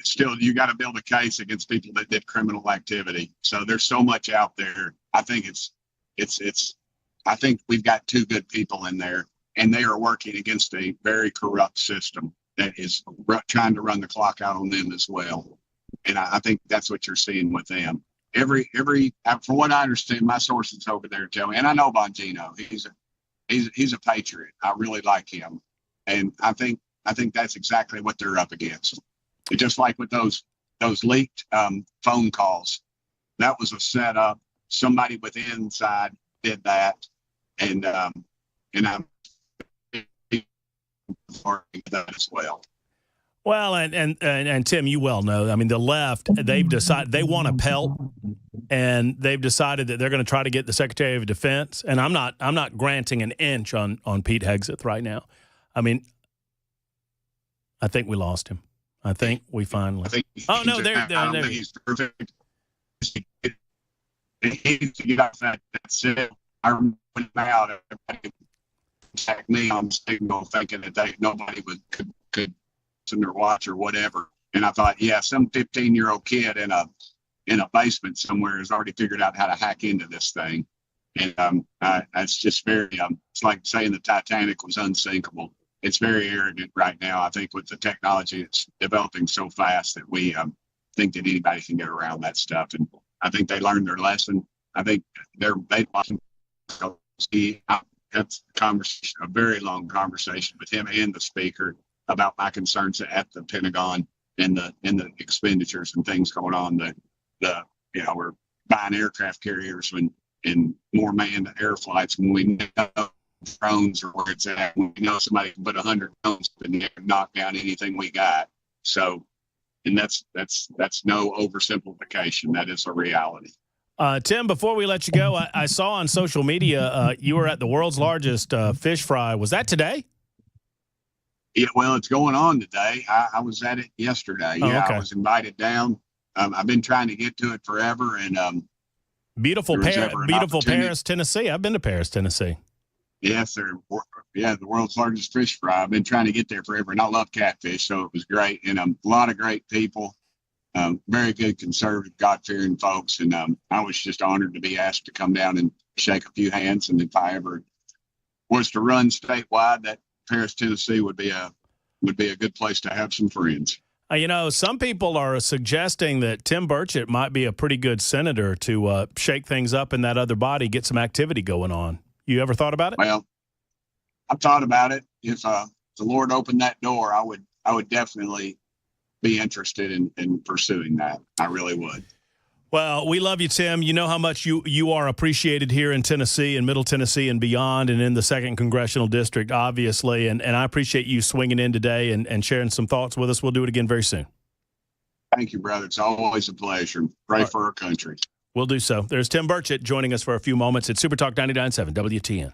still you got to build a case against people that did criminal activity. So there's so much out there. I think I think we've got two good people in there, and they are working against a very corrupt system that is trying to run the clock out on them as well. And I think that's what you're seeing with them. From what I understand, my sources over there tell me, and I know Bongino, he's a patriot. I really like him, and I think that's exactly what they're up against. It's just like with those leaked phone calls, that was a setup. Somebody with inside did that, and I'm for that as well. Well, and Tim, you well know. The left, they've decided they want a pelt, and they've decided that they're going to try to get the Secretary of Defense. And I'm not granting an inch on Pete Hegseth right now. I think we lost him. I think we finally. Oh no, there. He's perfect. He's that's it. I remember when out, everybody attacked me on Signal, thinking that nobody could listen or watch or whatever. And I thought, yeah, some 15-year-old kid in a in a basement somewhere has already figured out how to hack into this thing. And it's just very, it's like saying the Titanic was unsinkable. It's very arrogant right now. I think with the technology, it's developing so fast that we think that anybody can get around that stuff. And I think they learned their lesson. I think they lost. That's a very long conversation with him and the speaker about my concerns at the Pentagon and the expenditures and things going on. We're buying aircraft carriers and more manned air flights when we know drones are where it's at. When we know somebody can put 100 drones and knock down anything we got. So, and that's no oversimplification. That is a reality. Tim, before we let you go, I saw on social media you were at the world's largest fish fry. Was that today? Yeah, well, it's going on today. I was at it yesterday. Oh, yeah, okay. I was invited down. I've been trying to get to it forever, and beautiful Paris, Tennessee. I've been to Paris, Tennessee. Yes, sir. Yeah, the world's largest fish fry. I've been trying to get there forever, and I love catfish, so it was great. And a lot of great people, very good conservative, God-fearing folks. And I was just honored to be asked to come down and shake a few hands. And if I ever was to run statewide, that Paris, Tennessee would be a good place to have some friends. Some people are suggesting that Tim Burchett might be a pretty good senator to shake things up in that other body, get some activity going on. You ever thought about it? Well, I've thought about it. If the Lord opened that door, I would definitely be interested in pursuing that. I really would. Well, we love you, Tim. You know how much you are appreciated here in Tennessee and Middle Tennessee and beyond and in the 2nd Congressional District, obviously. And I appreciate you swinging in today and sharing some thoughts with us. We'll do it again very soon. Thank you, brother. It's always a pleasure. Pray for our country. We'll do so. There's Tim Burchett joining us for a few moments at Super Talk 99.7 WTN.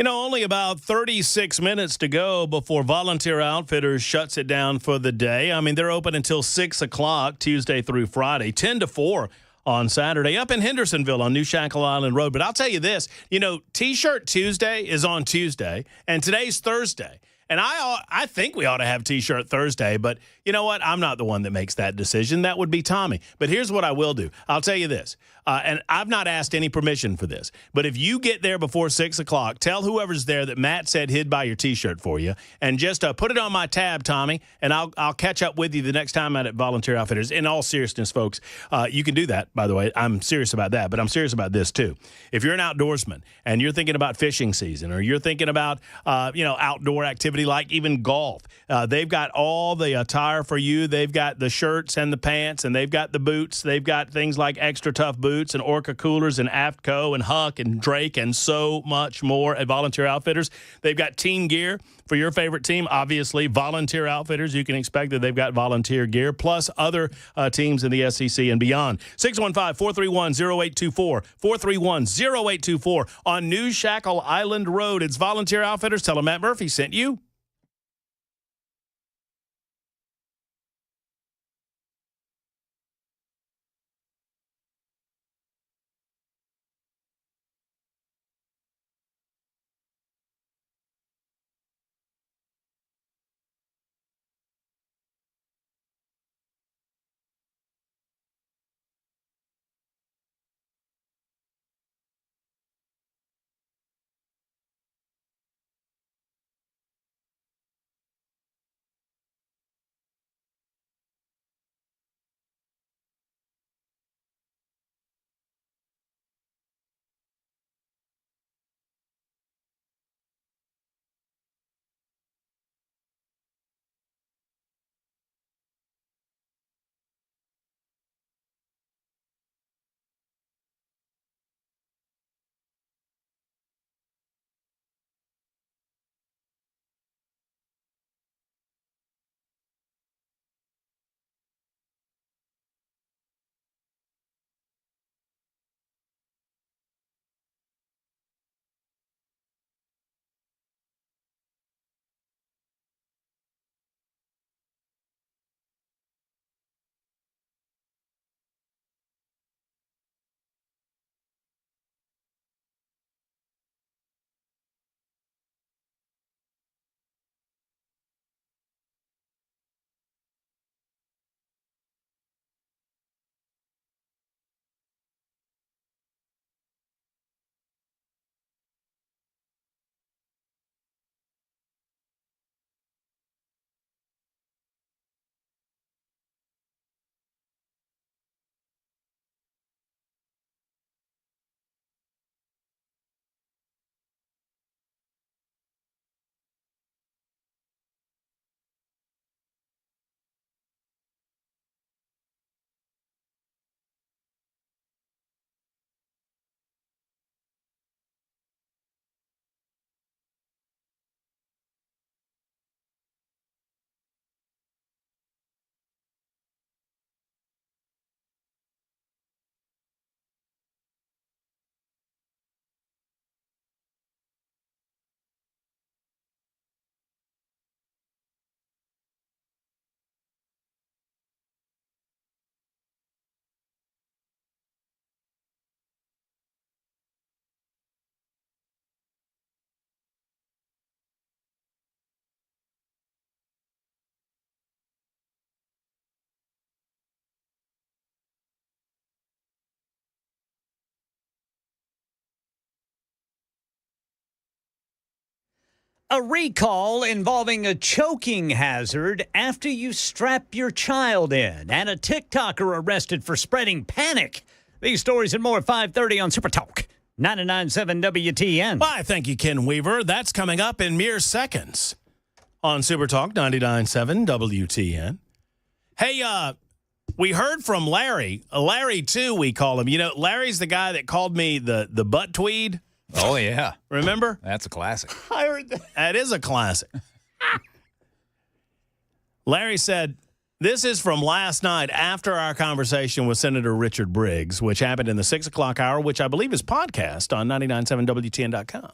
Only about 36 minutes to go before Volunteer Outfitters shuts it down for the day. I mean, they're open until 6 o'clock Tuesday through Friday, 10 to 4 on Saturday up in Hendersonville on New Shackle Island Road. But I'll tell you this, T-shirt Tuesday is on Tuesday, and today's Thursday. And I think we ought to have T-shirt Thursday, but you know what? I'm not the one that makes that decision. That would be Tommy. But here's what I will do. I'll tell you this, and I've not asked any permission for this, but if you get there before 6 o'clock, tell whoever's there that Matt said he'd buy your T-shirt for you, and just put it on my tab, Tommy, and I'll catch up with you the next time I'm at Volunteer Outfitters. In all seriousness, folks, you can do that, by the way. I'm serious about that, but I'm serious about this, too. If you're an outdoorsman and you're thinking about fishing season or you're thinking about, outdoor activity like even golf, they've got all the attire for you. They've got the shirts and the pants, and they've got the boots. They've got things like Extra Tough boots and Orca coolers and Aftco and Huck and Drake and so much more at Volunteer Outfitters. They've got team gear for your favorite team. Obviously, Volunteer Outfitters, you can expect that they've got volunteer gear, plus other teams in the SEC and beyond. 615-431-0824, 431-0824 on New Shackle Island Road. It's Volunteer Outfitters. Tell them Matt Murphy sent you. A recall involving a choking hazard after you strap your child in, and a TikToker arrested for spreading panic. These stories and more at 5:30 on Super Talk 99.7 WTN. Why, thank you, Ken Weaver. That's coming up in mere seconds on Super Talk 99.7 WTN. Hey, we heard from Larry. Larry, too, we call him. You know, Larry's the guy that called me the butt tweed. Oh, yeah. Remember? That's a classic. I heard that. That is a classic. Larry said, this is from last night after our conversation with Senator Richard Briggs, which happened in the 6 o'clock hour, which I believe is podcast on 997WTN.com.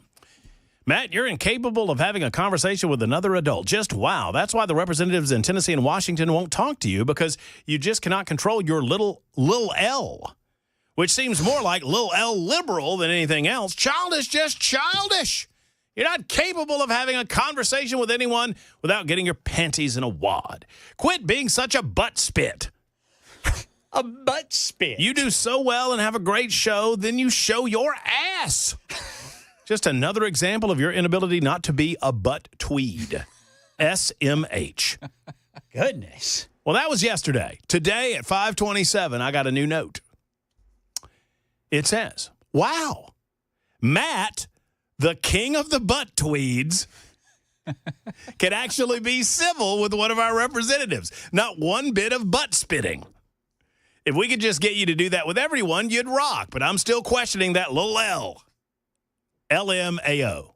Matt, you're incapable of having a conversation with another adult. Just wow. That's why the representatives in Tennessee and Washington won't talk to you, because you just cannot control your little L, which seems more like little L liberal than anything else. Childish, just childish. You're not capable of having a conversation with anyone without getting your panties in a wad. Quit being such a butt spit. A butt spit. You do so well and have a great show, then you show your ass. Just another example of your inability not to be a butt tweed. SMH. Goodness. Well, that was yesterday. Today at 5:27, I got a new note. It says, wow, Matt, the king of the butt tweeds, can actually be civil with one of our representatives. Not one bit of butt spitting. If we could just get you to do that with everyone, you'd rock. But I'm still questioning that little L. LMAO.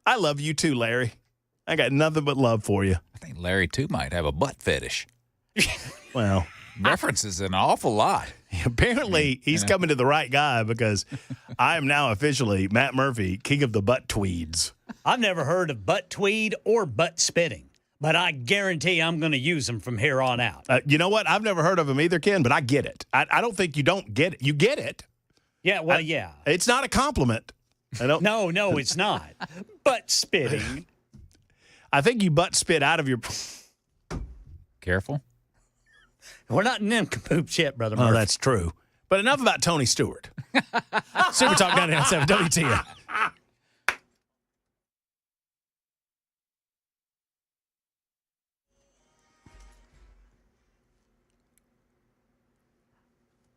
I love you too, Larry. I got nothing but love for you. I think Larry, too, might have a butt fetish. Well, references an awful lot. Apparently, he's coming to the right guy, because I am now officially Matt Murphy, king of the butt tweeds. I've never heard of butt tweed or butt spitting, but I guarantee I'm going to use them from here on out. You know what? I've never heard of them either, Ken, but I get it. I don't think you don't get it. You get it. Yeah, well, yeah. It's not a compliment. I don't. No, it's not. Butt spitting. I think you butt spit out of your. Careful. We're not nincompoops yet, Brother Murphy. Oh, that's true. But enough about Tony Stewart. Super Talk 99.7 WTN.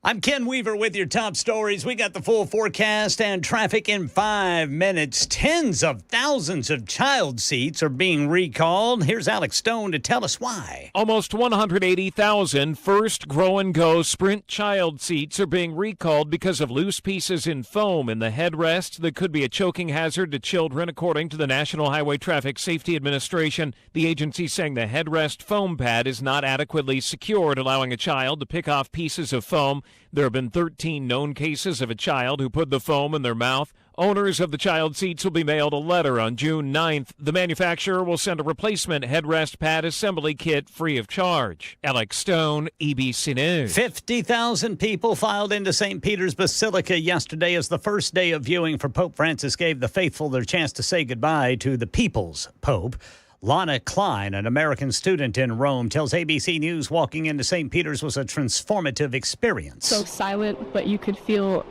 I'm Ken Weaver with your top stories. We got the full forecast and traffic in 5 minutes. Tens of thousands of child seats are being recalled. Here's Alex Stone to tell us why. Almost 180,000 first Grow and Go Sprint child seats are being recalled because of loose pieces in foam in the headrest that could be a choking hazard to children, according to the National Highway Traffic Safety Administration. The agency saying the headrest foam pad is not adequately secured, allowing a child to pick off pieces of foam. There have been 13 known cases of a child who put the foam in their mouth. Owners of the child seats will be mailed a letter on June 9th. The manufacturer will send a replacement headrest pad assembly kit free of charge. Alex Stone, ABC News. 50,000 people filed into St. Peter's Basilica yesterday as the first day of viewing for Pope Francis gave the faithful their chance to say goodbye to the people's Pope. Lana Klein, an American student in Rome, tells ABC News walking into St. Peter's was a transformative experience. So silent, but you could feel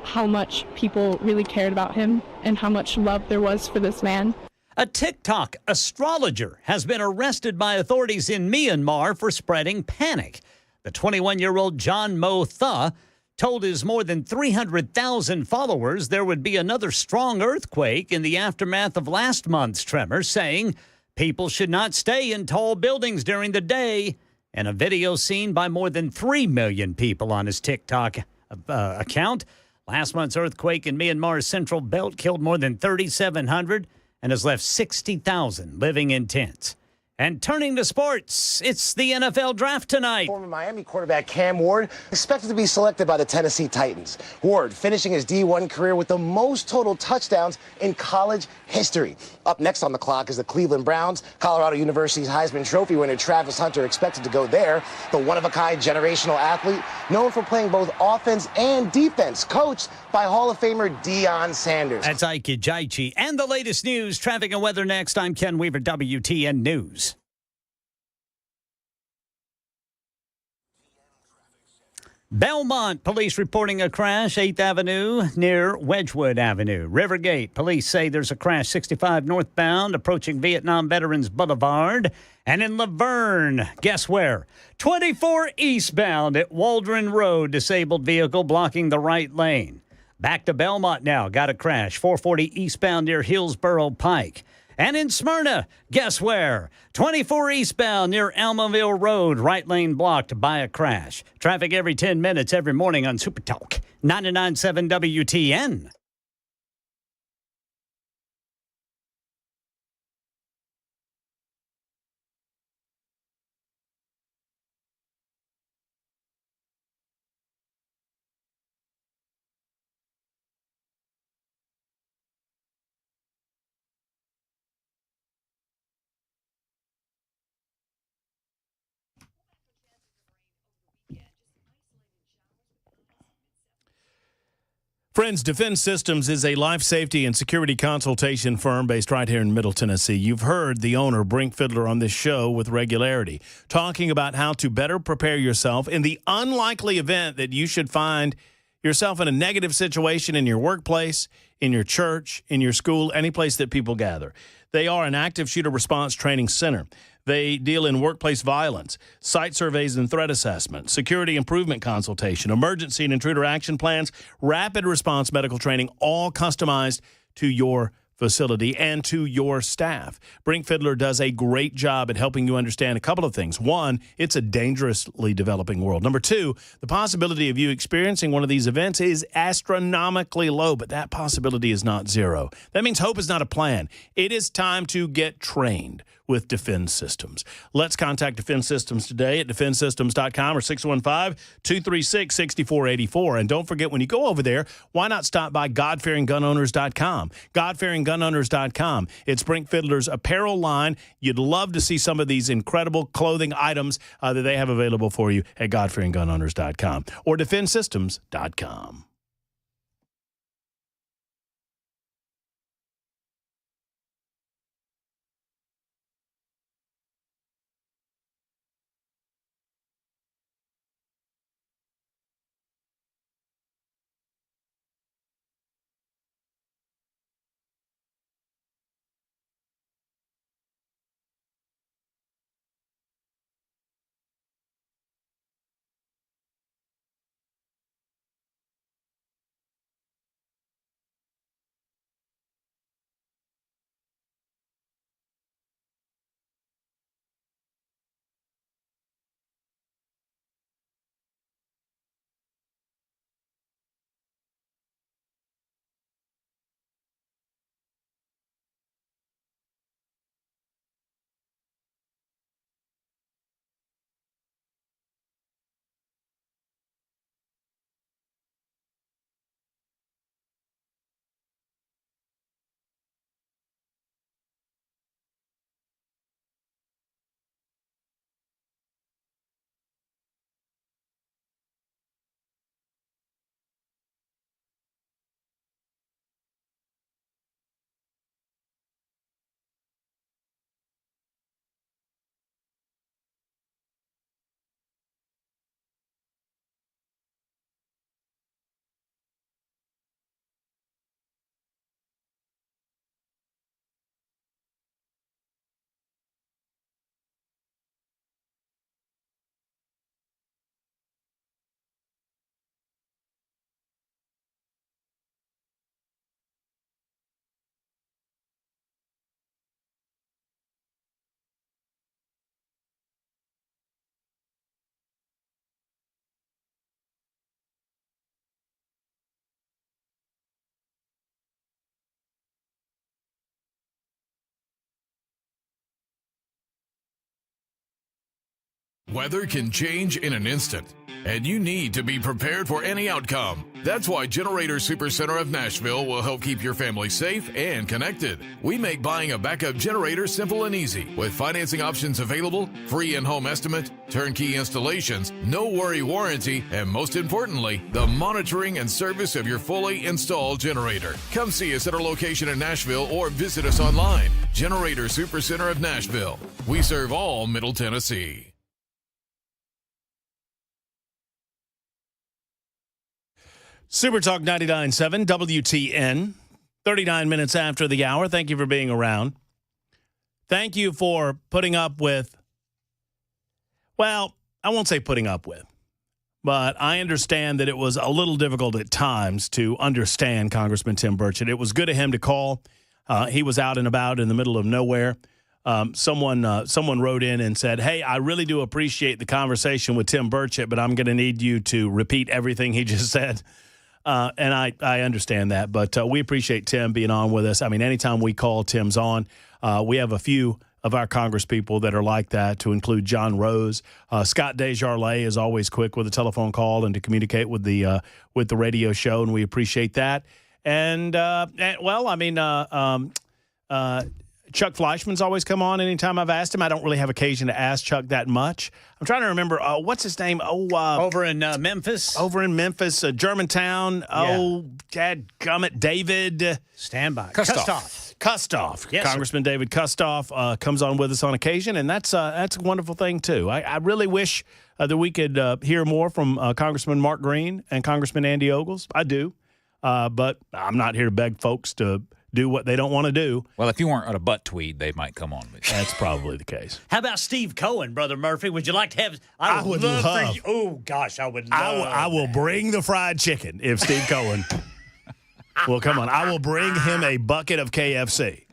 how much people really cared about him and how much love there was for this man. A TikTok astrologer has been arrested by authorities in Myanmar for spreading panic. The 21-year-old John Mo Tha told his more than 300,000 followers there would be another strong earthquake in the aftermath of last month's tremor, saying people should not stay in tall buildings during the day. In a video seen by more than 3 million people on his TikTok account, last month's earthquake in Myanmar's central belt killed more than 3,700 and has left 60,000 living in tents. And turning to sports, it's the NFL draft tonight. Former Miami quarterback Cam Ward expected to be selected by the Tennessee Titans. Ward finishing his D1 career with the most total touchdowns in college history. Up next on the clock is the Cleveland Browns. Colorado University's Heisman Trophy winner Travis Hunter expected to go there. The one-of-a-kind generational athlete known for playing both offense and defense, coached by Hall of Famer Deion Sanders. That's Ike Ejaichi. And the latest news, traffic and weather next. I'm Ken Weaver, WTN News. Belmont police reporting a crash, 8th Avenue near Wedgwood Avenue. Rivergate police say there's a crash 65 northbound approaching Vietnam Veterans Boulevard. And in Laverne, guess where? 24 eastbound at Waldron Road, disabled vehicle blocking the right lane. Back to Belmont now, got a crash, 440 eastbound near Hillsborough Pike. And in Smyrna, guess where? 24 eastbound near Almaville Road, right lane blocked by a crash. Traffic every 10 minutes every morning on Super Talk 99.7 WTN. Friends, Defense Systems is a life safety and security consultation firm based right here in Middle Tennessee. You've heard the owner, Brink Fiddler, on this show with regularity, talking about how to better prepare yourself in the unlikely event that you should find yourself in a negative situation in your workplace, in your church, in your school, any place that people gather. They are an active shooter response training center. They deal in workplace violence, site surveys and threat assessment, security improvement consultation, emergency and intruder action plans, rapid response medical training, all customized to your facility and to your staff. Brink Fiddler does a great job at helping you understand a couple of things. One, it's a dangerously developing world. Number two, the possibility of you experiencing one of these events is astronomically low, but that possibility is not zero. That means hope is not a plan. It is time to get trained with Defense Systems. Let's contact Defense Systems today at defensesystems.com or 615-236-6484. And don't forget, when you go over there, why not stop by godfearinggunowners.com? godfearinggunowners.com. It's Brink Fiddler's apparel line. You'd love to see some of these incredible clothing items that they have available for you at godfearinggunowners.com or defensesystems.com. Weather can change in an instant, and you need to be prepared for any outcome. That's why Generator Supercenter of Nashville will help keep your family safe and connected. We make buying a backup generator simple and easy, with financing options available, free in-home estimate, turnkey installations, no worry warranty, and most importantly, the monitoring and service of your fully installed generator. Come see us at our location in Nashville or visit us online. Generator Supercenter of Nashville. We serve all Middle Tennessee. Super Talk 99.7 WTN. 39 minutes after the hour. Thank you for being around. Thank you for putting up with, well, I won't say putting up with, but I understand that it was a little difficult at times to understand Congressman Tim Burchett. It was good of him to call. He was out and about in the middle of nowhere. Someone wrote in and said, hey, I really do appreciate the conversation with Tim Burchett, but I'm going to need you to repeat everything he just said. And I understand that, but we appreciate Tim being on with us. I mean, anytime we call, Tim's on. We have a few of our congresspeople that are like that, to include John Rose. Scott Desjardins is always quick with a telephone call and to communicate with the radio show, and we appreciate that. And well, I mean, Chuck Fleischman's always come on anytime I've asked him. I don't really have occasion to ask Chuck that much. I'm trying to remember, what's his name? Over in Memphis. Over in Memphis, Germantown. Yeah. Dadgummit, David. Stand by. Kustoff. Yes, Congressman David Kustoff comes on with us on occasion, and that's a wonderful thing, too. I really wish that we could hear more from Congressman Mark Green and Congressman Andy Ogles. I do. But I'm not here to beg folks to do what they don't want to do. Well, if you weren't on a butt tweed, they might come on with you. That's probably the case. How about Steve Cohen, Brother Murphy? Would you like to have? I would love. For you. Oh gosh, I would love. I will bring the fried chicken if Steve Cohen. Well, come on. I will bring him a bucket of KFC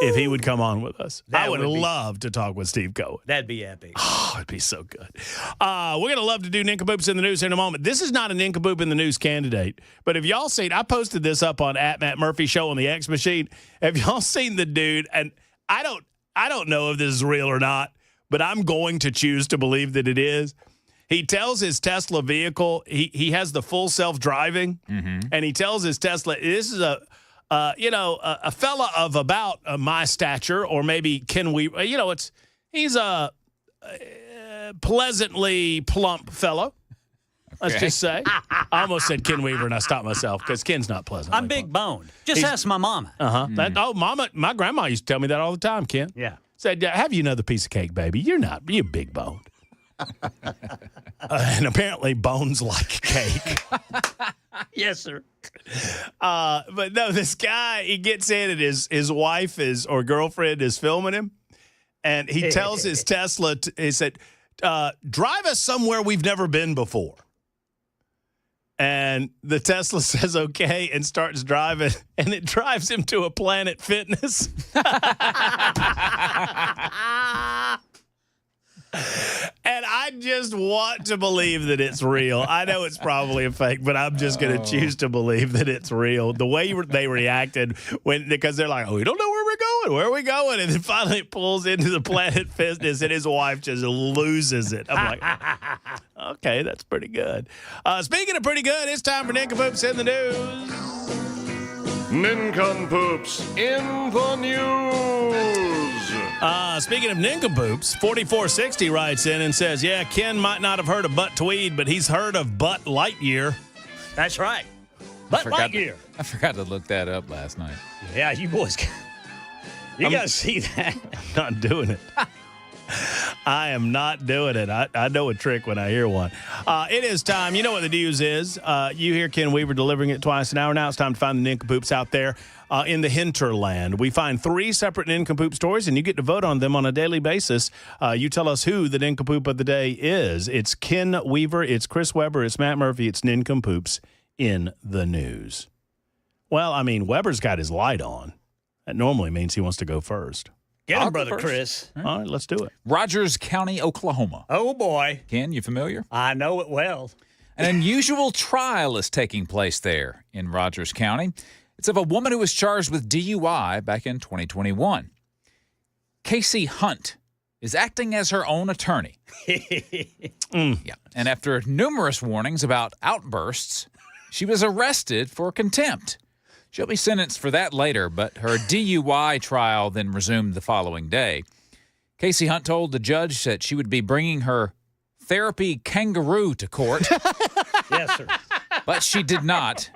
if he would come on with us. I would love to talk with Steve Cohen. That'd be epic. Oh, it'd be so good. We're going to love to do Nincompoops in the News in a moment. This is not a Nincompoop in the News candidate, but have y'all seen, I posted this up on @MattMurphy Show on the X Machine. Have y'all seen the dude? And I don't know if this is real or not, but I'm going to choose to believe that it is. He tells his Tesla vehicle, he has the full self-driving, and he tells his Tesla, this is a fella of about my stature, or maybe Ken Weaver. He's a pleasantly plump fellow. Let's just say. I almost said Ken Weaver, and I stopped myself because Ken's not pleasant. I'm big boned. Just ask my mama. Mama, my grandma used to tell me that all the time, Ken. Yeah. Said, have you another piece of cake, baby? You're big boned. And apparently bones like cake. Yes, sir. But no, this guy, he gets in and his wife or girlfriend is filming him. And he tells his Tesla, he said, drive us somewhere we've never been before. And the Tesla says, okay, and starts driving. And it drives him to a Planet Fitness. And I just want to believe that it's real. I know it's probably a fake, but I'm just going to choose to believe that it's real. The way they reacted because they're like, oh, we don't know where we're going. Where are we going? And then finally it pulls into the Planet Fitness, and his wife just loses it. I'm like, okay, that's pretty good. Speaking of pretty good, it's time for Nincompoops in the News. Nincompoops in the News. Speaking of nincompoops, 4460 writes in and says, yeah, Ken might not have heard of Butt Tweed, but he's heard of Butt Lightyear. That's right. Butt Lightyear. I forgot to look that up last night. Yeah, you boys, you got to see that. I'm not doing it. I am not doing it. I know a trick when I hear one. It is time. You know what the news is. You hear Ken Weaver delivering it twice an hour. Now it's time to find the nincompoops out there in the hinterland. We find 3 separate nincompoop stories, and you get to vote on them on a daily basis. You tell us who the nincompoop of the day is. It's Ken Weaver. It's Chris Webber. It's Matt Murphy. It's Nincompoops in the News. Well, I mean, Weber's got his light on. That normally means he wants to go first. Get him, Brother Chris. All right, let's do it. Rogers County, Oklahoma. Oh, boy. Ken, you familiar? I know it well. An unusual trial is taking place there in Rogers County. It's of a woman who was charged with DUI back in 2021. Casey Hunt is acting as her own attorney. Yeah. And after numerous warnings about outbursts, she was arrested for contempt. She'll be sentenced for that later, but her DUI trial then resumed the following day. Casey Hunt told the judge that she would be bringing her therapy kangaroo to court. Yes, sir. But she did not.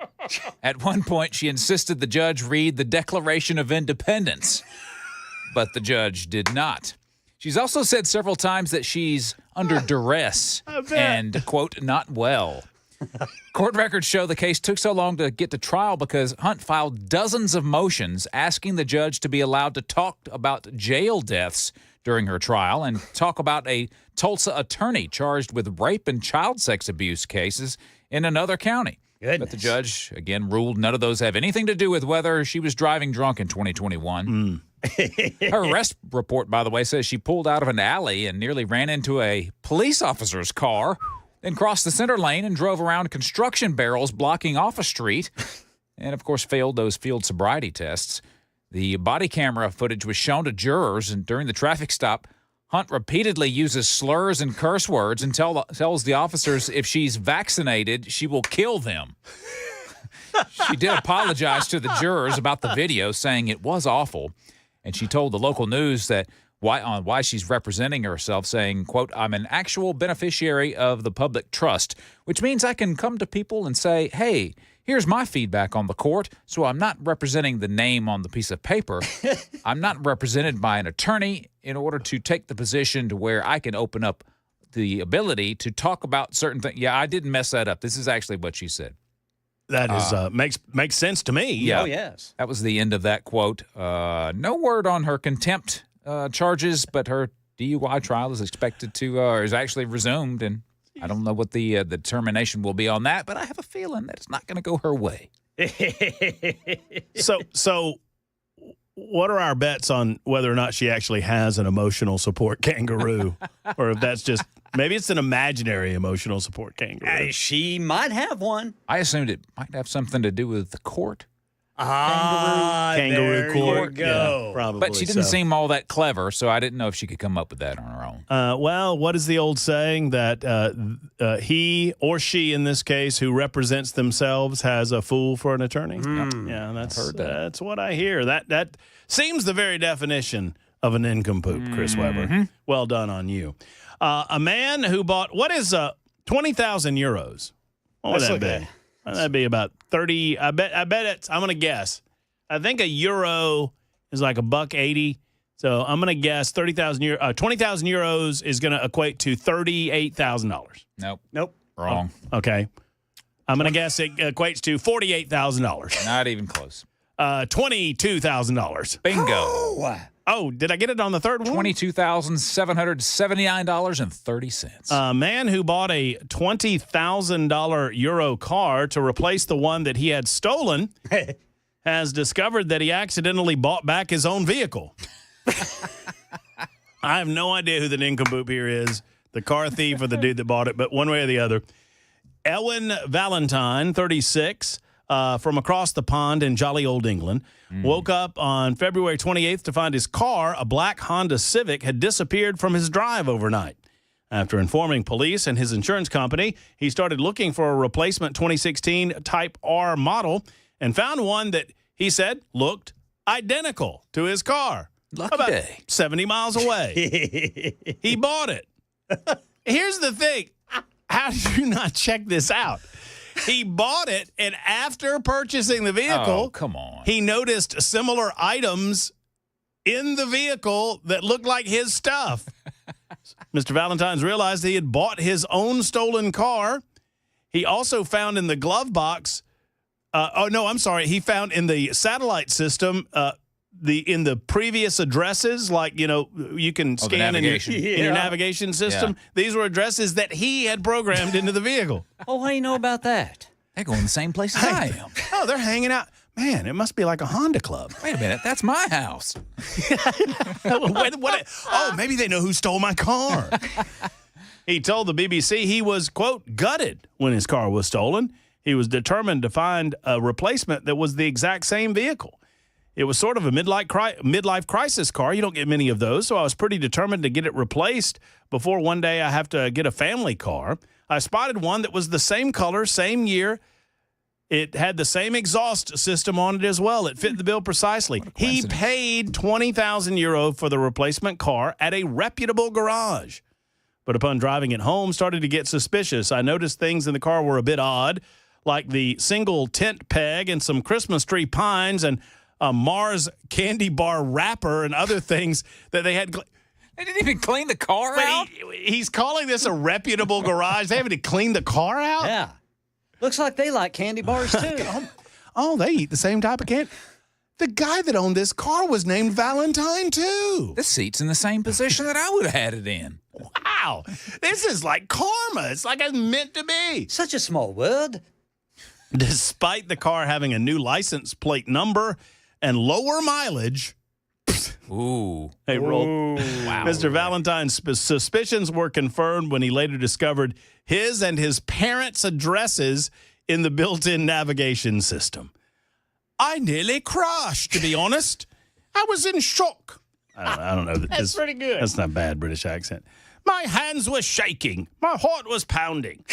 At one point, she insisted the judge read the Declaration of Independence, but the judge did not. She's also said several times that she's under duress and, quote, not well. Court records show the case took so long to get to trial because Hunt filed dozens of motions asking the judge to be allowed to talk about jail deaths during her trial and talk about a Tulsa attorney charged with rape and child sex abuse cases in another county. Goodness. But the judge, again, ruled none of those have anything to do with whether she was driving drunk in 2021. Her arrest report, by the way, says she pulled out of an alley and nearly ran into a police officer's car, then crossed the center lane and drove around construction barrels blocking off a street, and, of course, failed those field sobriety tests. The body camera footage was shown to jurors, and during the traffic stop, Hunt repeatedly uses slurs and curse words and tells the officers if she's vaccinated, she will kill them. She did apologize to the jurors about the video, saying it was awful, and she told the local news that why she's representing herself, saying, quote, "I'm an actual beneficiary of the public trust, which means I can come to people and say, hey, here's my feedback on the court, so I'm not representing the name on the piece of paper. I'm not represented by an attorney in order to take the position to where I can open up the ability to talk about certain things." Yeah, I didn't mess that up. This is actually what she said. That is makes sense to me. Yeah. Oh, yes. That was the end of that quote. No word on her contempt charges, but her DUI trial is expected to is actually resumed, and I don't know what the determination will be on that, but I have a feeling that it's not going to go her way. So what are our bets on whether or not she actually has an emotional support kangaroo, or if that's just maybe it's an imaginary emotional support kangaroo? She might have one. I assumed it might have something to do with the court. Kangaroo there court. you go. Yeah, probably. But she didn't so. seem all that clever, so I didn't know if she could come up with that on her own. Well, what is the old saying that he or she, in this case, who represents themselves, has a fool for an attorney? Yeah, that's what I hear. That seems the very definition of an nincompoop, Chris Webber. Well done on you. A man who bought 20,000 euros. What would that be? That'd be about 30. I bet it's. I'm gonna guess. I think a euro is like $1.80. So I'm gonna guess 20,000 euros is gonna equate to $38,000. Nope. Wrong. Okay. I'm gonna guess it equates to $48,000. Not even close. $22,000. Bingo. Oh, did I get it on the third one? $22,779.30. A man who bought a $20,000 euro car to replace the one that he had stolen has discovered that he accidentally bought back his own vehicle. I have no idea who the nincompoop here is, the car thief or the dude that bought it, but one way or the other. Ellen Valentine, 36, from across the pond in jolly old England, woke up on February 28th to find his car, a black Honda Civic, had disappeared from his drive overnight. After informing police and his insurance company, he started looking for a replacement 2016 Type R model and found one that he said looked identical to his car. Lucky day. 70 miles away. He bought it. Here's the thing. How did you not check this out? He bought it, and after purchasing the vehicle, come on, he noticed similar items in the vehicle that looked like his stuff. Mr. Valentine's realized he had bought his own stolen car. He also found in the glove box, he found in the satellite system in the previous addresses, like, you can scan in your navigation system. Yeah. These were addresses that he had programmed into the vehicle. Oh, how do you know about that? They're going the same place as I am. Oh, they're hanging out. Man, it must be like a Honda club. Wait a minute. That's my house. Maybe they know who stole my car. He told the BBC he was, quote, gutted when his car was stolen. He was determined to find a replacement that was the exact same vehicle. It was sort of a midlife crisis car. You don't get many of those, so I was pretty determined to get it replaced before one day I have to get a family car. I spotted one that was the same color, same year. It had the same exhaust system on it as well. It fit the bill precisely. He paid 20,000 euro for the replacement car at a reputable garage. But upon driving it home, started to get suspicious. I noticed things in the car were a bit odd, like the single tent peg and some Christmas tree pines and a Mars candy bar wrapper and other things that they had. They didn't even clean the car out? He's calling this a reputable garage. They haven't cleaned the car out? Yeah. Looks like they like candy bars, too. Oh, they eat the same type of candy. The guy that owned this car was named Valentine, too. This seat's in the same position that I would have had it in. Wow. This is like karma. It's like it's meant to be. Such a small world. Despite the car having a new license plate number and lower mileage. Ooh. Hey, roll. Wow. Mr. Valentine's suspicions were confirmed when he later discovered his and his parents' addresses in the built-in navigation system. I nearly crashed, to be honest. I was in shock. I don't know. That's pretty good. That's not bad British accent. My hands were shaking. My heart was pounding.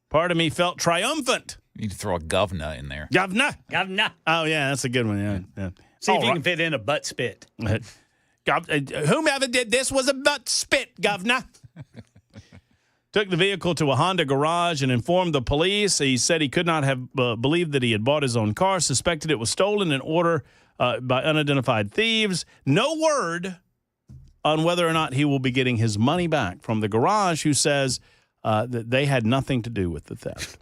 Part of me felt triumphant. You need to throw a governor in there. Governor. Governor. Oh, yeah, that's a good one. Yeah. See if you can fit in a butt spit. Whomever did this was a butt spit, governor. Took the vehicle to a Honda garage and informed the police. He said he could not have believed that he had bought his own car, suspected it was stolen in order by unidentified thieves. No word on whether or not he will be getting his money back from the garage, who says that they had nothing to do with the theft.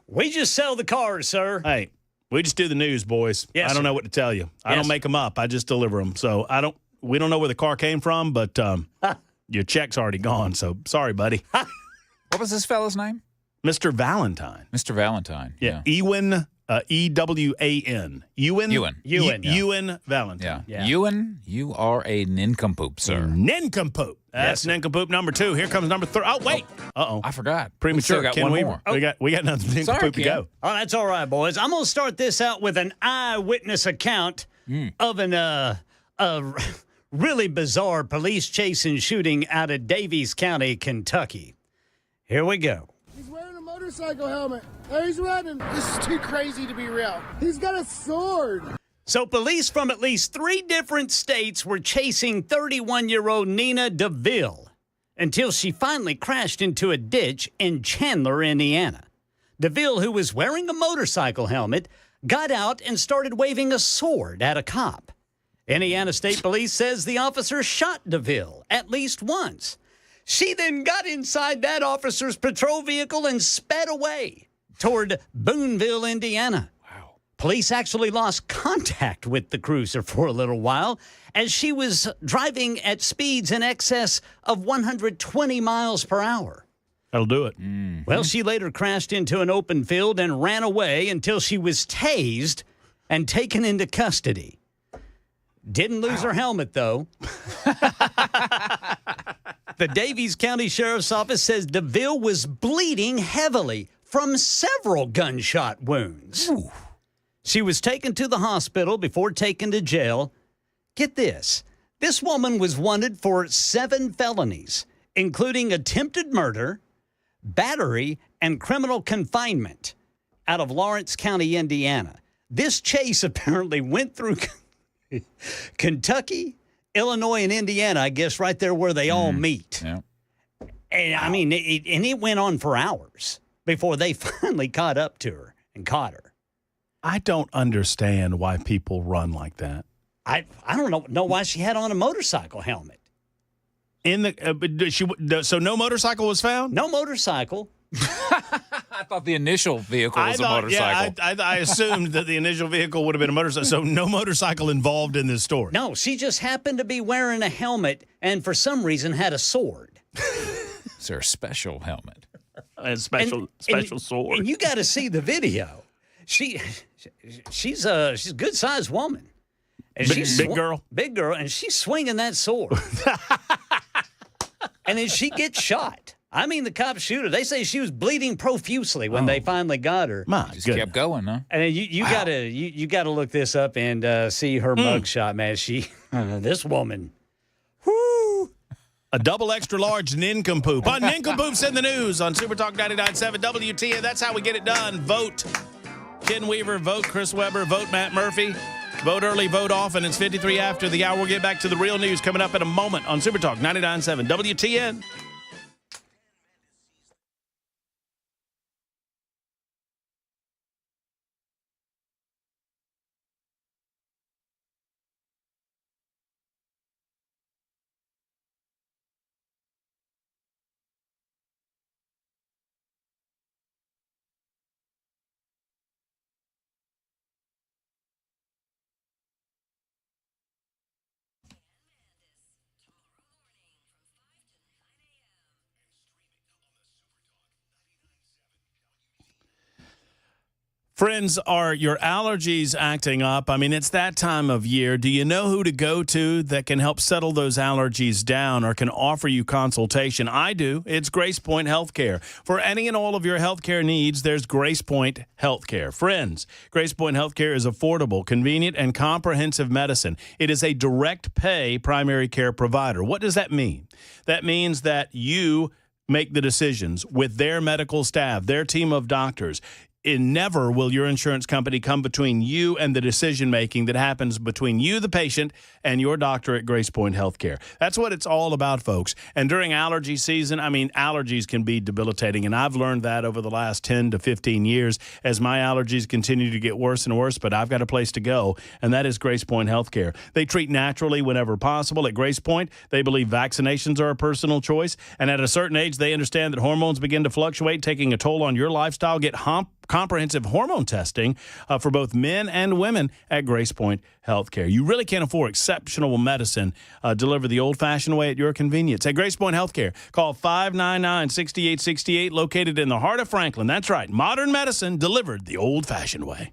We just sell the cars, sir. Hey, we just do the news, boys. Yes, I don't sir. know what to tell you. I Yes, don't make them up. I just deliver them. So we don't know where the car came from, but your check's already gone. So sorry, buddy. What was this fellow's name? Mr. Valentine. Mr. Valentine. Yeah. Ewan, E-W-A-N. Ewan. Ewan Valentine. Yeah. Ewan, you are a nincompoop, sir. Nincompoop. That's nincompoop number 2. Here comes number 3. Oh, wait. Uh-oh. I forgot. Premature. We still got Ken one Weaver. more. We got another nincompoop to go. Oh, that's all right, boys. I'm going to start this out with an eyewitness account of a really bizarre police chase and shooting out of Davies County, Kentucky. Here we go. He's wearing a motorcycle helmet. There he's running. This is too crazy to be real. He's got a sword. So police from at least 3 different states were chasing 31-year-old Nina DeVille until she finally crashed into a ditch in Chandler, Indiana. DeVille, who was wearing a motorcycle helmet, got out and started waving a sword at a cop. Indiana State Police says the officer shot DeVille at least once. She then got inside that officer's patrol vehicle and sped away toward Boonville, Indiana. Wow. Police actually lost contact with the cruiser for a little while as she was driving at speeds in excess of 120 miles per hour. That'll do it. Well, she later crashed into an open field and ran away until she was tased and taken into custody. Didn't lose her helmet, though. The Davies County Sheriff's Office says DeVille was bleeding heavily from several gunshot wounds. Ooh. She was taken to the hospital before taken to jail. Get this. This woman was wanted for 7 felonies, including attempted murder, battery, and criminal confinement out of Lawrence County, Indiana. This chase apparently went through Kentucky, Illinois, and Indiana, I guess right there where they all meet. Yeah. And I mean, it went on for hours before they finally caught up to her and caught her. I don't understand why people run like that. I don't know why she had on a motorcycle helmet. So no motorcycle was found? No motorcycle. I thought the initial vehicle was a motorcycle. Yeah, I assumed that the initial vehicle would have been a motorcycle. So no motorcycle involved in this story. No, she just happened to be wearing a helmet and for some reason had a sword. Is there a special helmet? A special sword. And you got to see the video. She's a good sized woman. And big girl. Big girl, and she's swinging that sword. And then she gets shot. I mean, the cops shoot her. They say she was bleeding profusely when they finally got her. My Just kept going, huh? And you gotta look this up and see her mugshot, man. This woman. Whoo! A double extra large nincompoop. On Nincompoops in the news on Super Talk 99.7 WTN. That's how we get it done. Vote Ken Weaver, vote Chris Webber, vote Matt Murphy. Vote early, vote often. It's 53 after the hour. We'll get back to the real news coming up in a moment on Super Talk 99.7 WTN. Friends, are your allergies acting up? I mean, it's that time of year. Do you know who to go to that can help settle those allergies down or can offer you consultation? I do. It's Grace Point Healthcare. For any and all of your healthcare needs, there's Grace Point Healthcare. Friends, Grace Point Healthcare is affordable, convenient, and comprehensive medicine. It is a direct pay primary care provider. What does that mean? That means that you make the decisions with their medical staff, their team of doctors. And never will your insurance company come between you and the decision-making that happens between you, the patient, and your doctor at Grace Point Healthcare. That's what it's all about, folks. And during allergy season, I mean, allergies can be debilitating, and I've learned that over the last 10 to 15 years as my allergies continue to get worse and worse, but I've got a place to go, and that is Grace Point Healthcare. They treat naturally whenever possible. At Grace Point, they believe vaccinations are a personal choice, and at a certain age, they understand that hormones begin to fluctuate, taking a toll on your lifestyle. Get comprehensive hormone testing for both men and women at Grace Point Healthcare. You really can't afford exceptional medicine delivered the old-fashioned way at your convenience. At Grace Point Healthcare, call 599-6868, located in the heart of Franklin. That's right, modern medicine delivered the old-fashioned way.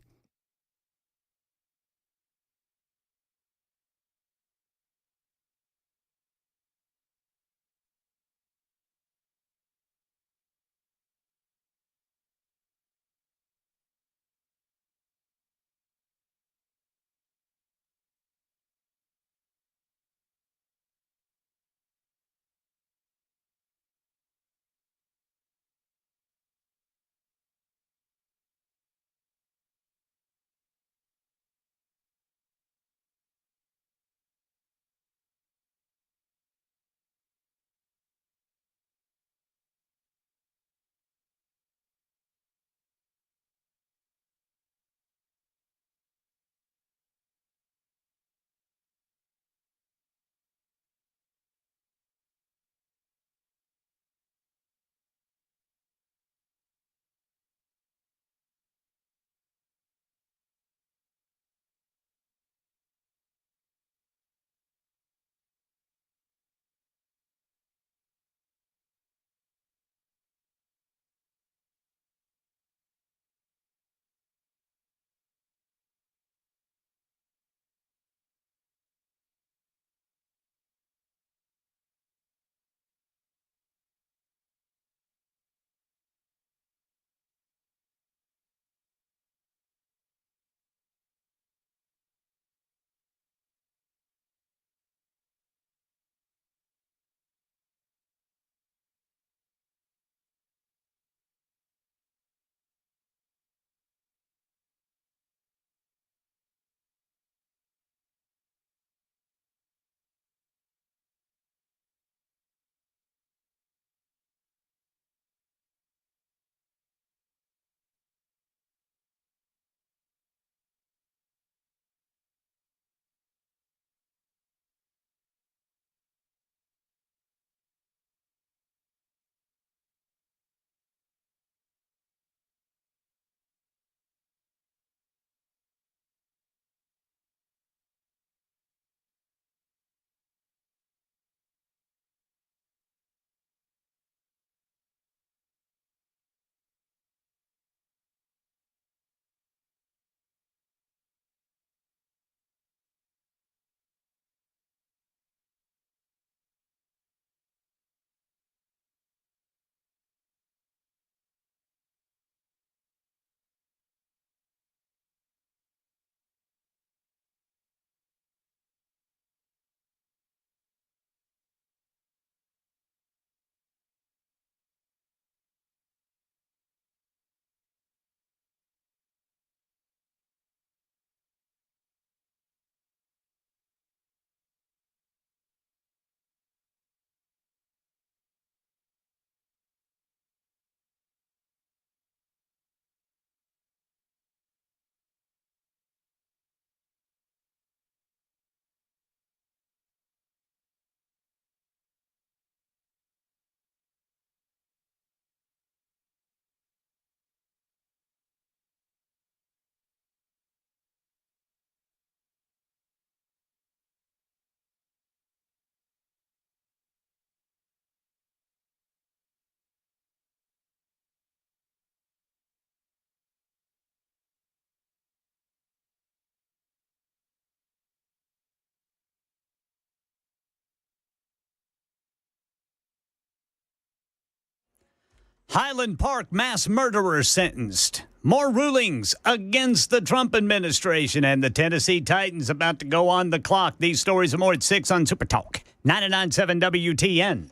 Highland Park mass murderer sentenced. More rulings against the Trump administration, and the Tennessee Titans about to go on the clock. These stories and more at 6 on Super Talk 99.7 WTN.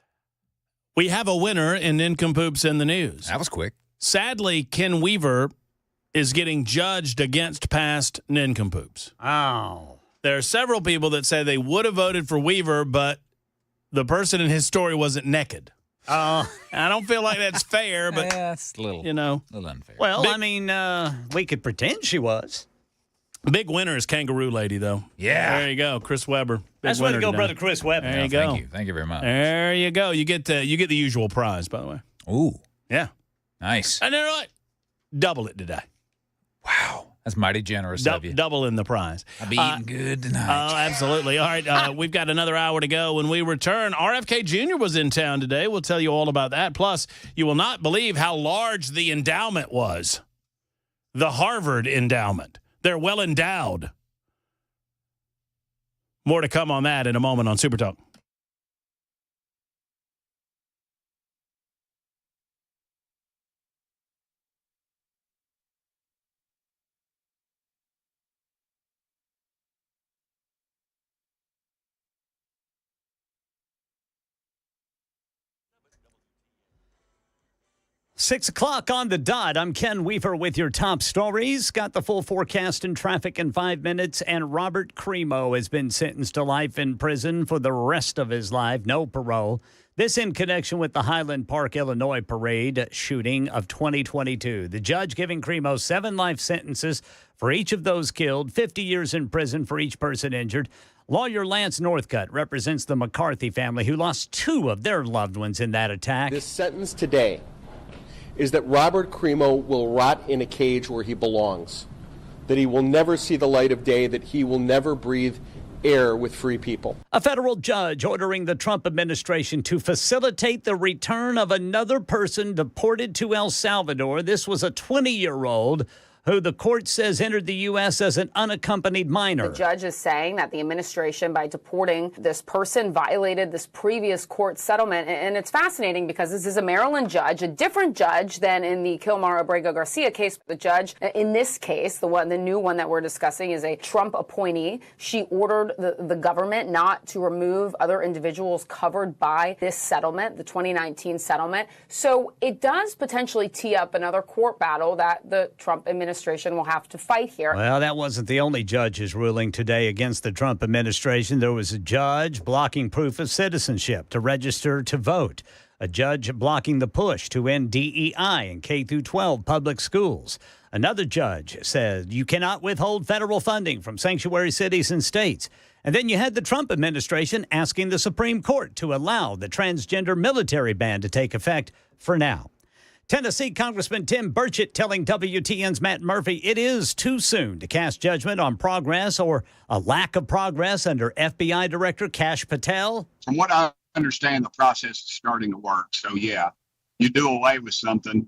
We have a winner in Nincompoops in the news. That was quick. Sadly, Ken Weaver is getting judged against past Nincompoops. Oh. There are several people that say they would have voted for Weaver, but the person in his story wasn't naked. I don't feel like that's fair, but that's a little unfair. Well, we could pretend she was. Big winner is Kangaroo Lady, though. Yeah. There you go, Chris Weber. That's way to go, brother Chris Weber. There you go. Thank you very much. There you go. You get the usual prize, by the way. Ooh, yeah, nice. And they're like, double it today. Wow. That's mighty generous of you. Double in the prize. I'll be eating good tonight. Oh, absolutely. All right, we've got another hour to go. When we return, RFK Jr. was in town today. We'll tell you all about that. Plus, you will not believe how large the endowment was. The Harvard endowment. They're well endowed. More to come on that in a moment on Super Talk. Six o'clock on the dot. I'm Ken Weaver with your top stories. Got the full forecast and traffic in 5 minutes. And Robert Cremo has been sentenced to life in prison for the rest of his life. No parole. This in connection with the Highland Park, Illinois parade shooting of 2022. The judge giving Cremo 7 life sentences for each of those killed, 50 years in prison for each person injured. Lawyer Lance Northcutt represents the McCarthy family who lost 2 of their loved ones in that attack. This sentence today is that Robert Cremo will rot in a cage where he belongs, that he will never see the light of day, that he will never breathe air with free people. A federal judge ordering the Trump administration to facilitate the return of another person deported to El Salvador. This was a 20-year-old who the court says entered the U.S. as an unaccompanied minor. The judge is saying that the administration, by deporting this person, violated this previous court settlement. And it's fascinating because this is a Maryland judge, a different judge than in the Kilmar-Abrego Garcia case. The judge in this case, the new one that we're discussing, is a Trump appointee. She ordered the government not to remove other individuals covered by this settlement, the 2019 settlement. So it does potentially tee up another court battle that the Trump administration will have to fight here. Well, that wasn't the only judge's ruling today against the Trump administration. There was a judge blocking proof of citizenship to register to vote, a judge blocking the push to end DEI in K-12 public schools. Another judge said you cannot withhold federal funding from sanctuary cities and states. And then you had the Trump administration asking the Supreme Court to allow the transgender military ban to take effect for now. Tennessee Congressman Tim Burchett telling WTN's Matt Murphy it is too soon to cast judgment on progress or a lack of progress under FBI Director Kash Patel. From what I understand, the process is starting to work. So, yeah, you do away with something.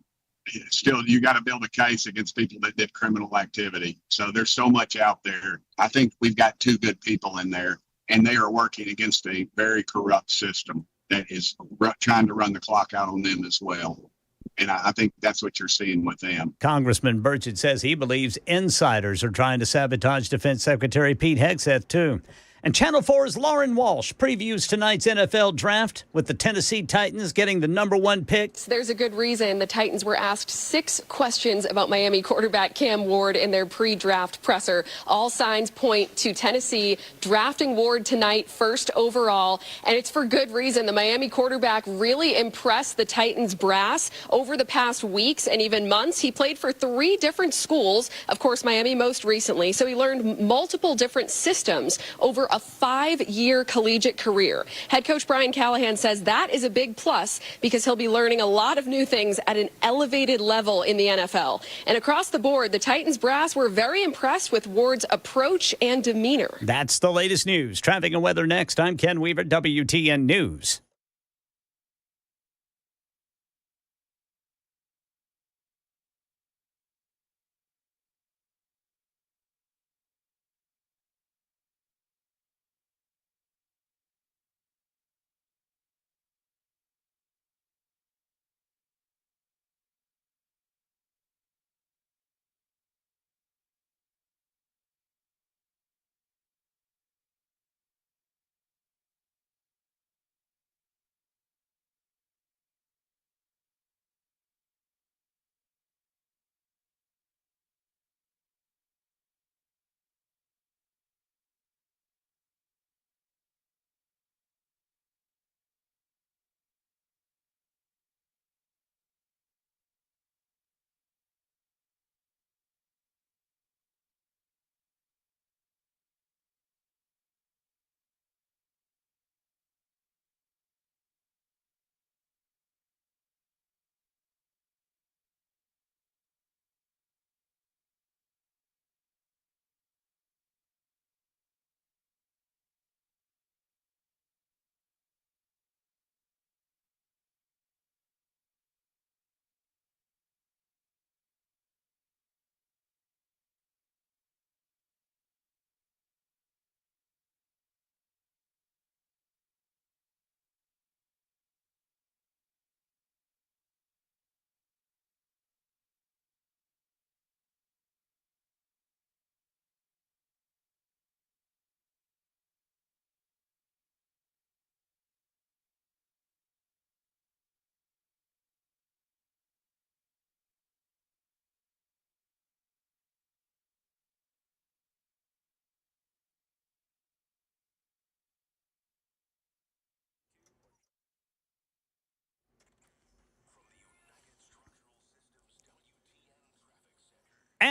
Still, you got to build a case against people that did criminal activity. So there's so much out there. I think we've got 2 good people in there, and they are working against a very corrupt system that is trying to run the clock out on them as well. And I think that's what you're seeing with them. Congressman Burchett says he believes insiders are trying to sabotage Defense Secretary Pete Hegseth, too. And Channel 4's Lauren Walsh previews tonight's NFL draft with the Tennessee Titans getting the #1 pick. There's a good reason the Titans were asked 6 questions about Miami quarterback Cam Ward in their pre-draft presser. All signs point to Tennessee drafting Ward tonight, 1st overall, and it's for good reason. The Miami quarterback really impressed the Titans brass over the past weeks and even months. He played for 3 different schools, of course, Miami most recently, so he learned multiple different systems over a 5-year collegiate career. Head coach Brian Callahan says that is a big plus because he'll be learning a lot of new things at an elevated level in the NFL. And across the board, the Titans brass were very impressed with Ward's approach and demeanor. That's the latest news. Traffic and weather next. I'm Ken Weaver, WTN News.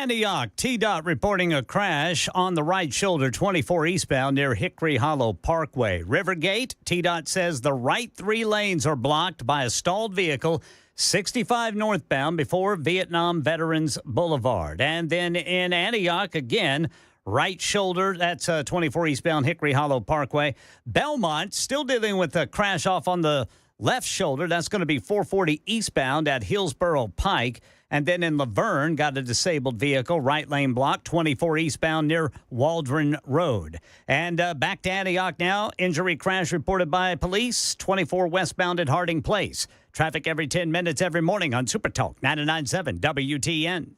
Antioch, TDOT reporting a crash on the right shoulder, 24 eastbound near Hickory Hollow Parkway. Rivergate, TDOT says the right 3 lanes are blocked by a stalled vehicle, 65 northbound before Vietnam Veterans Boulevard. And then in Antioch, again, right shoulder, that's 24 eastbound Hickory Hollow Parkway. Belmont, still dealing with a crash off on the left shoulder. That's going to be 440 eastbound at Hillsborough Pike. And then in Laverne, got a disabled vehicle, right lane block, 24 eastbound near Waldron Road. And back to Antioch now. Injury crash reported by police, 24 westbound at Harding Place. Traffic every 10 minutes every morning on Super Talk 99.7 WTN.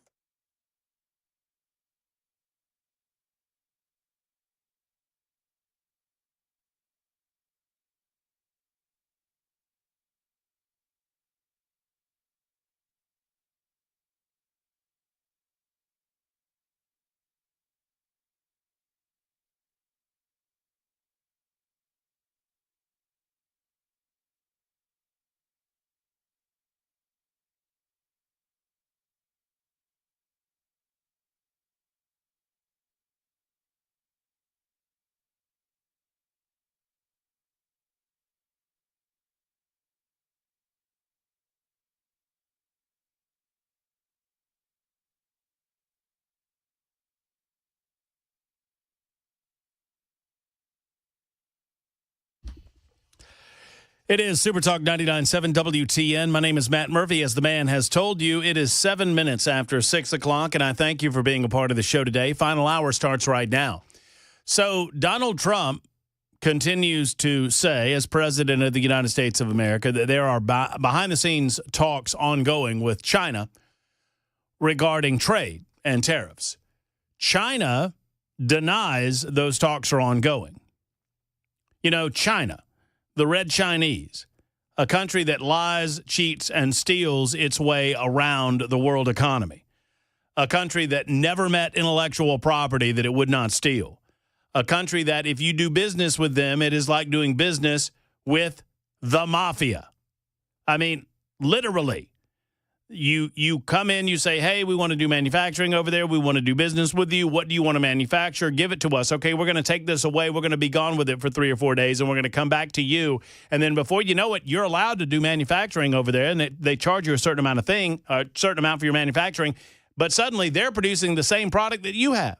It is Super Talk 99.7 WTN. My name is Matt Murphy. As the man has told you, it is 7 minutes after 6 o'clock, and I thank you for being a part of the show today. Final hour starts right now. So Donald Trump continues to say, as President of the United States of America, that there are behind-the-scenes talks ongoing with China regarding trade and tariffs. China denies those talks are ongoing. You know, China, the Red Chinese, a country that lies, cheats, and steals its way around the world economy, a country that never met intellectual property that it would not steal, a country that if you do business with them, it is like doing business with the mafia. I mean, literally. You come in, you say, hey, we want to do manufacturing over there. We want to do business with you. What do you want to manufacture? Give it to us. Okay, we're going to take this away. We're going to be gone with it for 3 or 4 days, and we're going to come back to you. And then before you know it, you're allowed to do manufacturing over there, and they charge you a certain amount for your manufacturing. But suddenly they're producing the same product that you have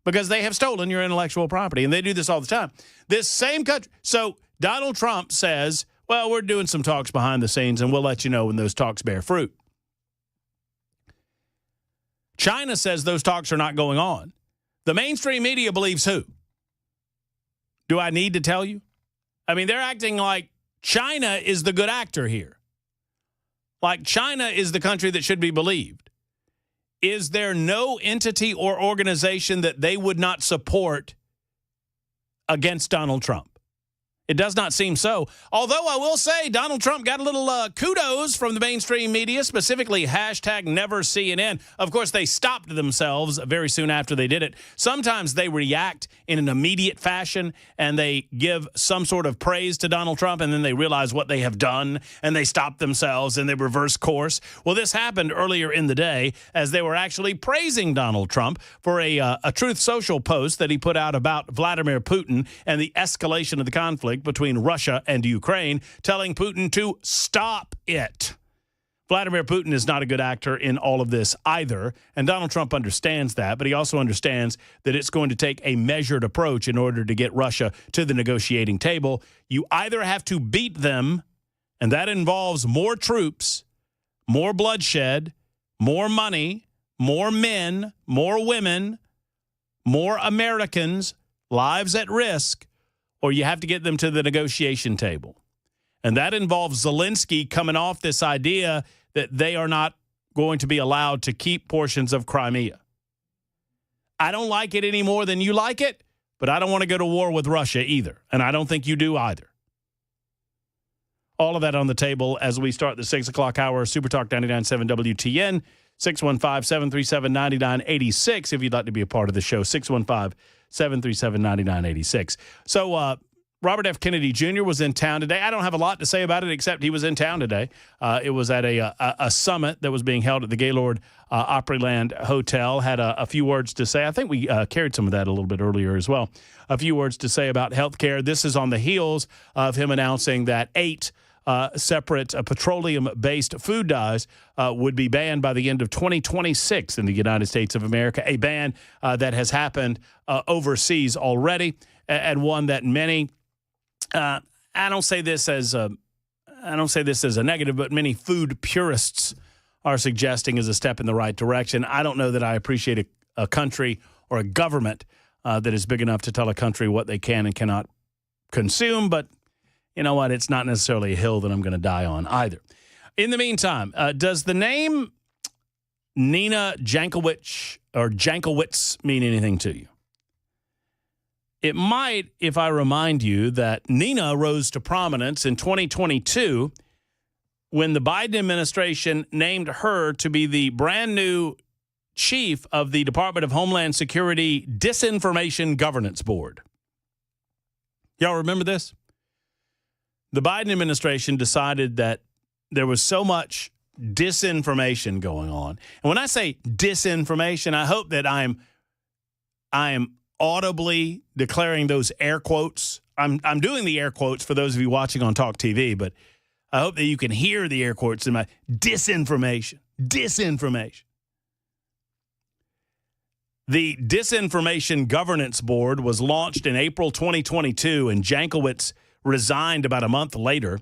because they have stolen your intellectual property, and they do this all the time. This same country. So Donald Trump says, well, we're doing some talks behind the scenes, and we'll let you know when those talks bear fruit. China says those talks are not going on. The mainstream media believes who? Do I need to tell you? I mean, they're acting like China is the good actor here. Like China is the country that should be believed. Is there no entity or organization that they would not support against Donald Trump? It does not seem so. Although I will say Donald Trump got a little kudos from the mainstream media, specifically #NeverCNN. Of course, they stopped themselves very soon after they did it. Sometimes they react in an immediate fashion and they give some sort of praise to Donald Trump, and then they realize what they have done and they stop themselves and they reverse course. Well, this happened earlier in the day as they were actually praising Donald Trump for a Truth Social post that he put out about Vladimir Putin and the escalation of the conflict between Russia and Ukraine, telling Putin to stop it. Vladimir Putin is not a good actor in all of this either, and Donald Trump understands that, but he also understands that it's going to take a measured approach in order to get Russia to the negotiating table. You either have to beat them, and that involves more troops, more bloodshed, more money, more men, more women, more Americans, lives at risk, or you have to get them to the negotiation table. And that involves Zelensky coming off this idea that they are not going to be allowed to keep portions of Crimea. I don't like it any more than you like it, but I don't want to go to war with Russia either. And I don't think you do either. All of that on the table as we start the 6 o'clock hour. Super Talk 99.7 WTN, 615-737-9986 if you'd like to be a part of the show, 615-737-9986. So Robert F. Kennedy Jr. was in town today. I don't have a lot to say about it except he was in town today. It was at a summit that was being held at the Gaylord Opryland Hotel. Had a few words to say. I think we carried some of that a little bit earlier as well. A few words to say about health care. This is on the heels of him announcing that 8 separate petroleum-based food dyes would be banned by the end of 2026 in the United States of America, a ban that has happened overseas already, and one that many I don't say this as a negative, but many food purists are suggesting is a step in the right direction. I don't know that I appreciate a country or a government that is big enough to tell a country what they can and cannot consume, but you know what? It's not necessarily a hill that I'm going to die on either. In the meantime, does the name Nina Jankowicz mean anything to you? It might if I remind you that Nina rose to prominence in 2022 when the Biden administration named her to be the brand new chief of the Department of Homeland Security Disinformation Governance Board. Y'all remember this? The Biden administration decided that there was so much disinformation going on. And when I say disinformation, I hope that I am audibly declaring those air quotes. I'm doing the air quotes for those of you watching on Talk TV, but I hope that you can hear the air quotes in my disinformation. Disinformation. The Disinformation Governance Board was launched in April 2022, and Jankowicz resigned about a month later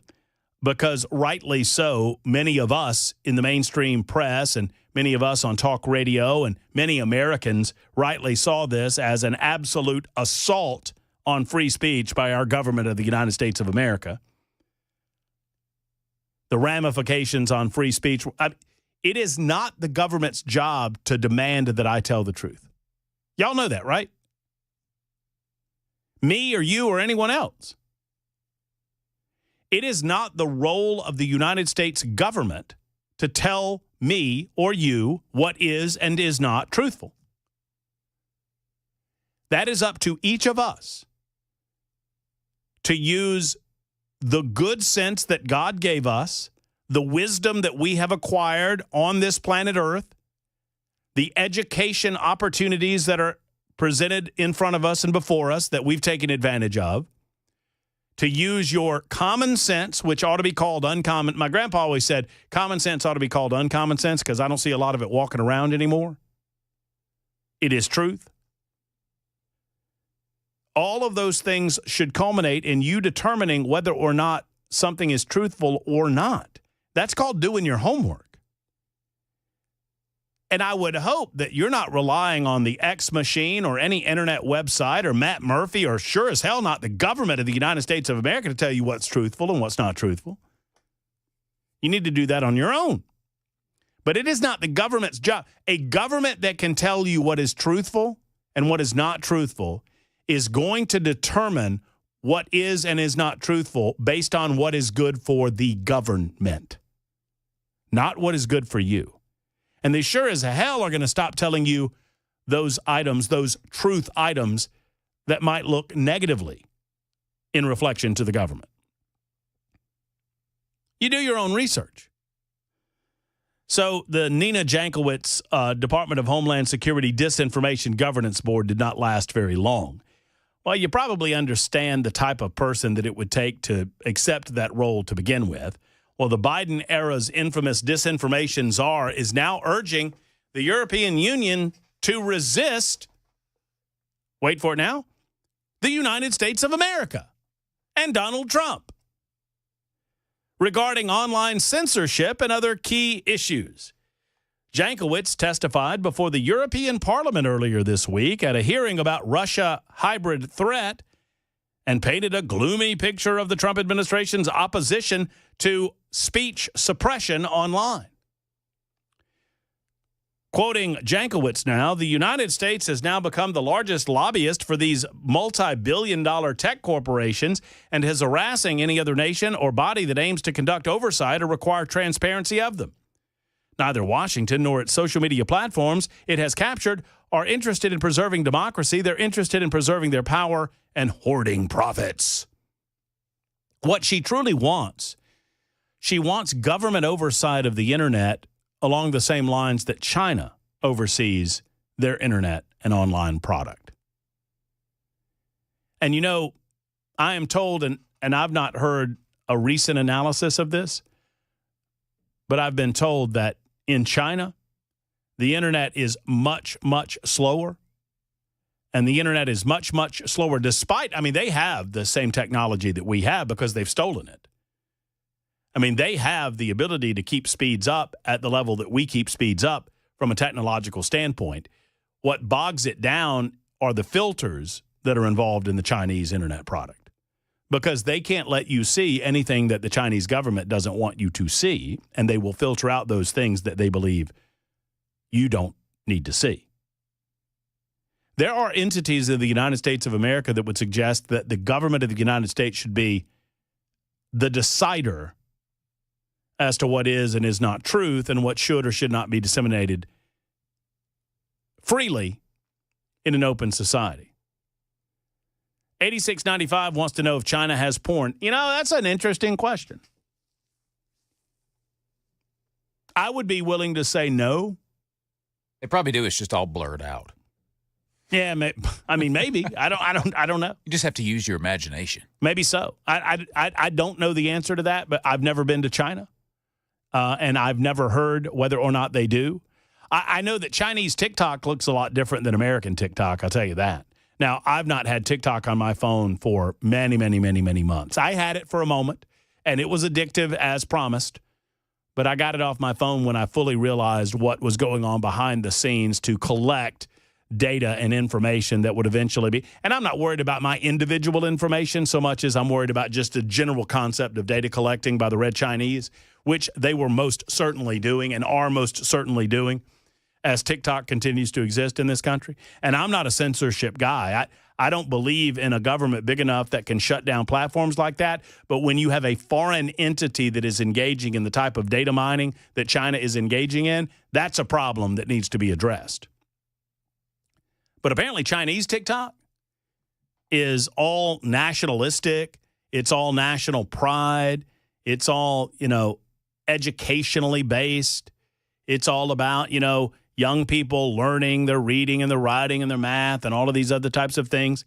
because, rightly so, many of us in the mainstream press and many of us on talk radio and many Americans rightly saw this as an absolute assault on free speech by our government of the United States of America. The ramifications on free speech. It is not the government's job to demand that I tell the truth. Y'all know that, right? Me or you or anyone else. It is not the role of the United States government to tell me or you what is and is not truthful. That is up to each of us to use the good sense that God gave us, the wisdom that we have acquired on this planet Earth, the education opportunities that are presented in front of us and before us that we've taken advantage of, to use your common sense, which ought to be called uncommon. My grandpa always said common sense ought to be called uncommon sense because I don't see a lot of it walking around anymore. It is truth. All of those things should culminate in you determining whether or not something is truthful or not. That's called doing your homework. And I would hope that you're not relying on the X machine or any internet website or Matt Murphy or sure as hell not the government of the United States of America to tell you what's truthful and what's not truthful. You need to do that on your own. But it is not the government's job. A government that can tell you what is truthful and what is not truthful is going to determine what is and is not truthful based on what is good for the government, not what is good for you. And they sure as hell are going to stop telling you those items, those truth items that might look negatively in reflection to the government. You do your own research. So the Nina Jankowicz Department of Homeland Security Disinformation Governance Board did not last very long. Well, you probably understand the type of person that it would take to accept that role to begin with. Well, the Biden era's infamous disinformation czar is now urging the European Union to resist, wait for it now, the United States of America and Donald Trump regarding online censorship and other key issues. Jankowicz testified before the European Parliament earlier this week at a hearing about Russia hybrid threat and painted a gloomy picture of the Trump administration's opposition to speech suppression online. Quoting Jankowicz now, the United States has now become the largest lobbyist for these multi-billion-dollar tech corporations and is harassing any other nation or body that aims to conduct oversight or require transparency of them. Neither Washington nor its social media platforms it has captured are interested in preserving democracy. They're interested in preserving their power and hoarding profits. What she truly wants, she wants government oversight of the internet along the same lines that China oversees their internet and online product. And you know, I am told, and I've not heard a recent analysis of this, but I've been told that in China, the internet is much, much slower. And the internet is much, much slower despite, I mean, they have the same technology that we have because they've stolen it. I mean, they have the ability to keep speeds up at the level that we keep speeds up from a technological standpoint. What bogs it down are the filters that are involved in the Chinese internet product because they can't let you see anything that the Chinese government doesn't want you to see, and they will filter out those things that they believe you don't need to see. There are entities in the United States of America that would suggest that the government of the United States should be the decider as to what is and is not truth and what should or should not be disseminated freely in an open society. 8695 wants to know if China has porn. You know, that's an interesting question. I would be willing to say no. They probably do. It's just all blurred out. Yeah, I mean, maybe. I don't know. You just have to use your imagination. Maybe so. I don't know the answer to that, but I've never been to China, and I've never heard whether or not they do. I know that Chinese TikTok looks a lot different than American TikTok, I'll tell you that. Now, I've not had TikTok on my phone for many, many, many, many months. I had it for a moment, and it was addictive as promised, but I got it off my phone when I fully realized what was going on behind the scenes to collect data and information that would eventually be, and I'm not worried about my individual information so much as I'm worried about just the general concept of data collecting by the Red Chinese, which they were most certainly doing and are most certainly doing as TikTok continues to exist in this country. And I'm not a censorship guy. I don't believe in a government big enough that can shut down platforms like that. But when you have a foreign entity that is engaging in the type of data mining that China is engaging in, that's a problem that needs to be addressed. But apparently Chinese TikTok is all nationalistic. It's all national pride. It's all, educationally based. It's all about, young people learning their reading and their writing and their math and all of these other types of things.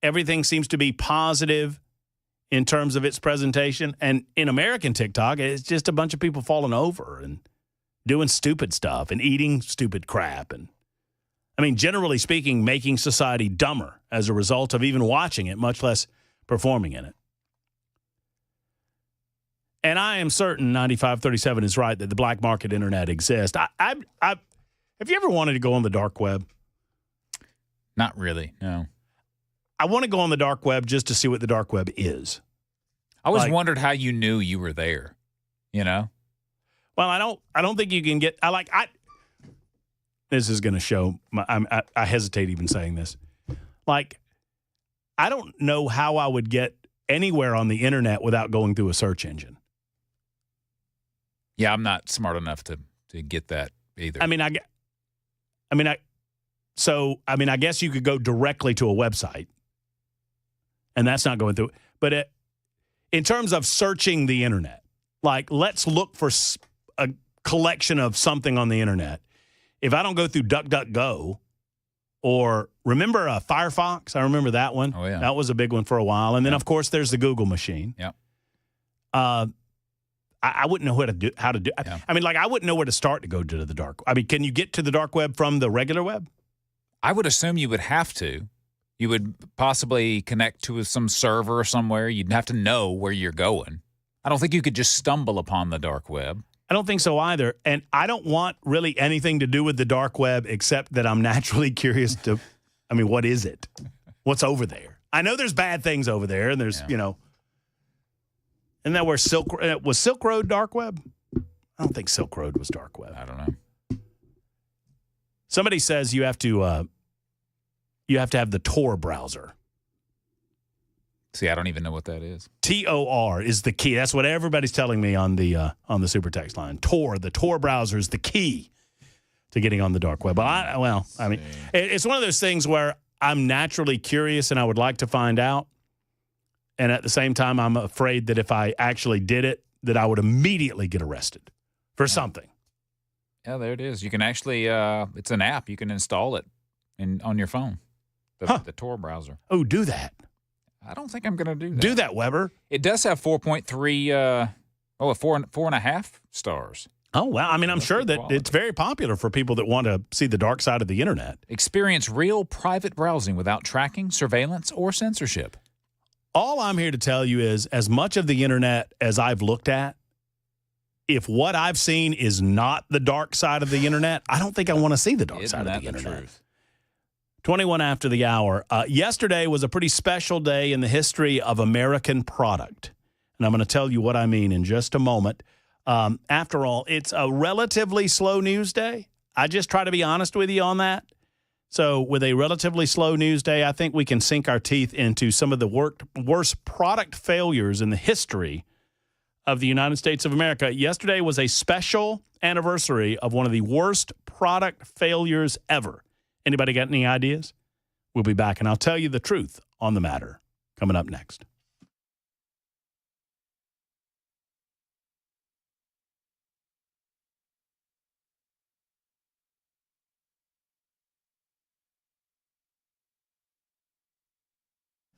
Everything seems to be positive in terms of its presentation. And in American TikTok, it's just a bunch of people falling over and doing stupid stuff and eating stupid crap. And generally speaking, making society dumber as a result of even watching it, much less performing in it. And I am certain 9537 is right that the black market internet exists. Have you ever wanted to go on the dark web? Not really, no. I want to go on the dark web just to see what the dark web is. I always wondered how you knew you were there, Well, I don't think you can get, this is going to show, I hesitate even saying this. I don't know how I would get anywhere on the internet without going through a search engine. Yeah, I'm not smart enough to get that either. I guess you could go directly to a website, and that's not going through. But in terms of searching the internet, let's look for a collection of something on the internet. If I don't go through DuckDuckGo, or remember Firefox? I remember that one. Oh, yeah. That was a big one for a while. And then, of course, there's the Google machine. Yeah. I wouldn't know how to do. Yeah. I wouldn't know where to start to go to the dark. Can you get to the dark web from the regular web? I would assume you would have to. You would possibly connect to some server somewhere. You'd have to know where you're going. I don't think you could just stumble upon the dark web. I don't think so either. And I don't want really anything to do with the dark web except that I'm naturally curious to, what is it? What's over there? I know there's bad things over there, and there's, Isn't that where was Silk Road dark web? I don't think Silk Road was dark web. I don't know. Somebody says you have to have the Tor browser. See, I don't even know what that is. TOR is the key. That's what everybody's telling me on the super text line. Tor, the Tor browser is the key to getting on the dark web. But it's one of those things where I'm naturally curious and I would like to find out. And at the same time, I'm afraid that if I actually did it, that I would immediately get arrested for something. Yeah, there it is. You can actually, it's an app. You can install it on your phone, the Tor browser. Oh, do that. I don't think I'm going to do that. Do that, Weber. It does have 4.3, 4.5 stars. Oh, wow. I mean, I'm sure that it's very popular for people that want to see the dark side of the internet. Experience real private browsing without tracking, surveillance, or censorship. All I'm here to tell you is, as much of the internet as I've looked at, if what I've seen is not the dark side of the internet, I don't think I want to see the dark side of the internet. Truth? 21 after the hour. Yesterday was a pretty special day in the history of American product. And I'm going to tell you what I mean in just a moment. After all, it's a relatively slow news day. I just try to be honest with you on that. So with a relatively slow news day, I think we can sink our teeth into some of the worst product failures in the history of the United States of America. Yesterday was a special anniversary of one of the worst product failures ever. Anybody got any ideas? We'll be back, and I'll tell you the truth on the matter coming up next.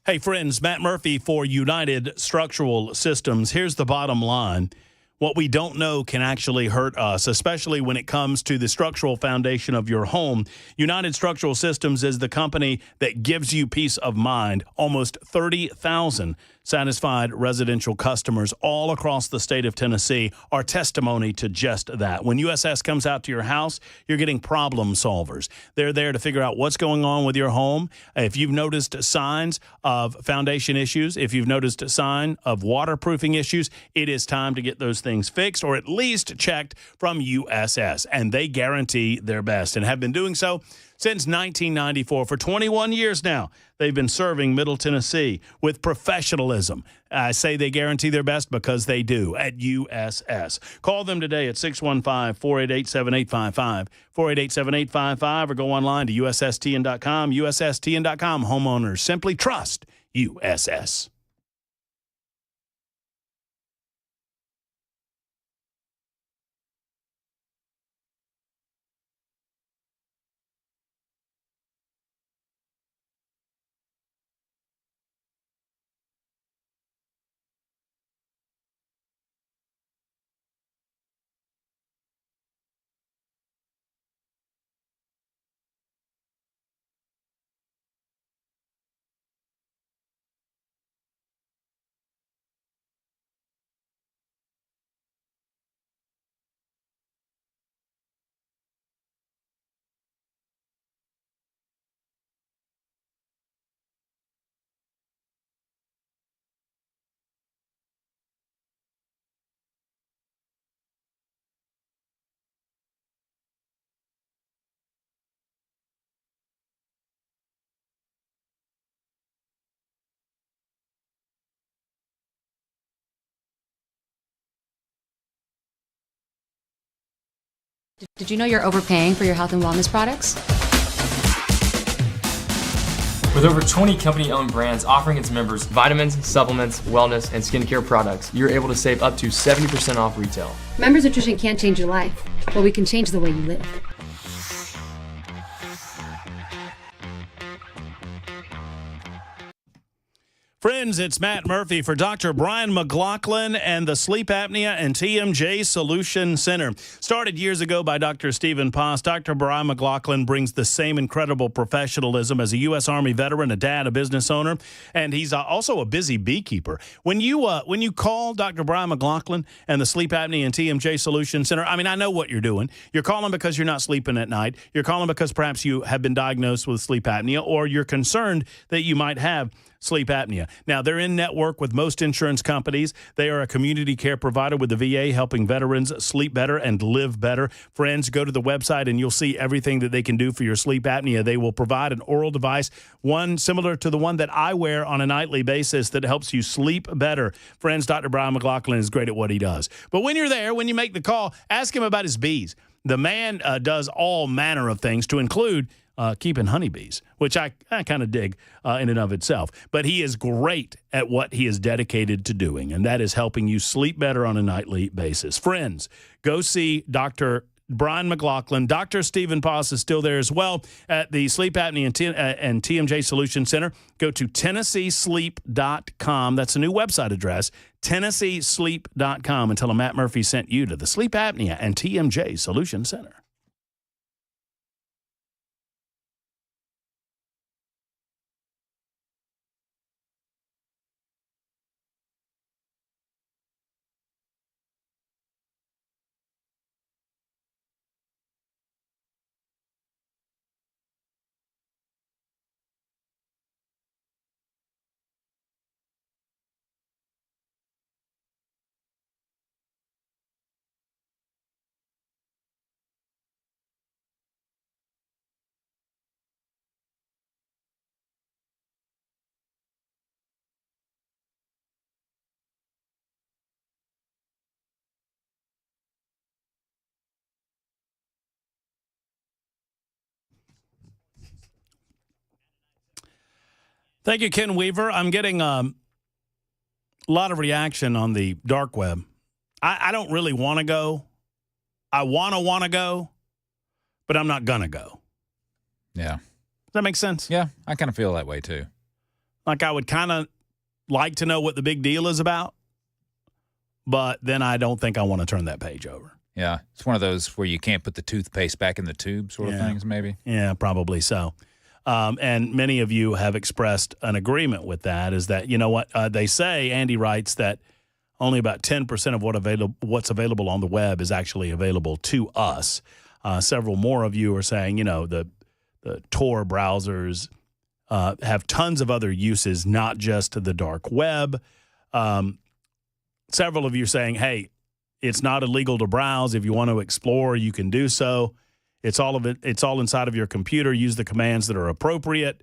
Hey, friends, Matt Murphy for United Structural Systems. Here's the bottom line. What we don't know can actually hurt us, especially when it comes to the structural foundation of your home. United Structural Systems is the company that gives you peace of mind. Almost 30,000 satisfied residential customers all across the state of Tennessee are testimony to just that. When USS comes out to your house, you're getting problem solvers. They're there to figure out what's going on with your home. If you've noticed signs of foundation issues, if you've noticed a sign of waterproofing issues, it is time to get those things fixed or at least checked from USS. And they guarantee their best and have been doing so since 1994. For 21 years now, they've been serving Middle Tennessee with professionalism. I say they guarantee their best because they do at USS. Call them today at 615-488-7855, 488-7855, or go online to USSTN.com, USSTN.com. Homeowners simply trust USS. Did you know you're overpaying for your health and wellness products? With over 20 company-owned brands offering its members vitamins, supplements, wellness, and skincare products, you're able to save up to 70% off retail. Members Nutrition can't change your life, but we can change the way you live. Friends, it's Matt Murphy for Dr. Brian McLaughlin and the Sleep Apnea and TMJ Solution Center. Started years ago by Dr. Stephen Poss, Dr. Brian McLaughlin brings the same incredible professionalism as a U.S. Army veteran, a dad, a business owner, and he's also a busy beekeeper. When you call Dr. Brian McLaughlin and the Sleep Apnea and TMJ Solution Center, I mean, I know what you're doing. You're calling because you're not sleeping at night. You're calling because perhaps you have been diagnosed with sleep apnea, or you're concerned that you might have sleep apnea. Now, they're in network with most insurance companies. They are a community care provider with the VA, helping veterans sleep better and live better. Friends, go to the website and you'll see everything that they can do for your sleep apnea. They will provide an oral device, one similar to the one that I wear on a nightly basis, that helps you sleep better. Friends, Dr. Brian McLaughlin is great at what he does. But when you're there, when you make the call, ask him about his bees. The man does all manner of things, to include keeping honeybees, which I kind of dig in and of itself. But he is great at what he is dedicated to doing, and that is helping you sleep better on a nightly basis. Friends, go see Dr. Brian McLaughlin. Dr. Stephen Poss is still there as well at the Sleep Apnea and TMJ Solution Center. Go to TennesseeSleep.com. That's a new website address, TennesseeSleep.com, and tell them Matt Murphy sent you to the Sleep Apnea and TMJ Solution Center. Thank you, Ken Weaver. I'm getting a lot of reaction on the dark web. I don't really want to go. I want to go, but I'm not going to go. Yeah. Does that make sense? Yeah, I kind of feel that way too. Like I would kind of like to know what the big deal is about, but then I don't think I want to turn that page over. Yeah, it's one of those where you can't put the toothpaste back in the tube sort of things, maybe. Yeah, probably so. And many of you have expressed an agreement with that, is that, you know what, they say, Andy writes, that only about 10% of what's available on the web is actually available to us. Several more of you are saying, you know, the Tor browsers have tons of other uses, not just the dark web. Several of you are saying, hey, it's not illegal to browse. If you want to explore, you can do so. It's all of it. It's all inside of your computer. Use the commands that are appropriate.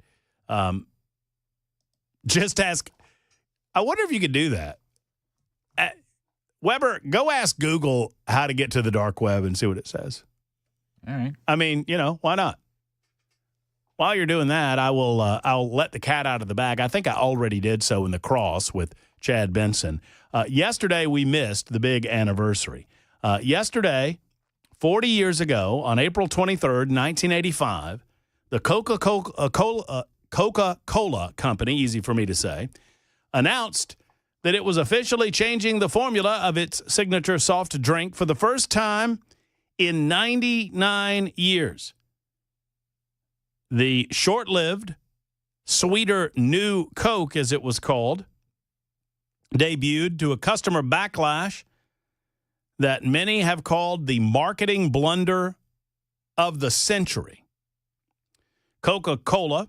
Just ask. I wonder if you could do that. Weber, go ask Google how to get to the dark web and see what it says. All right. I mean, you know, why not? While you're doing that, I'll let the cat out of the bag. I think I already did so in the cross with Chad Benson. Yesterday, we missed the big anniversary. Yesterday, 40 years ago, on April 23rd, 1985, the Coca-Cola Company, easy for me to say, announced that it was officially changing the formula of its signature soft drink for the first time in 99 years. The short-lived, sweeter new Coke, as it was called, debuted to a customer backlash that many have called the marketing blunder of the century. Coca-Cola,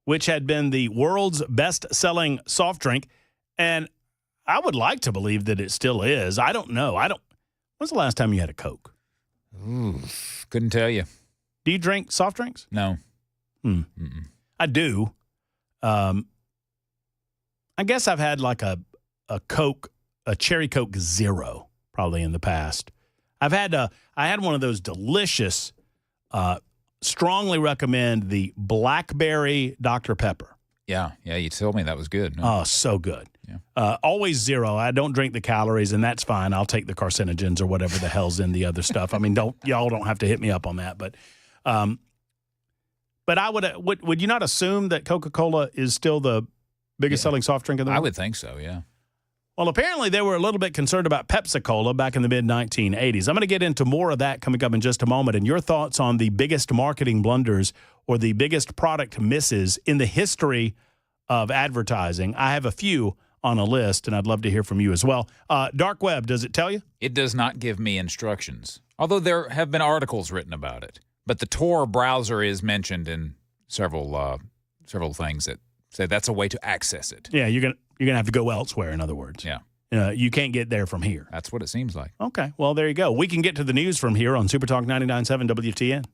which had been the world's best-selling soft drink, and I would like to believe that it still is. I don't know. When's the last time you had a Coke? Ooh, couldn't tell you. Do you drink soft drinks? No. I do. I guess I've had like a Coke, a Cherry Coke Zero, probably in the past. I had one of those delicious, strongly recommend the Blackberry Dr. Pepper. Yeah, you told me that was good. Oh, so good. Yeah. Always zero. I don't drink the calories, and that's fine. I'll take the carcinogens or whatever the hell's in the other stuff. I mean, y'all don't have to hit me up on that, but I would you not assume that Coca-Cola is still the biggest selling soft drink in the world? I would think so, yeah. Well, apparently they were a little bit concerned about Pepsi-Cola back in the mid-1980s. I'm going to get into more of that coming up in just a moment, and your thoughts on the biggest marketing blunders or the biggest product misses in the history of advertising. I have a few on a list, and I'd love to hear from you as well. Dark web, does it tell you? It does not give me instructions, although there have been articles written about it. But the Tor browser is mentioned in several things that say that's a way to access it. Yeah, you're gonna have to go elsewhere, in other words. Yeah. You can't get there from here. That's what it seems like. Okay, well, there you go. We can get to the news from here on Super Talk 99.7 WTN.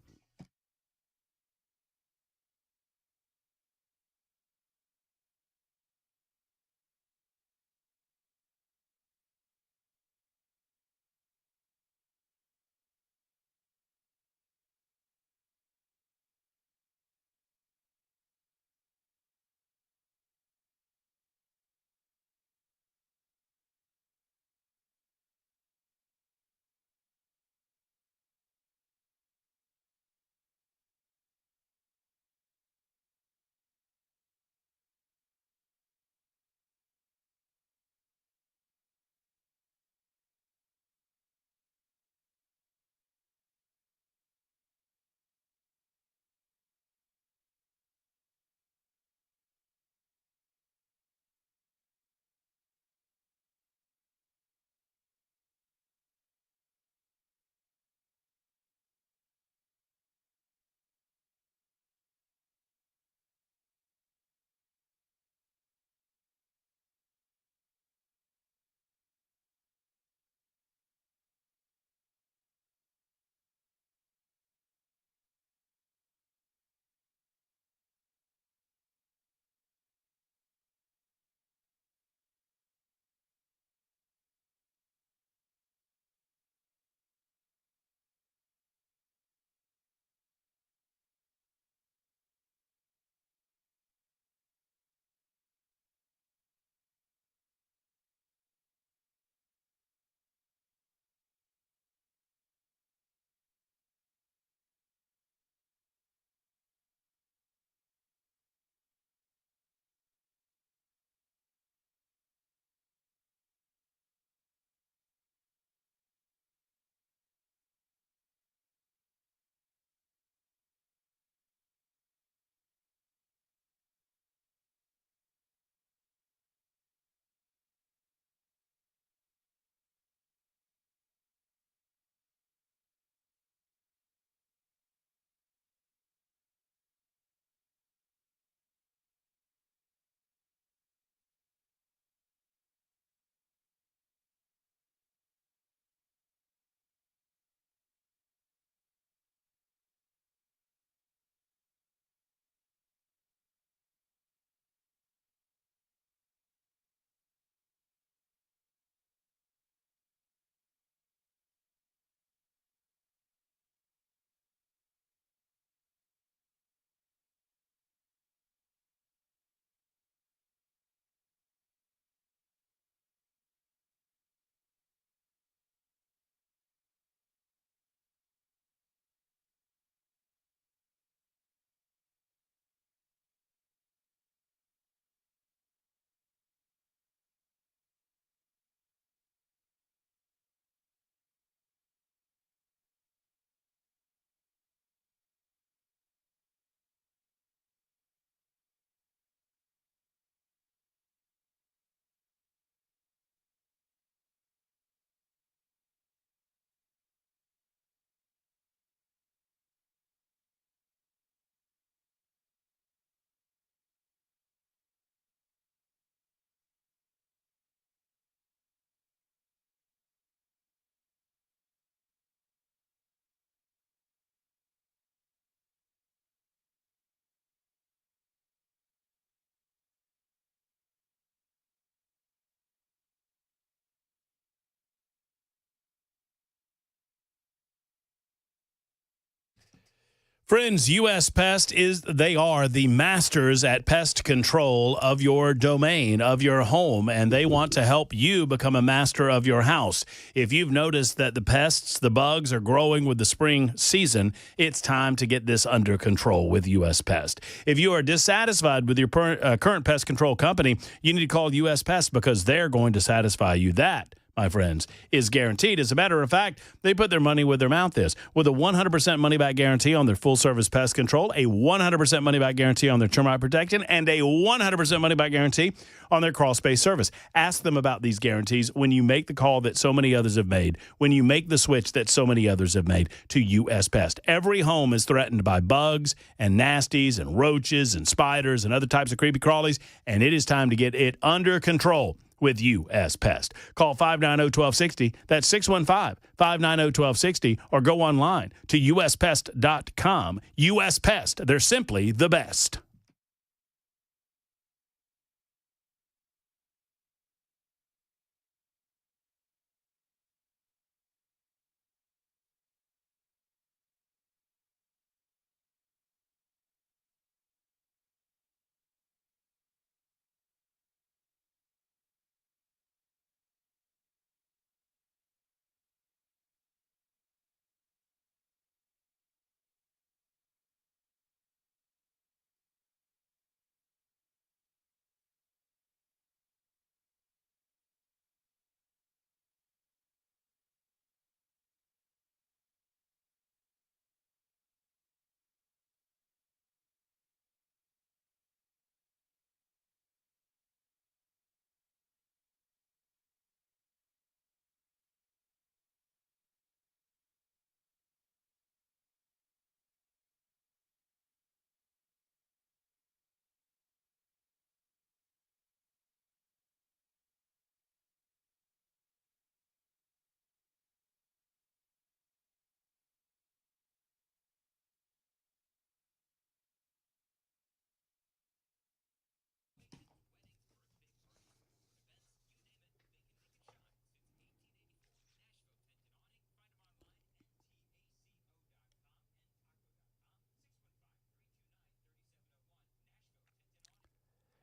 Friends, U.S. Pest they are the masters at pest control of your domain, of your home, and they want to help you become a master of your house. If you've noticed that the pests, the bugs are growing with the spring season, it's time to get this under control with U.S. Pest. If you are dissatisfied with your current pest control company, you need to call U.S. Pest because they're going to satisfy you. That, my friends, is guaranteed. As a matter of fact, they put their money where their mouth is. With a 100% money-back guarantee on their full-service pest control, a 100% money-back guarantee on their termite protection, and a 100% money-back guarantee on their crawl-space service. Ask them about these guarantees when you make the call that so many others have made, when you make the switch that so many others have made to U.S. Pest. Every home is threatened by bugs and nasties and roaches and spiders and other types of creepy crawlies, and it is time to get it under control with U.S. Pest. Call 590-1260. That's 615-590-1260. Or go online to uspest.com. U.S. Pest. They're simply the best.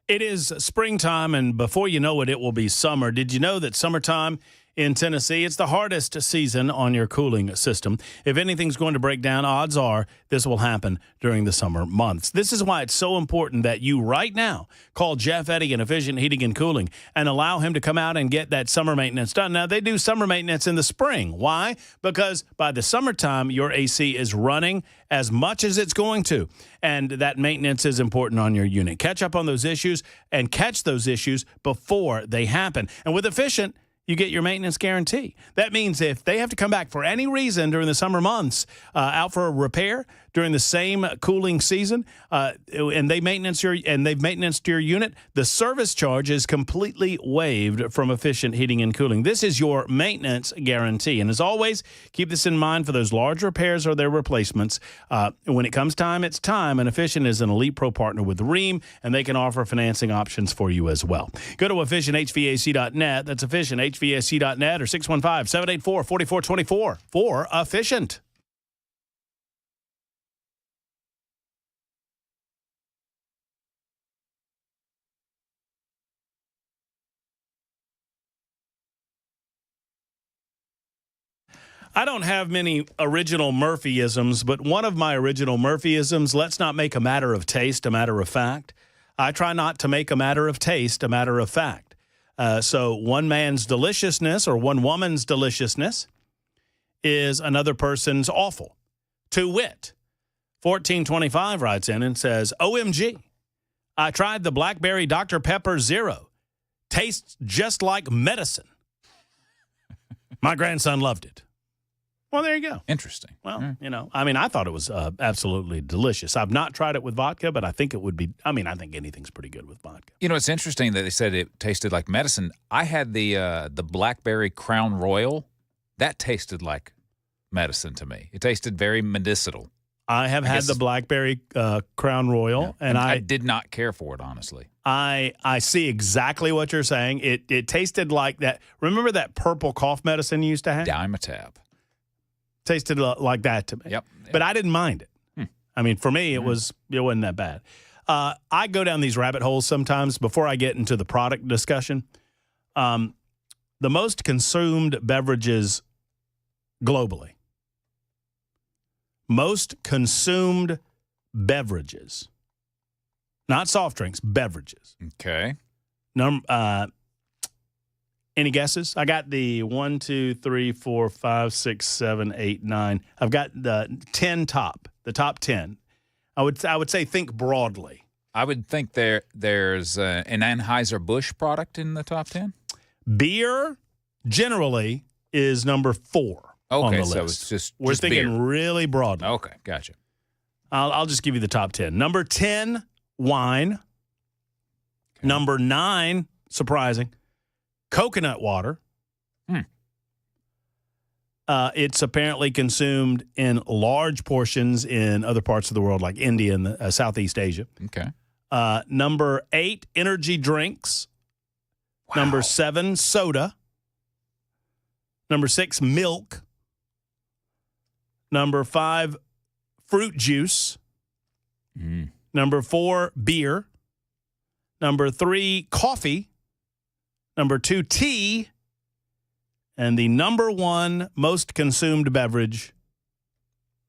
It is springtime, and before you know it, it will be summer. Did you know that summertime in Tennessee, it's the hardest season on your cooling system? If anything's going to break down, odds are this will happen during the summer months. This is why it's so important that you right now call Jeff Eddy in Efficient Heating and Cooling and allow him to come out and get that summer maintenance done. Now, they do summer maintenance in the spring. Why? Because by the summertime, your AC is running as much as it's going to, and that maintenance is important on your unit. Catch up on those issues and catch those issues before they happen. And with Efficient, you get your maintenance guarantee. That means if they have to come back for any reason during the summer months out for a repair during the same cooling season, and they've maintenanced your unit, the service charge is completely waived from Efficient Heating and Cooling. This is your maintenance guarantee. And as always, keep this in mind for those large repairs or their replacements. When it comes time, it's time. And Efficient is an Elite Pro partner with Ream, and they can offer financing options for you as well. Go to efficienthvac.net. That's efficienthvac.net or 615-784-4424 for Efficient. I don't have many original Murphyisms, but one of my original Murphyisms, let's not make a matter of taste a matter of fact. I try not to make a matter of taste a matter of fact. So one man's deliciousness or one woman's deliciousness is another person's awful. To wit, 1425 writes in and says, OMG, I tried the Blackberry Dr. Pepper Zero. Tastes just like medicine. My grandson loved it. Well, there you go. Interesting. Well, I thought it was absolutely delicious. I've not tried it with vodka, but I think it would be, I think anything's pretty good with vodka. It's interesting that they said it tasted like medicine. I had the Blackberry Crown Royal. That tasted like medicine to me. It tasted very medicinal. I have had the Blackberry Crown Royal, yeah. and I did not care for it, honestly. I see exactly what you're saying. It tasted like that. Remember that purple cough medicine you used to have? Dimetab. Tasted like that to me. Yep. But I didn't mind it. I mean, for me, it wasn't that bad. I go down these rabbit holes sometimes before I get into the product discussion. The most consumed beverages globally. Most consumed beverages. Not soft drinks, beverages. Okay. Any guesses? I got the 1, 2, 3, 4, 5, 6, 7, 8, 9. I've got the 10 top, the top 10. I would say think broadly. I would think there's an Anheuser-Busch product in the top 10. Beer generally is number 4 on the list. So it's just We're thinking beer. really broadly. Okay, gotcha. I'll just give you the top 10. Number 10, wine. Okay. Number 9, surprising, coconut water. It's apparently consumed in large portions in other parts of the world, like India and Southeast Asia. Okay. Number 8, energy drinks. Wow. Number 7, soda. Number 6, milk. Number 5, fruit juice. Number 4, beer. Number 3, coffee. Number 2, tea. And the number 1 most consumed beverage,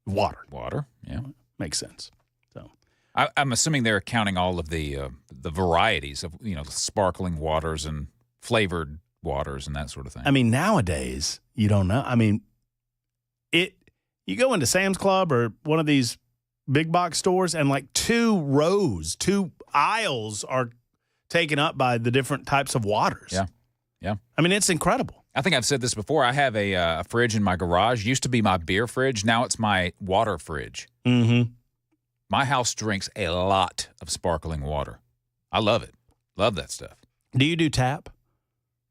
water. Water, yeah. Makes sense. So, I'm assuming they're counting all of the varieties of, sparkling waters and flavored waters and that sort of thing. I mean, nowadays, you don't know. I mean, you go into Sam's Club or one of these big box stores and like 2 aisles are taken up by the different types of waters. Yeah. Yeah. I mean, it's incredible. I think I've said this before. I have a fridge in my garage. Used to be my beer fridge. Now it's my water fridge. Mm-hmm. My house drinks a lot of sparkling water. I love it. Love that stuff. Do you do tap?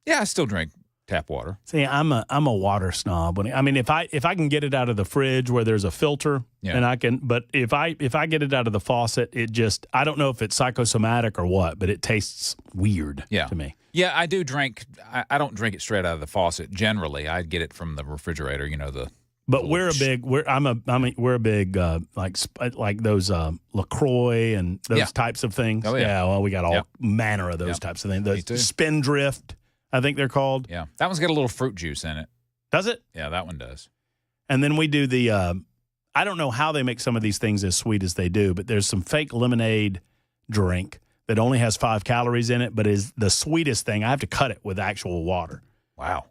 Yeah, I still drink tap water. See, I'm a water snob. I mean, if I can get it out of the fridge where there's a filter, and I can. But if I get it out of the faucet, it just, I don't know if it's psychosomatic or what, but it tastes weird to me. Yeah, I do drink. I don't drink it straight out of the faucet. Generally, I get it from the refrigerator. But we're a big like those LaCroix and those types of things. Oh, yeah. Well, we got all manner of those types of things. The Spindrift, I think they're called. Yeah, that one's got a little fruit juice in it. Does it? Yeah, that one does. And then we do the. I don't know how they make some of these things as sweet as they do, but there's some fake lemonade drink that only has 5 calories in it, but is the sweetest thing. I have to cut it with actual water. Wow.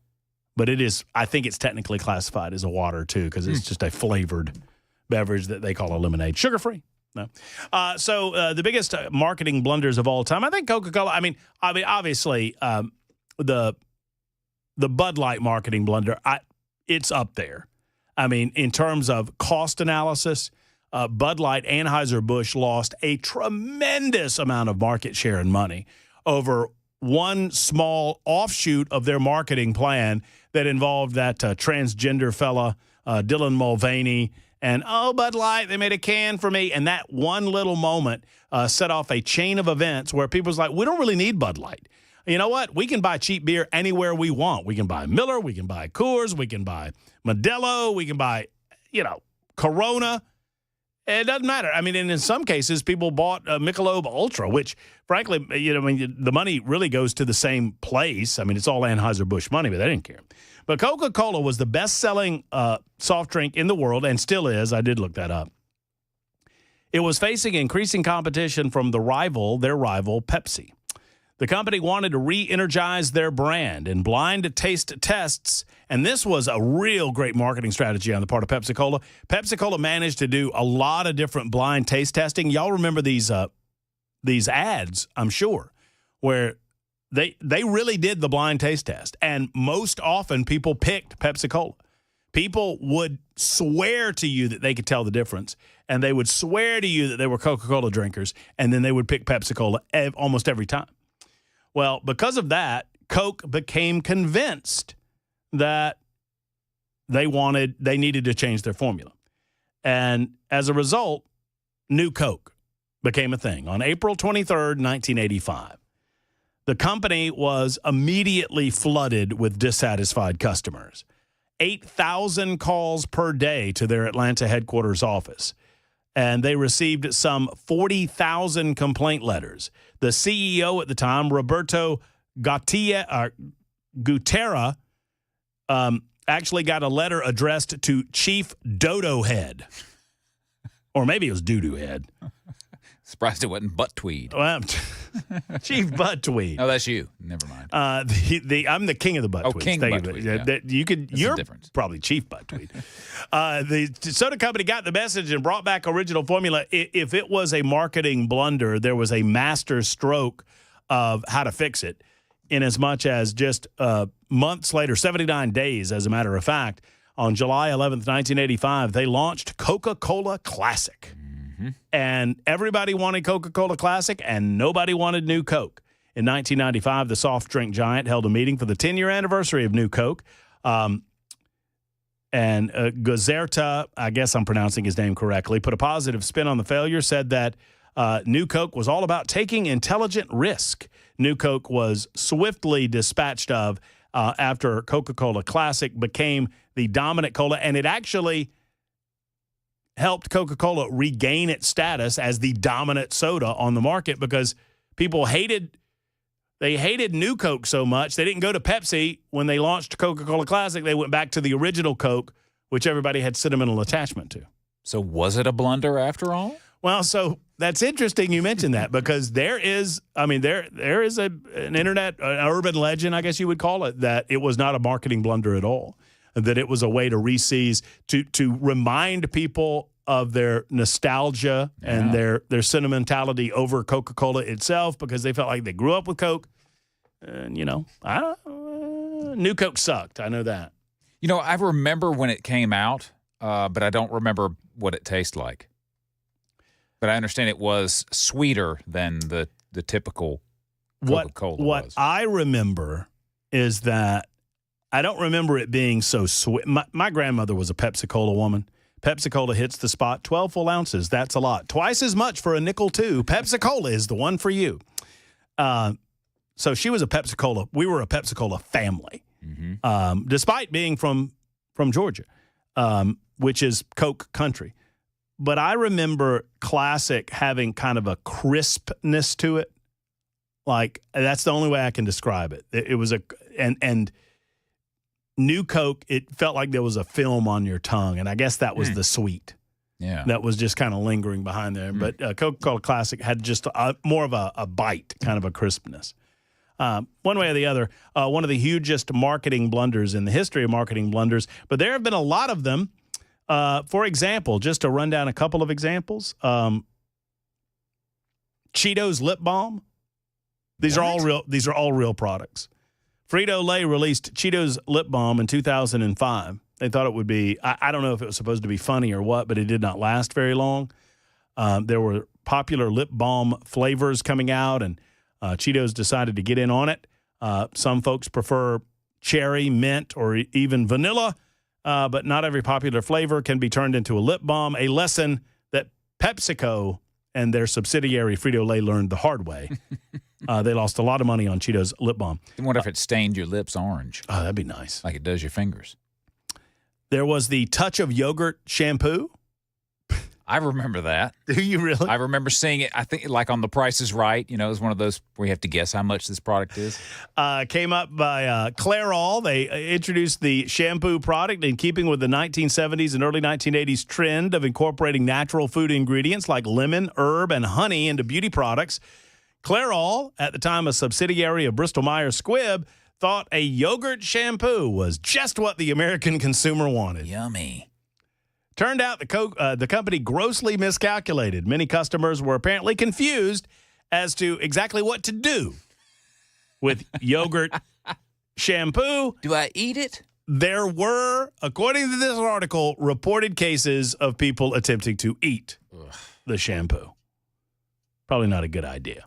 But it is, I think it's technically classified as a water, too, because it's just a flavored beverage that they call a lemonade. Sugar-free. No. So the biggest marketing blunders of all time, I think Coca-Cola, I mean obviously, the Bud Light marketing blunder, it's up there. I mean, in terms of cost analysis, Bud Light, Anheuser-Busch lost a tremendous amount of market share and money over one small offshoot of their marketing plan that involved that transgender fella, Dylan Mulvaney, and, Bud Light, they made a can for me. And that one little moment set off a chain of events where people was like, we don't really need Bud Light. You know what? We can buy cheap beer anywhere we want. We can buy Miller. We can buy Coors. We can buy Modelo. We can buy, Corona. It doesn't matter. I mean, and in some cases, people bought Michelob Ultra, which, frankly, the money really goes to the same place. I mean, it's all Anheuser-Busch money, but they didn't care. But Coca-Cola was the best-selling soft drink in the world, and still is. I did look that up. It was facing increasing competition from their rival, Pepsi. The company wanted to re-energize their brand in blind taste tests, and this was a real great marketing strategy on the part of Pepsi-Cola. Pepsi-Cola managed to do a lot of different blind taste testing. Y'all remember these ads, I'm sure, where they really did the blind taste test, and most often people picked Pepsi-Cola. People would swear to you that they could tell the difference, and they would swear to you that they were Coca-Cola drinkers, and then they would pick Pepsi-Cola almost every time. Well, because of that, Coke became convinced that they needed to change their formula. And as a result, New Coke became a thing on April 23rd, 1985. The company was immediately flooded with dissatisfied customers. 8,000 calls per day to their Atlanta headquarters office. and they received some 40,000 complaint letters. The CEO at the time, Roberto Gutierrez, actually got a letter addressed to Chief Dodo Head. Or maybe it was Doo-Doo Head. Surprised it wasn't Butt Tweed. Well, Chief Butt Tweed. Oh, that's you. Never mind. I'm the king of the Butt Tweeds. King Butt Tweed. Yeah. You're probably Chief Butt Tweed. The soda company got the message and brought back original formula. If it was a marketing blunder, there was a master stroke of how to fix it. In as much as just months later, 79 days, as a matter of fact, on July 11th, 1985, they launched Coca-Cola Classic. And everybody wanted Coca-Cola Classic, and nobody wanted New Coke. In 1995, the soft drink giant held a meeting for the 10-year anniversary of New Coke. And Gazerta, I guess I'm pronouncing his name correctly, put a positive spin on the failure, said that New Coke was all about taking intelligent risk. New Coke was swiftly dispatched of after Coca-Cola Classic became the dominant cola, and it actually helped Coca-Cola regain its status as the dominant soda on the market because people hated New Coke so much they didn't go to Pepsi when they launched Coca-Cola Classic. They went back to the original Coke, which everybody had sentimental attachment to. So was it a blunder after all? Well, so that's interesting you mentioned that because there is an internet, an urban legend, I guess you would call it, that it was not a marketing blunder at all, that it was a way to reseize, to remind people of their nostalgia and their sentimentality over Coca-Cola itself because they felt like they grew up with Coke. And, New Coke sucked. I know that. I remember when it came out, but I don't remember what it tastes like. But I understand it was sweeter than the typical Coca-Cola What was. I remember is that I don't remember it being so sweet. My grandmother was a Pepsi-Cola woman. Pepsi-Cola hits the spot, 12 full ounces. That's a lot. Twice as much for a nickel, too. Pepsi-Cola is the one for you. So she was a Pepsi-Cola. We were a Pepsi-Cola family, despite being from Georgia, which is Coke country. But I remember Classic having kind of a crispness to it. Like, that's the only way I can describe it. It was and New Coke, it felt like there was a film on your tongue, and I guess that was the sweet. Yeah. That was just kind of lingering behind there. But Coca-Cola Classic had just more of a bite, kind of a crispness. One way or the other, one of the hugest marketing blunders in the history of marketing blunders, but there have been a lot of them. For example, just to run down a couple of examples, Cheetos lip balm. These are all real products. Frito-Lay released Cheetos lip balm in 2005. They thought it would be, I don't know if it was supposed to be funny or what, but it did not last very long. There were popular lip balm flavors coming out, and Cheetos decided to get in on it. Some folks prefer cherry, mint, or even vanilla. But not every popular flavor can be turned into a lip balm, a lesson that PepsiCo and their subsidiary Frito-Lay learned the hard way. They lost a lot of money on Cheetos lip balm. I wonder if it stained your lips orange. Oh, that'd be nice. Like it does your fingers. There was the Touch of Yogurt shampoo. I remember that. Do you really? I remember seeing it, I think, like on The Price is Right. It was one of those where you have to guess how much this product is. Came up by Clairol. They introduced the shampoo product in keeping with the 1970s and early 1980s trend of incorporating natural food ingredients like lemon, herb, and honey into beauty products. Clairol, at the time a subsidiary of Bristol-Myers Squibb, thought a yogurt shampoo was just what the American consumer wanted. Yummy. Turned out the company grossly miscalculated. Many customers were apparently confused as to exactly what to do with yogurt shampoo. Do I eat it? There were, according to this article, reported cases of people attempting to eat the shampoo. Probably not a good idea.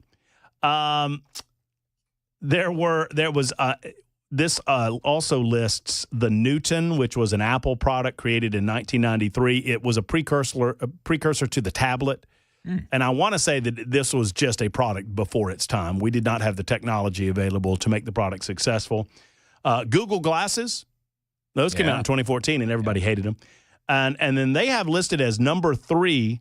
This also lists the Newton, which was an Apple product created in 1993. It was a precursor to the tablet. And I want to say that this was just a product before its time. We did not have the technology available to make the product successful. Google Glasses, those came out in 2014, and everybody hated them. And then they have listed as number 3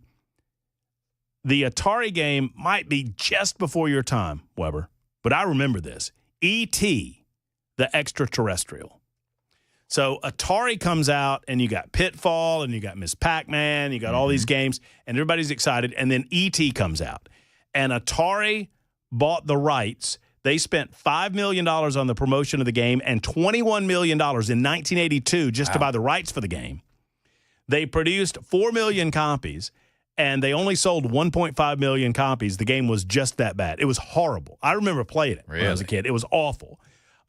The Atari game might be just before your time, Weber, but I remember this. E.T., the extraterrestrial. So Atari comes out, and you got Pitfall, and you got Miss Pac-Man, you got all these games, and everybody's excited, and then E.T. comes out. And Atari bought the rights. They spent $5 million on the promotion of the game and $21 million in 1982 just to buy the rights for the game. They produced 4 million copies, and they only sold 1.5 million copies. The game was just that bad. It was horrible. I remember playing it when I was a kid. It was awful.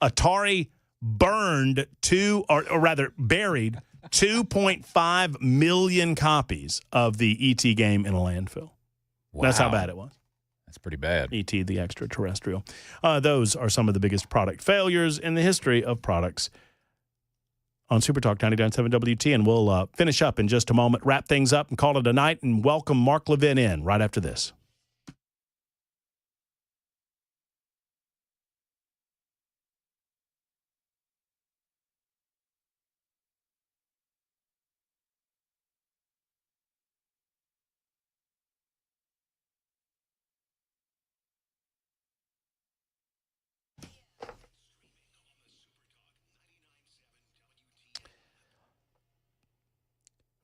Atari buried 2.5 million copies of the E.T. game in a landfill. Wow. That's how bad it was. That's pretty bad. E.T. the extraterrestrial. Those are some of the biggest product failures in the history of products on Super Talk 99.7 WT. And we'll finish up in just a moment, wrap things up, and call it a night, and welcome Mark Levin in right after this.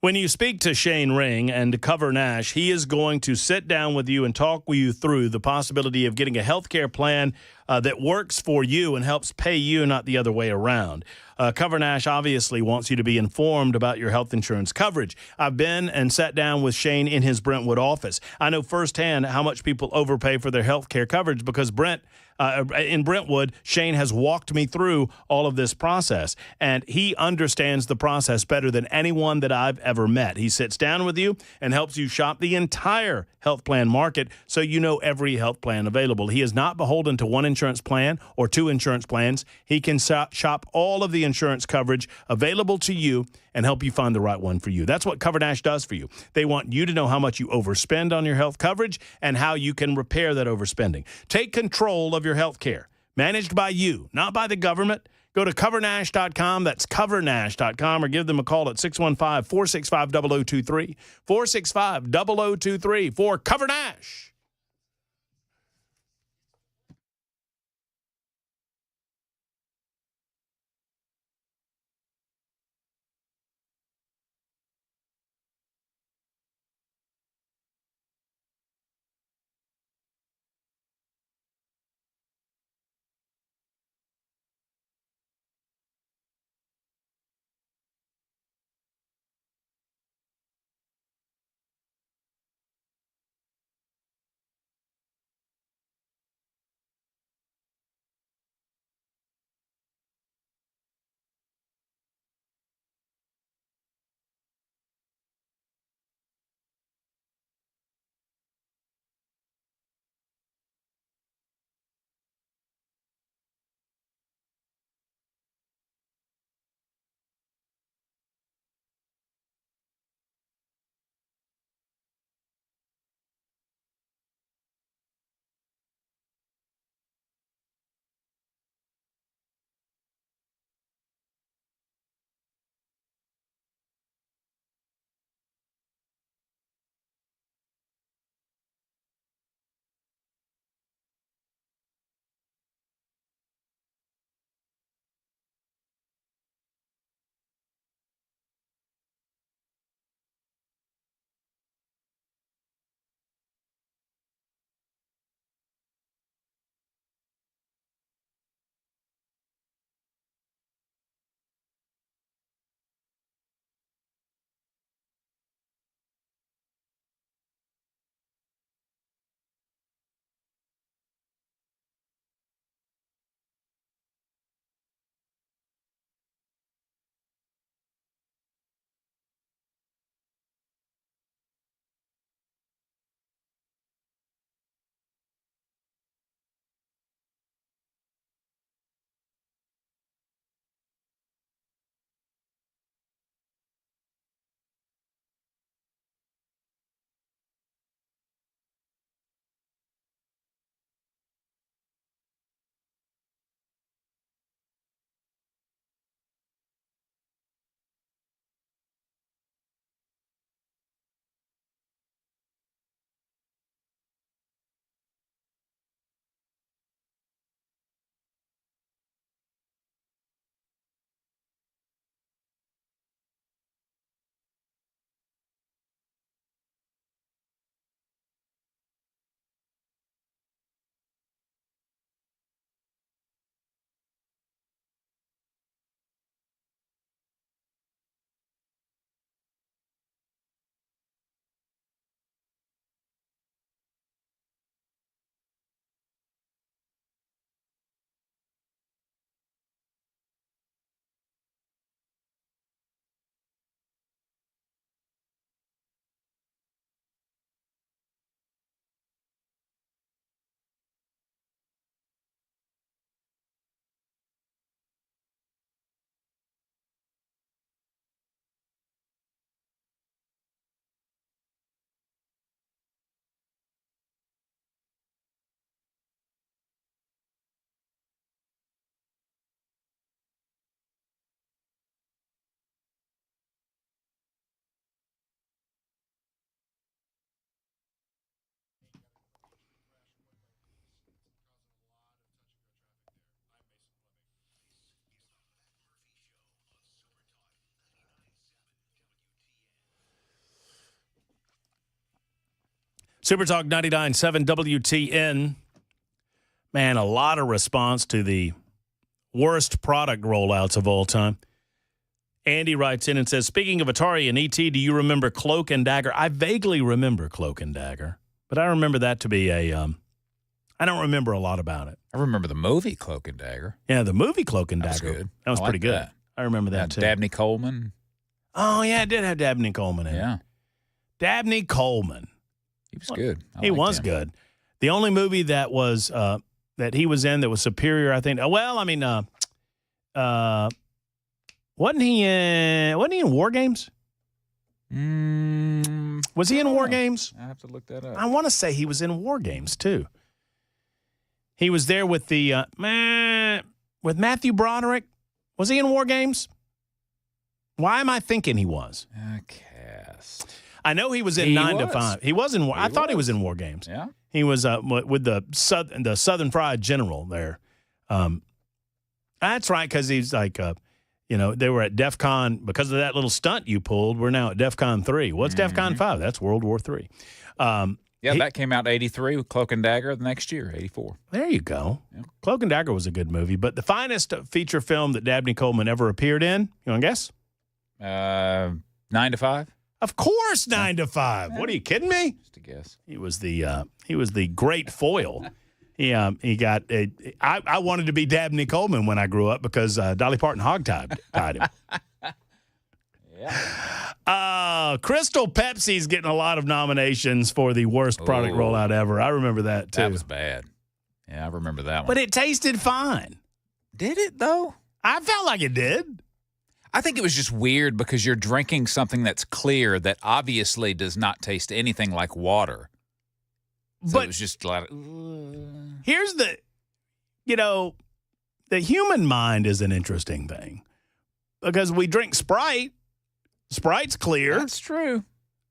When you speak to Shane Ring and Cover Nash, he is going to sit down with you and talk with you through the possibility of getting a health care plan that works for you and helps pay you, not the other way around. Cover Nash obviously wants you to be informed about your health insurance coverage. I've been and sat down with Shane in his Brentwood office. I know firsthand how much people overpay for their health care coverage because in Brentwood, Shane has walked me through all of this process, and he understands the process better than anyone that I've ever met. He sits down with you and helps you shop the entire health plan market so you know every health plan available. He is not beholden to one insurance plan or two insurance plans. He can shop all of the insurance coverage available to you and help you find the right one for you. That's what Cover Nash does for you. They want you to know how much you overspend on your health coverage and how you can repair that overspending. Take control of your health care, managed by you, not by the government. Go to covernash.com. That's covernash.com, or give them a call at 615-465-0023, 465-0023 for Cover Nash. Super Talk 99.7 WTN. Man, a lot of response to the worst product rollouts of all time. Andy writes in and says, speaking of Atari and E.T., do you remember Cloak and Dagger? I vaguely remember Cloak and Dagger, but I remember that to be I don't remember a lot about it. I remember the movie Cloak and Dagger. Yeah, the movie Cloak and That was Dagger. good. That was I pretty liked good. that. I remember that, too. Dabney Coleman. Oh, yeah, it did have Dabney Coleman in it. Yeah. Dabney Coleman. He was good. He was good. The only movie that was that he was in that was superior, I think. Well, I mean, wasn't he in War Games? Was he in War Games? I have to look that up. I want to say he was in War Games too. He was there with the with Matthew Broderick. Was he in War Games? Why am I thinking he was? Cast. I know he was in 9 to 5. He was in War. I thought he was in War Games. Yeah. He was with the Southern Fried General there. That's right, because he's like, they were at DEF CON because of that little stunt you pulled. We're now at DEF CON 3. What's DEF CON 5? That's World War 3. That came out in 83 with Cloak and Dagger the next year, 84. There you go. Yeah. Cloak and Dagger was a good movie, but the finest feature film that Dabney Coleman ever appeared in, you want to guess? 9 to 5? Of course, 9 to 5. What are you kidding me? Just a guess. He was the great foil. He got. I wanted to be Dabney Coleman when I grew up because Dolly Parton hogtied him. Yeah. Crystal Pepsi's getting a lot of nominations for the worst product rollout ever. I remember that too. That was bad. Yeah, I remember that one. But it tasted fine. Did it though? I felt like it did. I think it was just weird because you're drinking something that's clear that obviously does not taste anything like water. So But it was just like, here's the human mind is an interesting thing because we drink Sprite. Sprite's clear. That's true.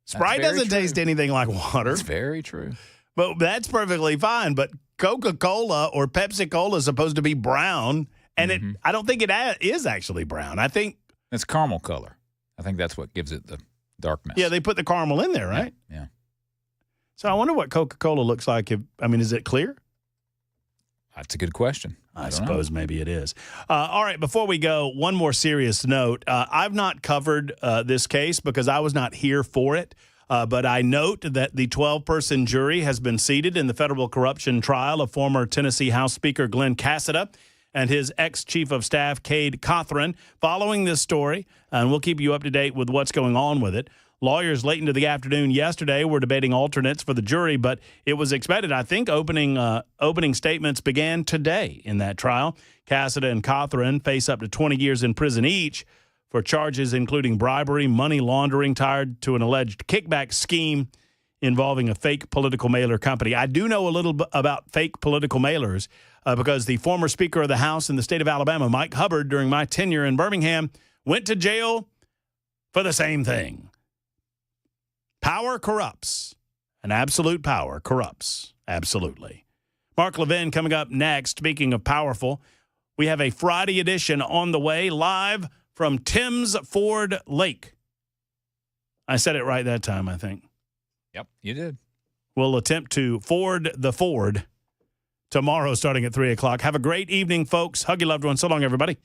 Sprite doesn't taste anything like water. That's very true. But that's perfectly fine. But Coca-Cola or Pepsi-Cola is supposed to be brown, and I don't think it is actually brown. I think it's caramel color. I think that's what gives it the darkness. Yeah, they put the caramel in there, right? Yeah. So I wonder what Coca-Cola looks like. Is it clear? That's a good question. I suppose maybe it is. All right, before we go, one more serious note. I've not covered this case because I was not here for it, but I note that the 12-person jury has been seated in the federal corruption trial of former Tennessee House Speaker Glenn Cassida and his ex-chief of staff, Cade Cothran. Following this story, and we'll keep you up to date with what's going on with it, lawyers late into the afternoon yesterday were debating alternates for the jury, but it was expected, I think, opening statements began today in that trial. Cassida and Cothran face up to 20 years in prison each for charges including bribery, money laundering tied to an alleged kickback scheme involving a fake political mailer company. I do know a little bit about fake political mailers because the former Speaker of the House in the state of Alabama, Mike Hubbard, during my tenure in Birmingham, went to jail for the same thing. Power corrupts, and absolute power corrupts. Absolutely. Mark Levin coming up next. Speaking of powerful, we have a Friday edition on the way, live from Tim's Ford Lake. I said it right that time, I think. Yep, you did. We'll attempt to ford the Ford tomorrow starting at 3 o'clock. Have a great evening, folks. Hug your loved ones. So long, everybody.